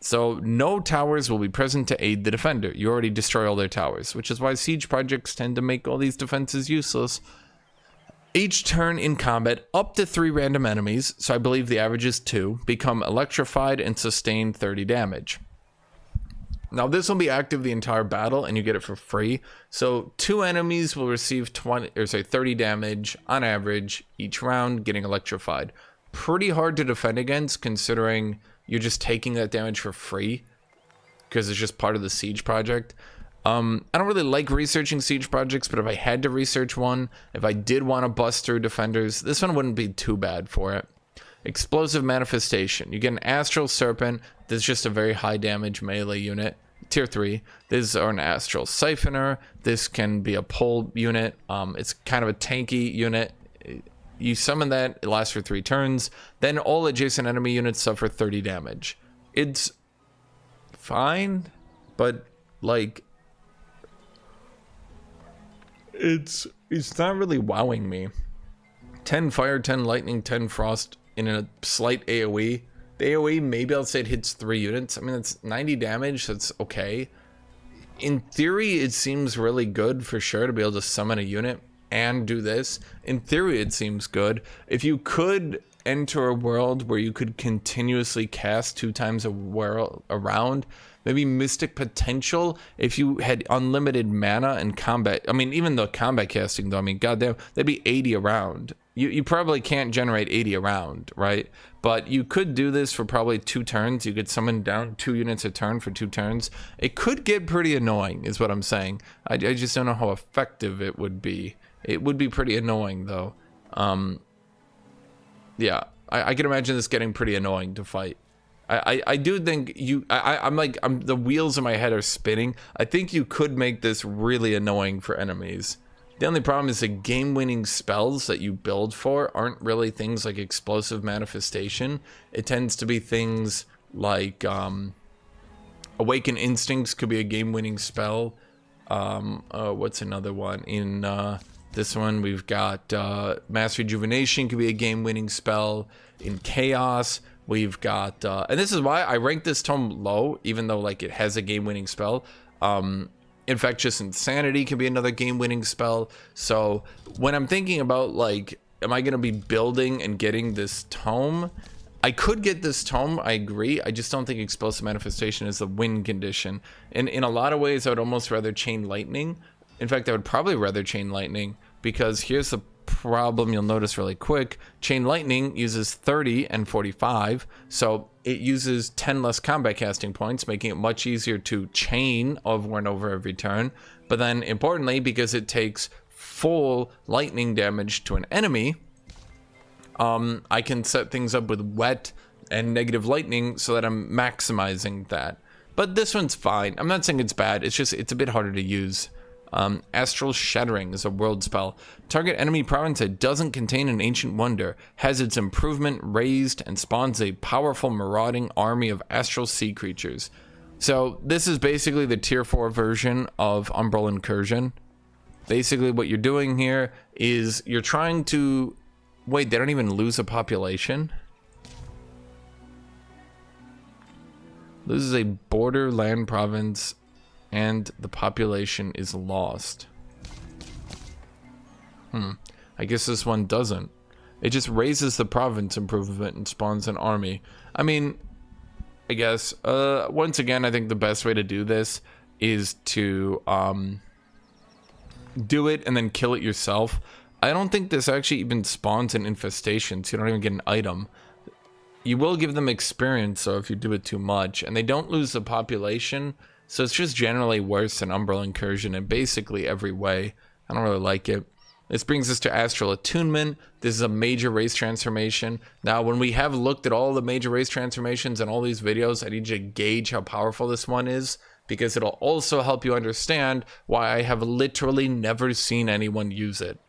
So no towers will be present to aid the defender. You already destroy all their towers, which is why siege projects tend to make all these defenses useless. Each turn in combat, up to 3 random enemies, so I believe the average is 2, become electrified and sustain 30 damage. Now this will be active the entire battle and you get it for free. So 2 enemies will receive 30 damage on average each round, getting electrified. Pretty hard to defend against considering you're just taking that damage for free because it's just part of the siege project. I don't really like researching siege projects, but if I had to research one, if I did want to bust through defenders, this one wouldn't be too bad for it. Explosive Manifestation. You get an Astral Serpent. That's just a very high damage melee unit. Tier 3. This is an Astral Siphoner. This can be a pull unit. It's kind of a tanky unit. You summon that, it lasts for 3 turns. Then all adjacent enemy units suffer 30 damage. It's fine, but like it's not really wowing me. 10 fire, 10 lightning, 10 frost in a slight AoE. The AoE, maybe I'll say it hits 3 units. I mean, it's 90 damage, so it's okay. In theory, it seems really good for sure to be able to summon a unit and do this. In theory, it seems good. If you could enter a world where you could continuously cast 2 times a round, maybe Mystic Potential, if you had unlimited mana and combat. I mean, even the combat casting, though, I mean, goddamn, that'd be 80 a round. You probably can't generate 80 a round, right? But you could do this for probably 2 turns. You could summon down 2 units a turn for 2 turns. It could get pretty annoying, is what I'm saying. I just don't know how effective it would be. It would be pretty annoying, though. Yeah, I can imagine this getting pretty annoying to fight. I do think I'm the wheels in my head are spinning. I think you could make this really annoying for enemies. The only problem is the game-winning spells that you build for aren't really things like Explosive Manifestation. It tends to be things like Awaken Instincts could be a game-winning spell. What's another one? In this one, we've got Mass Rejuvenation could be a game-winning spell. In Chaos, we've got... and this is why I rank this tome low, even though like it has a game-winning spell. Infectious Insanity can be another game-winning spell. So when I'm thinking about like, am I going to be building and getting this tome? I could get this tome, I agree. I just don't think Explosive Manifestation is the win condition. And in a lot of ways, I would almost rather Chain Lightning. In fact, I would probably rather Chain Lightning, because here's the problem you'll notice really quick. Chain Lightning uses 30 and 45, so it uses 10 less combat casting points, making it much easier to chain over and over every turn. But then importantly, because it takes full lightning damage to an enemy, I can set things up with wet and negative lightning so that I'm maximizing that. But this one's fine. I'm not saying it's bad, it's just it's a bit harder to use. Astral Shattering is a world spell. Target enemy province that doesn't contain an ancient wonder has its improvement raised and spawns a powerful marauding army of astral sea creatures. So this is basically the tier 4 version of Umbral Incursion. Basically what you're doing here is you're trying to... Wait, they don't even lose a population? Loses a border land province and the population is lost. I guess this one doesn't. It just raises the province improvement and spawns an army. I mean, I guess. Once again, I think the best way to do this is to do it and then kill it yourself. I don't think this actually even spawns an infestation, so you don't even get an item. You will give them experience, so if you do it too much, and they don't lose the population, so it's just generally worse than Umbral Incursion in basically every way. I don't really like it. This brings us to Astral Attunement. This is a major race transformation. Now, when we have looked at all the major race transformations in all these videos, I need you to gauge how powerful this one is, because it'll also help you understand why I have literally never seen anyone use it.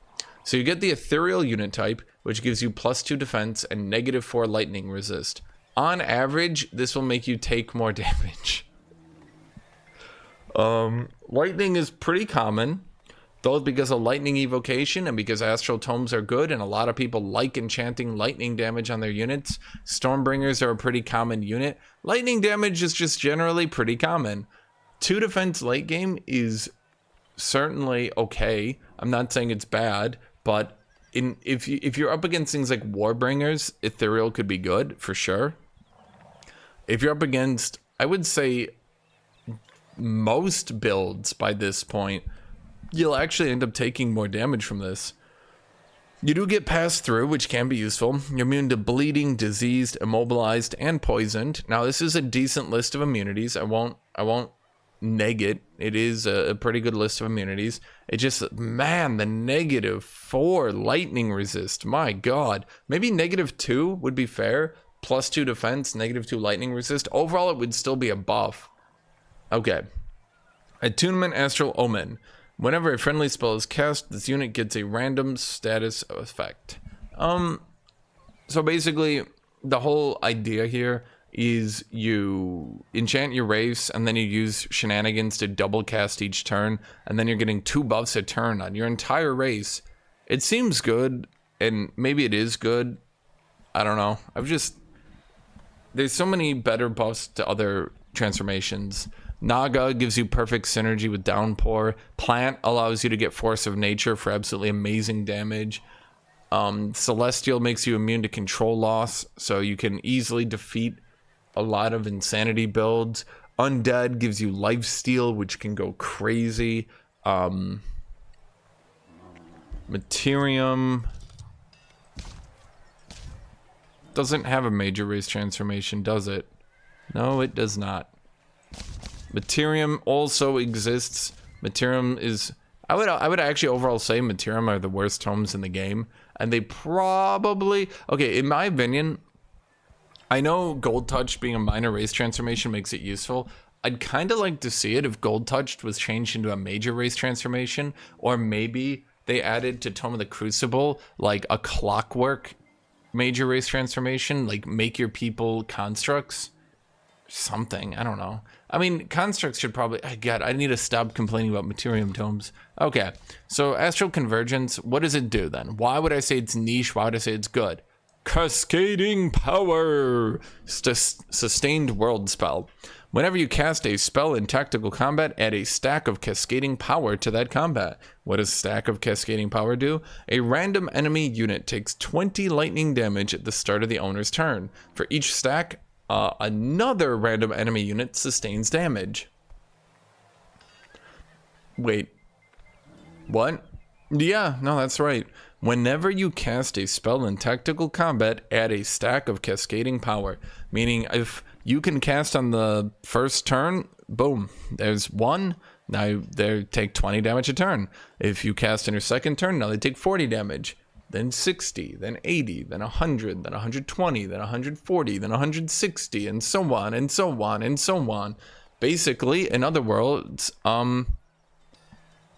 So you get the Ethereal unit type, which gives you +2 defense and -4 lightning resist. On average, this will make you take more damage. Lightning is pretty common, both because of lightning evocation and because astral tomes are good, and a lot of people like enchanting lightning damage on their units. Stormbringers are a pretty common unit. Lightning damage is just generally pretty common. 2 defense late game is certainly okay. I'm not saying it's bad, but if you're up against things like Warbringers, Ethereal could be good for sure. If you're up against, I would say, most builds by this point, you'll actually end up taking more damage from this. You do get passed through, which can be useful. You're immune to bleeding, diseased, immobilized, and poisoned. Now, this is a decent list of immunities. I won't neg it. It is a pretty good list of immunities. It just, man, the -4 lightning resist. My God. Maybe -2 would be fair. +2 defense, -2 lightning resist. Overall, it would still be a buff. Okay. Attunement Astral Omen. Whenever a friendly spell is cast, this unit gets a random status effect. So basically, the whole idea here is you enchant your race, and then you use shenanigans to double cast each turn, and then you're getting 2 buffs a turn on your entire race. It seems good, and maybe it is good. I don't know. There's so many better buffs to other transformations. Naga gives you perfect synergy with Downpour. Plant allows you to get Force of Nature for absolutely amazing damage. Celestial makes you immune to control loss, so you can easily defeat a lot of insanity builds. Undead gives you Lifesteal, which can go crazy. Materium doesn't have a major race transformation, does it? No, it does not. Materium also exists. Materium is, I would actually overall say Materium are the worst tomes in the game, and they probably, okay, in my opinion, I know Gold Touch being a minor race transformation makes it useful. I'd kind of like to see it if Gold Touched was changed into a major race transformation, or maybe they added to Tome of the Crucible like a clockwork major race transformation, like make your people constructs. Something, I don't know. I mean, constructs should probably, God, I need to stop complaining about Materium tomes. Okay, so Astral Convergence, what does it do then? Why would I say it's niche? Why would I say it's good? Cascading Power! Sustained World Spell. Whenever you cast a spell in tactical combat, add a stack of Cascading Power to that combat. What does stack of Cascading Power do? A random enemy unit takes 20 lightning damage at the start of the owner's turn. For each stack, another random enemy unit sustains damage. Wait. What? Yeah, no, that's right. Whenever you cast a spell in tactical combat, add a stack of Cascading Power. Meaning, if you can cast on the first turn, boom, there's 1. Now they take 20 damage a turn. If you cast on your second turn, now they take 40 damage. Then 60, then 80, then 100, then 120, then 140, then 160, and so on, and so on, and so on. Basically, in other words,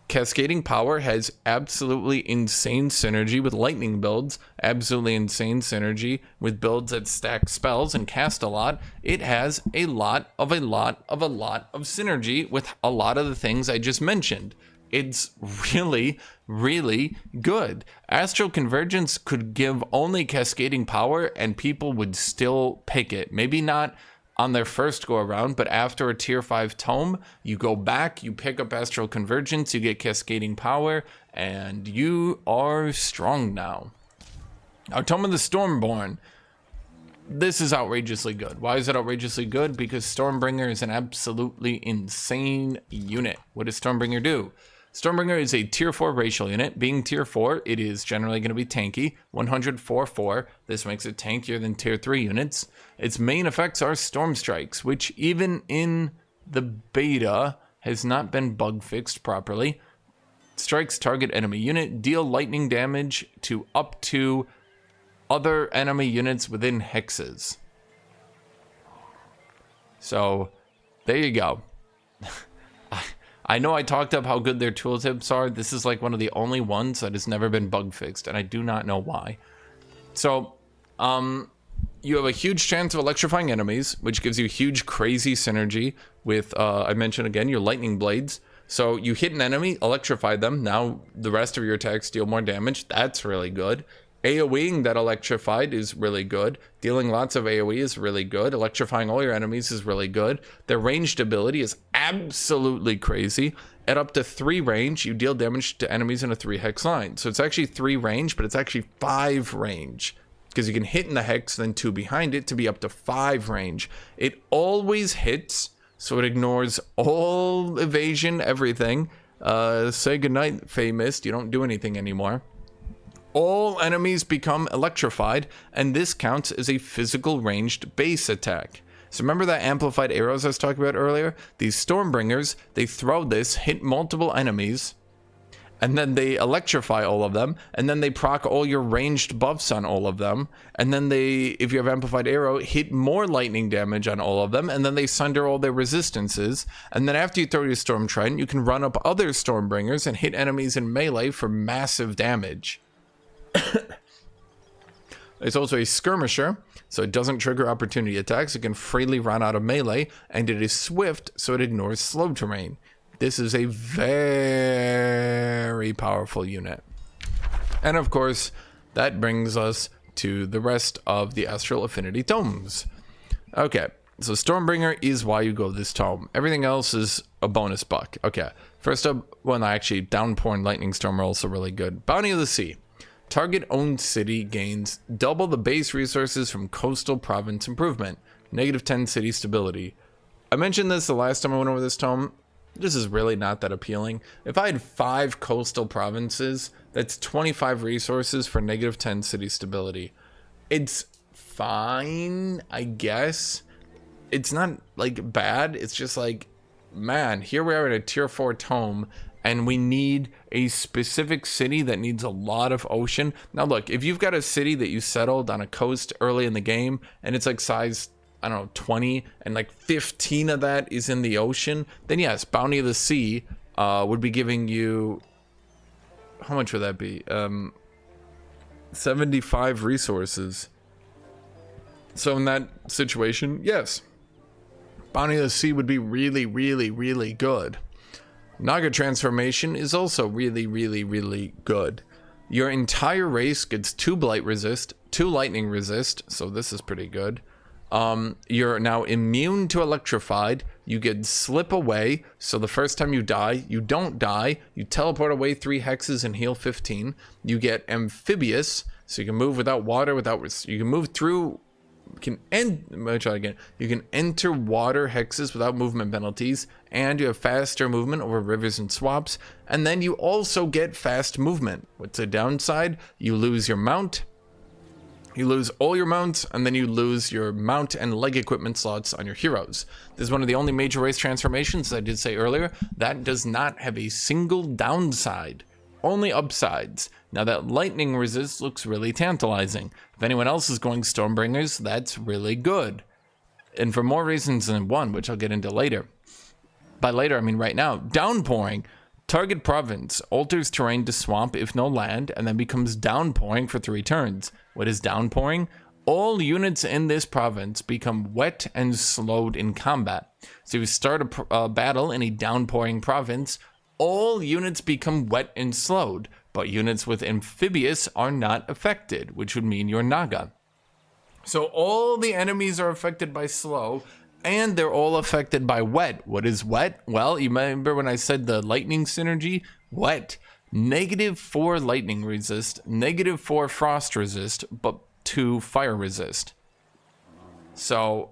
Cascading Power has absolutely insane synergy with lightning builds, absolutely insane synergy with builds that stack spells and cast a lot. It has a lot of synergy with a lot of the things I just mentioned. It's really, really good. Astral Convergence could give only Cascading Power and people would still pick it. Maybe not on their first go around, but after a tier 5 tome, you go back, you pick up Astral Convergence, you get Cascading Power, and you are strong now. Our Tome of the Stormborne. this is outrageously good. Why is it outrageously good? Because Stormbringer is an absolutely insane unit. What does Stormbringer do? Stormbringer is a tier 4 racial unit. Being tier 4, it is generally going to be tanky. 104-4. This makes it tankier than tier 3 units. Its main effects are Storm Strikes, which even in the beta has not been bug fixed properly. Strikes target enemy unit, deal lightning damage to up to other enemy units within hexes. So, there you go. I know I talked up how good their tooltips are. This is like one of the only ones that has never been bug fixed, and I do not know why. So, you have a huge chance of electrifying enemies, which gives you huge crazy synergy with, I mentioned again, your lightning blades. So you hit an enemy, electrify them. Now the rest of your attacks deal more damage. That's really good. AoEing that electrified is really good. Dealing lots of AoE is really good. Electrifying all your enemies is really good. Their ranged ability is absolutely crazy. At up to 3 range, you deal damage to enemies in a 3 hex line. So it's actually 3 range, but it's actually 5 range. Because you can hit in the hex, then 2 behind it to be up to 5 range. It always hits, so it ignores all evasion, everything. Say goodnight, Fey Mist. You don't do anything anymore. All enemies become electrified, and this counts as a physical ranged base attack. So remember that amplified arrows I was talking about earlier? These Stormbringers, they throw this, hit multiple enemies, and then they electrify all of them, and then they proc all your ranged buffs on all of them, and then they, if you have amplified arrow, hit more lightning damage on all of them, and then they sunder all their resistances, and then after you throw your Storm Trident, you can run up other Stormbringers and hit enemies in melee for massive damage. It's also a skirmisher, so it doesn't trigger opportunity attacks. It can freely run out of melee, and it is swift, so it ignores slow terrain. This is a very powerful unit. And of course, that brings us to the rest of the Astral Affinity tomes. Okay, so Stormbringer is why you go this tome. Everything else is a bonus buck. Okay, first up, well, no, actually, Downpour and Lightning Storm are also really good. Bounty of the Sea. Target owned city gains double the base resources from coastal province improvement. -10 city stability. I mentioned this the last time I went over this tome. This is really not that appealing. If I had 5 coastal provinces, that's 25 resources for -10 city stability. It's fine, I guess. It's not like bad. It's just like, man, here we are in a tier 4 tome, and we need a specific city that needs a lot of ocean. Now look, if you've got a city that you settled on a coast early in the game, and it's like size, I don't know, 20, and like 15 of that is in the ocean, then yes, Bounty of the Sea would be giving you, how much would that be? 75 resources. So in that situation, yes, Bounty of the Sea would be really, really, really good. Naga transformation is also really, really, really good. Your entire race gets 2 blight resist, 2 lightning resist, so this is pretty good. You're now immune to electrified. You get slip away, so the first time you die, you don't die. You teleport away 3 hexes and heal 15. You get amphibious, so you can move without water, you can move through. You can enter water hexes without movement penalties, and you have faster movement over rivers and swamps, and then you also get fast movement. What's the downside? You lose your mount, you lose all your mounts, and then you lose your mount and leg equipment slots on your heroes. This is one of the only major race transformations, as I did say earlier, that does not have a single downside. Only upsides. Now that lightning resist looks really tantalizing. If anyone else is going Stormbringers, that's really good. And for more reasons than one, which I'll get into later. By later, I mean right now. Downpouring. Target province alters terrain to swamp if no land, and then becomes downpouring for 3 turns. What is downpouring? All units in this province become wet and slowed in combat. So if you start a battle in a downpouring province, all units become wet and slowed, but units with amphibious are not affected, which would mean you're Naga. So all the enemies are affected by slow, and they're all affected by wet. What is wet? Well, you remember when I said the lightning synergy? Wet. -4 lightning resist, -4 frost resist, but 2 fire resist. So,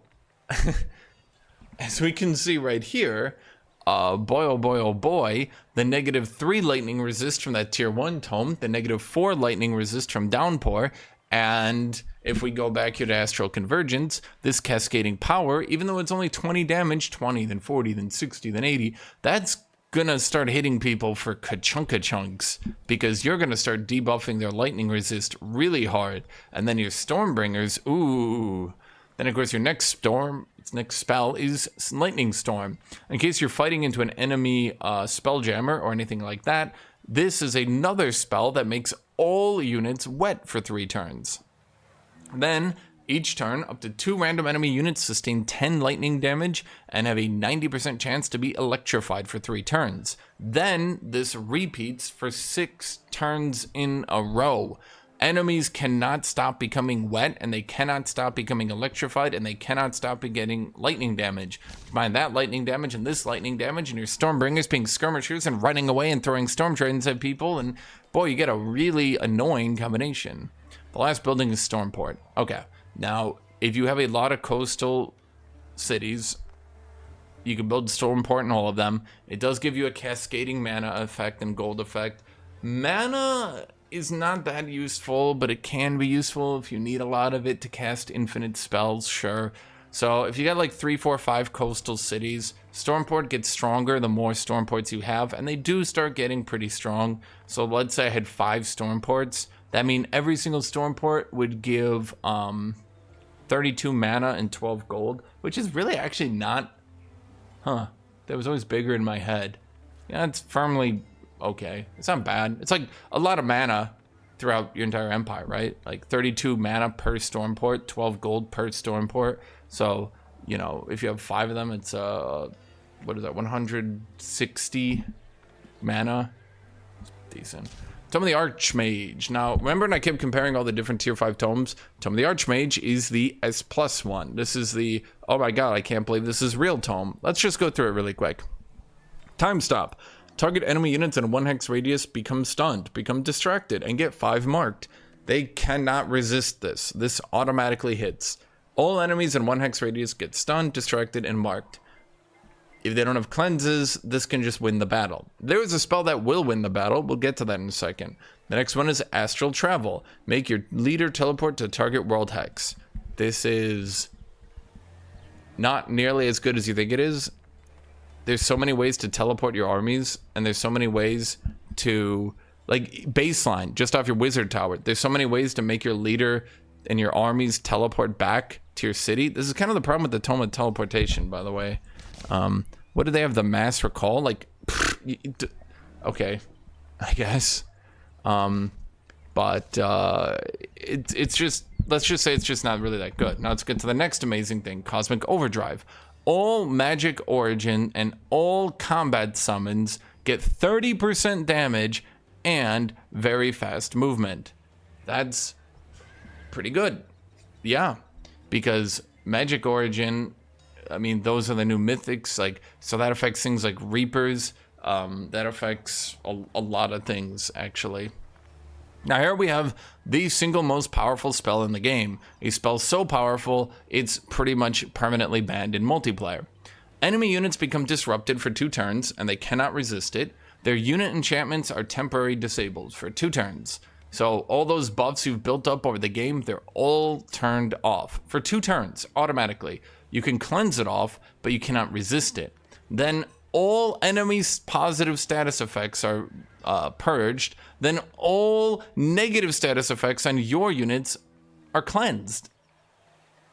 as we can see right here, boy oh boy oh boy, the -3 lightning resist from that tier 1 tome, the -4 lightning resist from Downpour, and if we go back here to Astral Convergence, this cascading power, even though it's only 20 damage, 20, then 40, then 60, then 80, that's gonna start hitting people for ka-chunka chunks, because you're gonna start debuffing their lightning resist really hard, and then your Stormbringers, ooh. Then of course your next spell is Lightning Storm. In case you're fighting into an enemy Spelljammer or anything like that, this is another spell that makes all units wet for 3 turns. Then, each turn, up to 2 random enemy units sustain 10 lightning damage and have a 90% chance to be electrified for 3 turns. Then, this repeats for 6 turns in a row. Enemies cannot stop becoming wet, and they cannot stop becoming electrified, and they cannot stop getting lightning damage. Combine that lightning damage and this lightning damage, and your Stormbringers being skirmishers and running away and throwing storm tridents at people, and boy, you get a really annoying combination. The last building is Stormport. Okay, now, if you have a lot of coastal cities, you can build Stormport in all of them. It does give you a cascading mana effect and gold effect. Mana is not that useful, but it can be useful if you need a lot of it to cast infinite spells, sure. So if you got like 3, 4, 5 coastal cities, Stormport gets stronger the more Stormports you have, and they do start getting pretty strong. So let's say I had 5 Stormports. That means every single Stormport would give 32 mana and 12 gold, which is really actually not, that was always bigger in my head. Yeah, it's firmly okay. It's not bad. It's like a lot of mana throughout your entire empire, right? Like 32 mana per Stormport, 12 gold per Stormport. So, you know, if you have 5 of them, it's what is that, 160 mana? It's decent. Tome of the Archmage. Now, remember when I kept comparing all the different tier 5 tomes? Tome of the Archmage is the S+ one. This is the, oh my god, I can't believe this is real tome. Let's just go through it really quick. Time stop. Target enemy units in a 1 hex radius become stunned, become distracted, and get 5 marked. They cannot resist this. This automatically hits. All enemies in 1 hex radius get stunned, distracted, and marked. If they don't have cleanses, this can just win the battle. There is a spell that will win the battle. We'll get to that in a second. The next one is Astral Travel. Make your leader teleport to target world hex. This is not nearly as good as you think it is. There's so many ways to teleport your armies, and there's so many ways to, like, baseline, just off your wizard tower. There's so many ways to make your leader and your armies teleport back to your city. This is kind of the problem with the Tome of Teleportation, by the way. What do they have, the mass recall? Like, okay, I guess. It's just, let's just say it's just not really that good. Now let's get to the next amazing thing, Cosmic Overdrive. All magic origin and all combat summons get 30% damage and very fast movement. That's pretty good. Yeah, because magic origin, I mean, those are the new mythics, like, so that affects things like Reapers. That affects a lot of things, actually. Now here we have the single most powerful spell in the game. A spell so powerful, it's pretty much permanently banned in multiplayer. Enemy units become disrupted for 2 turns, and they cannot resist it. Their unit enchantments are temporarily disabled for 2 turns. So all those buffs you've built up over the game, they're all turned off for 2 turns, automatically. You can cleanse it off, but you cannot resist it. Then all enemies' positive status effects are purged, then all negative status effects on your units are cleansed.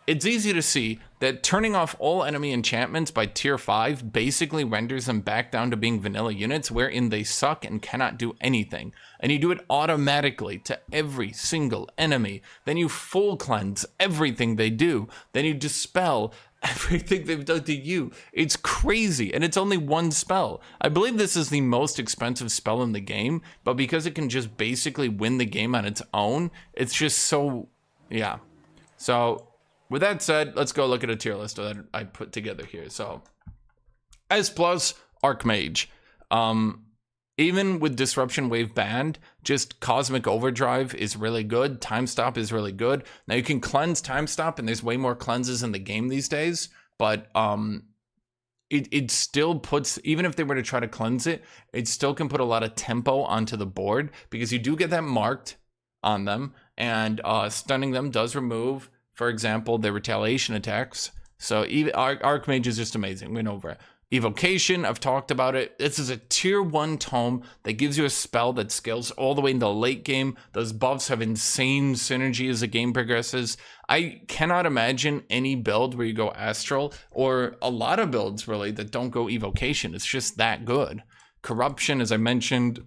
It's easy to see that turning off all enemy enchantments by tier 5 basically renders them back down to being vanilla units wherein they suck and cannot do anything. And you do it automatically to every single enemy. Then you full cleanse everything they do. Then you dispel everything they've done to you. It's crazy, and it's only 1 spell. I believe this is the most expensive spell in the game, but because it can just basically win the game on its own, it's just so, yeah. So, with that said, let's go look at a tier list that I put together here. So, S+, Archmage. even with Disruption Wave banned, just Cosmic Overdrive is really good. Time Stop is really good. Now you can cleanse Time Stop, and there's way more cleanses in the game these days, but it still puts, even if they were to try to cleanse it, it still can put a lot of tempo onto the board, because you do get that marked on them, and stunning them does remove, for example, their retaliation attacks. So even Archmage is just amazing. Win over it. Evocation, I've talked about it. This is a tier 1 tome that gives you a spell that scales all the way into the late game. Those buffs have insane synergy as the game progresses. I cannot imagine any build where you go Astral, or a lot of builds really that don't go Evocation. It's just that good. Corruption, as I mentioned,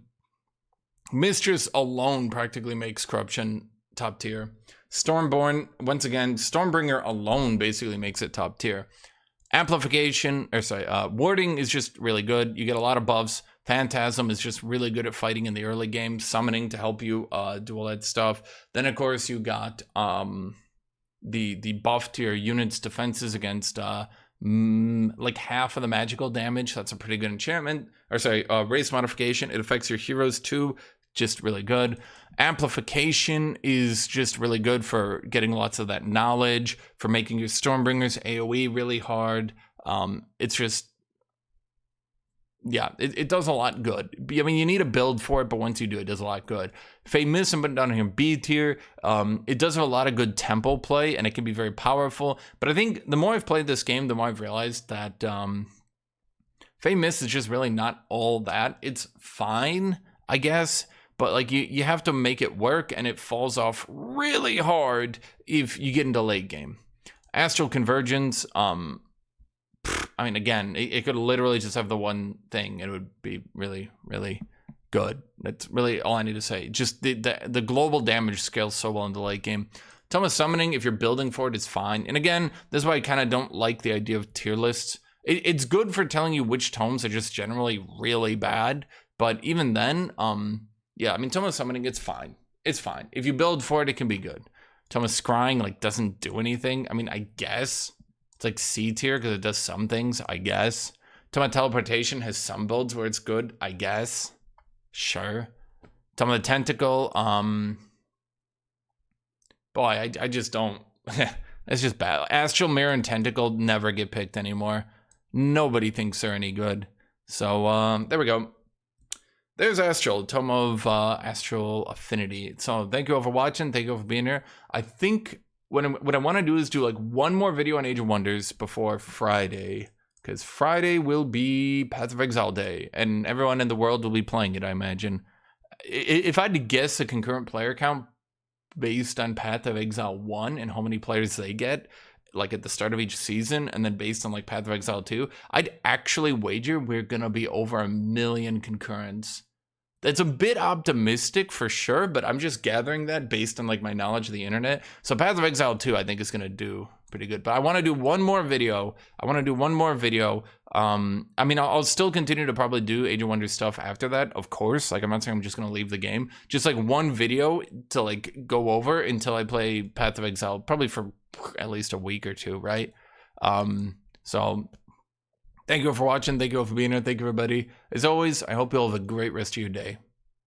Mistress alone practically makes Corruption top tier. Stormborne, once again, Stormbringer alone basically makes it top tier. Amplification, Warding is just really good. You get a lot of buffs. Phantasm is just really good at fighting in the early game. Summoning to help you do all that stuff. Then, of course, you got the buff to your unit's defenses against like half of the magical damage. That's a pretty good enchantment. Race modification. It affects your heroes too. Just really good. Amplification is just really good for getting lots of that knowledge, for making your Stormbringers AoE really hard. It's just, yeah, it does a lot good. I mean, you need a build for it, but once you do, it does a lot good. Fey Mists, I'm putting down here B tier. It does have a lot of good tempo play, and it can be very powerful. But I think the more I've played this game, the more I've realized that Fey Mists is just really not all that. It's fine, I guess. But like you have to make it work, and it falls off really hard if you get into late game. Astral Convergence, I mean, again, it could literally just have the one thing, and it would be really, really good. That's really all I need to say. Just the global damage scales so well in the late game. Tome of Summoning, if you're building for it, it's fine. And again, this is why I kind of don't like the idea of tier lists. It's good for telling you which tomes are just generally really bad, but even then, yeah, I mean, Tome of Summoning, it's fine. It's fine. If you build for it, it can be good. Tome of Scrying, like, doesn't do anything. I mean, I guess it's like C tier because it does some things, I guess. Tome of Teleportation has some builds where it's good, I guess. Sure. Tome of the Tentacle, boy, I just don't. It's just bad. Astral Mirror and Tentacle never get picked anymore. Nobody thinks they're any good. So, there we go. There's Astral, Tome of Astral Affinity. So thank you all for watching. Thank you all for being here. I think what I want to do is do like one more video on Age of Wonders before Friday, because Friday will be Path of Exile Day, and everyone in the world will be playing it, I imagine. If I had to guess a concurrent player count based on Path of Exile 1 and how many players they get, like at the start of each season, and then based on like Path of Exile 2, I'd actually wager we're gonna be over 1 million concurrents. That's a bit optimistic for sure, but I'm just gathering that based on like my knowledge of the internet. So Path of Exile 2, I think, is gonna do pretty good. But I want to do one more video. I mean, I'll still continue to probably do Age of Wonders stuff after that, of course. Like, I'm not saying I'm just gonna leave the game. Just like one video to like go over until I play Path of Exile, probably for at least a week or two, right? So thank you all for watching. Thank you all for being here. Thank you, everybody. As always, I hope you all have a great rest of your day.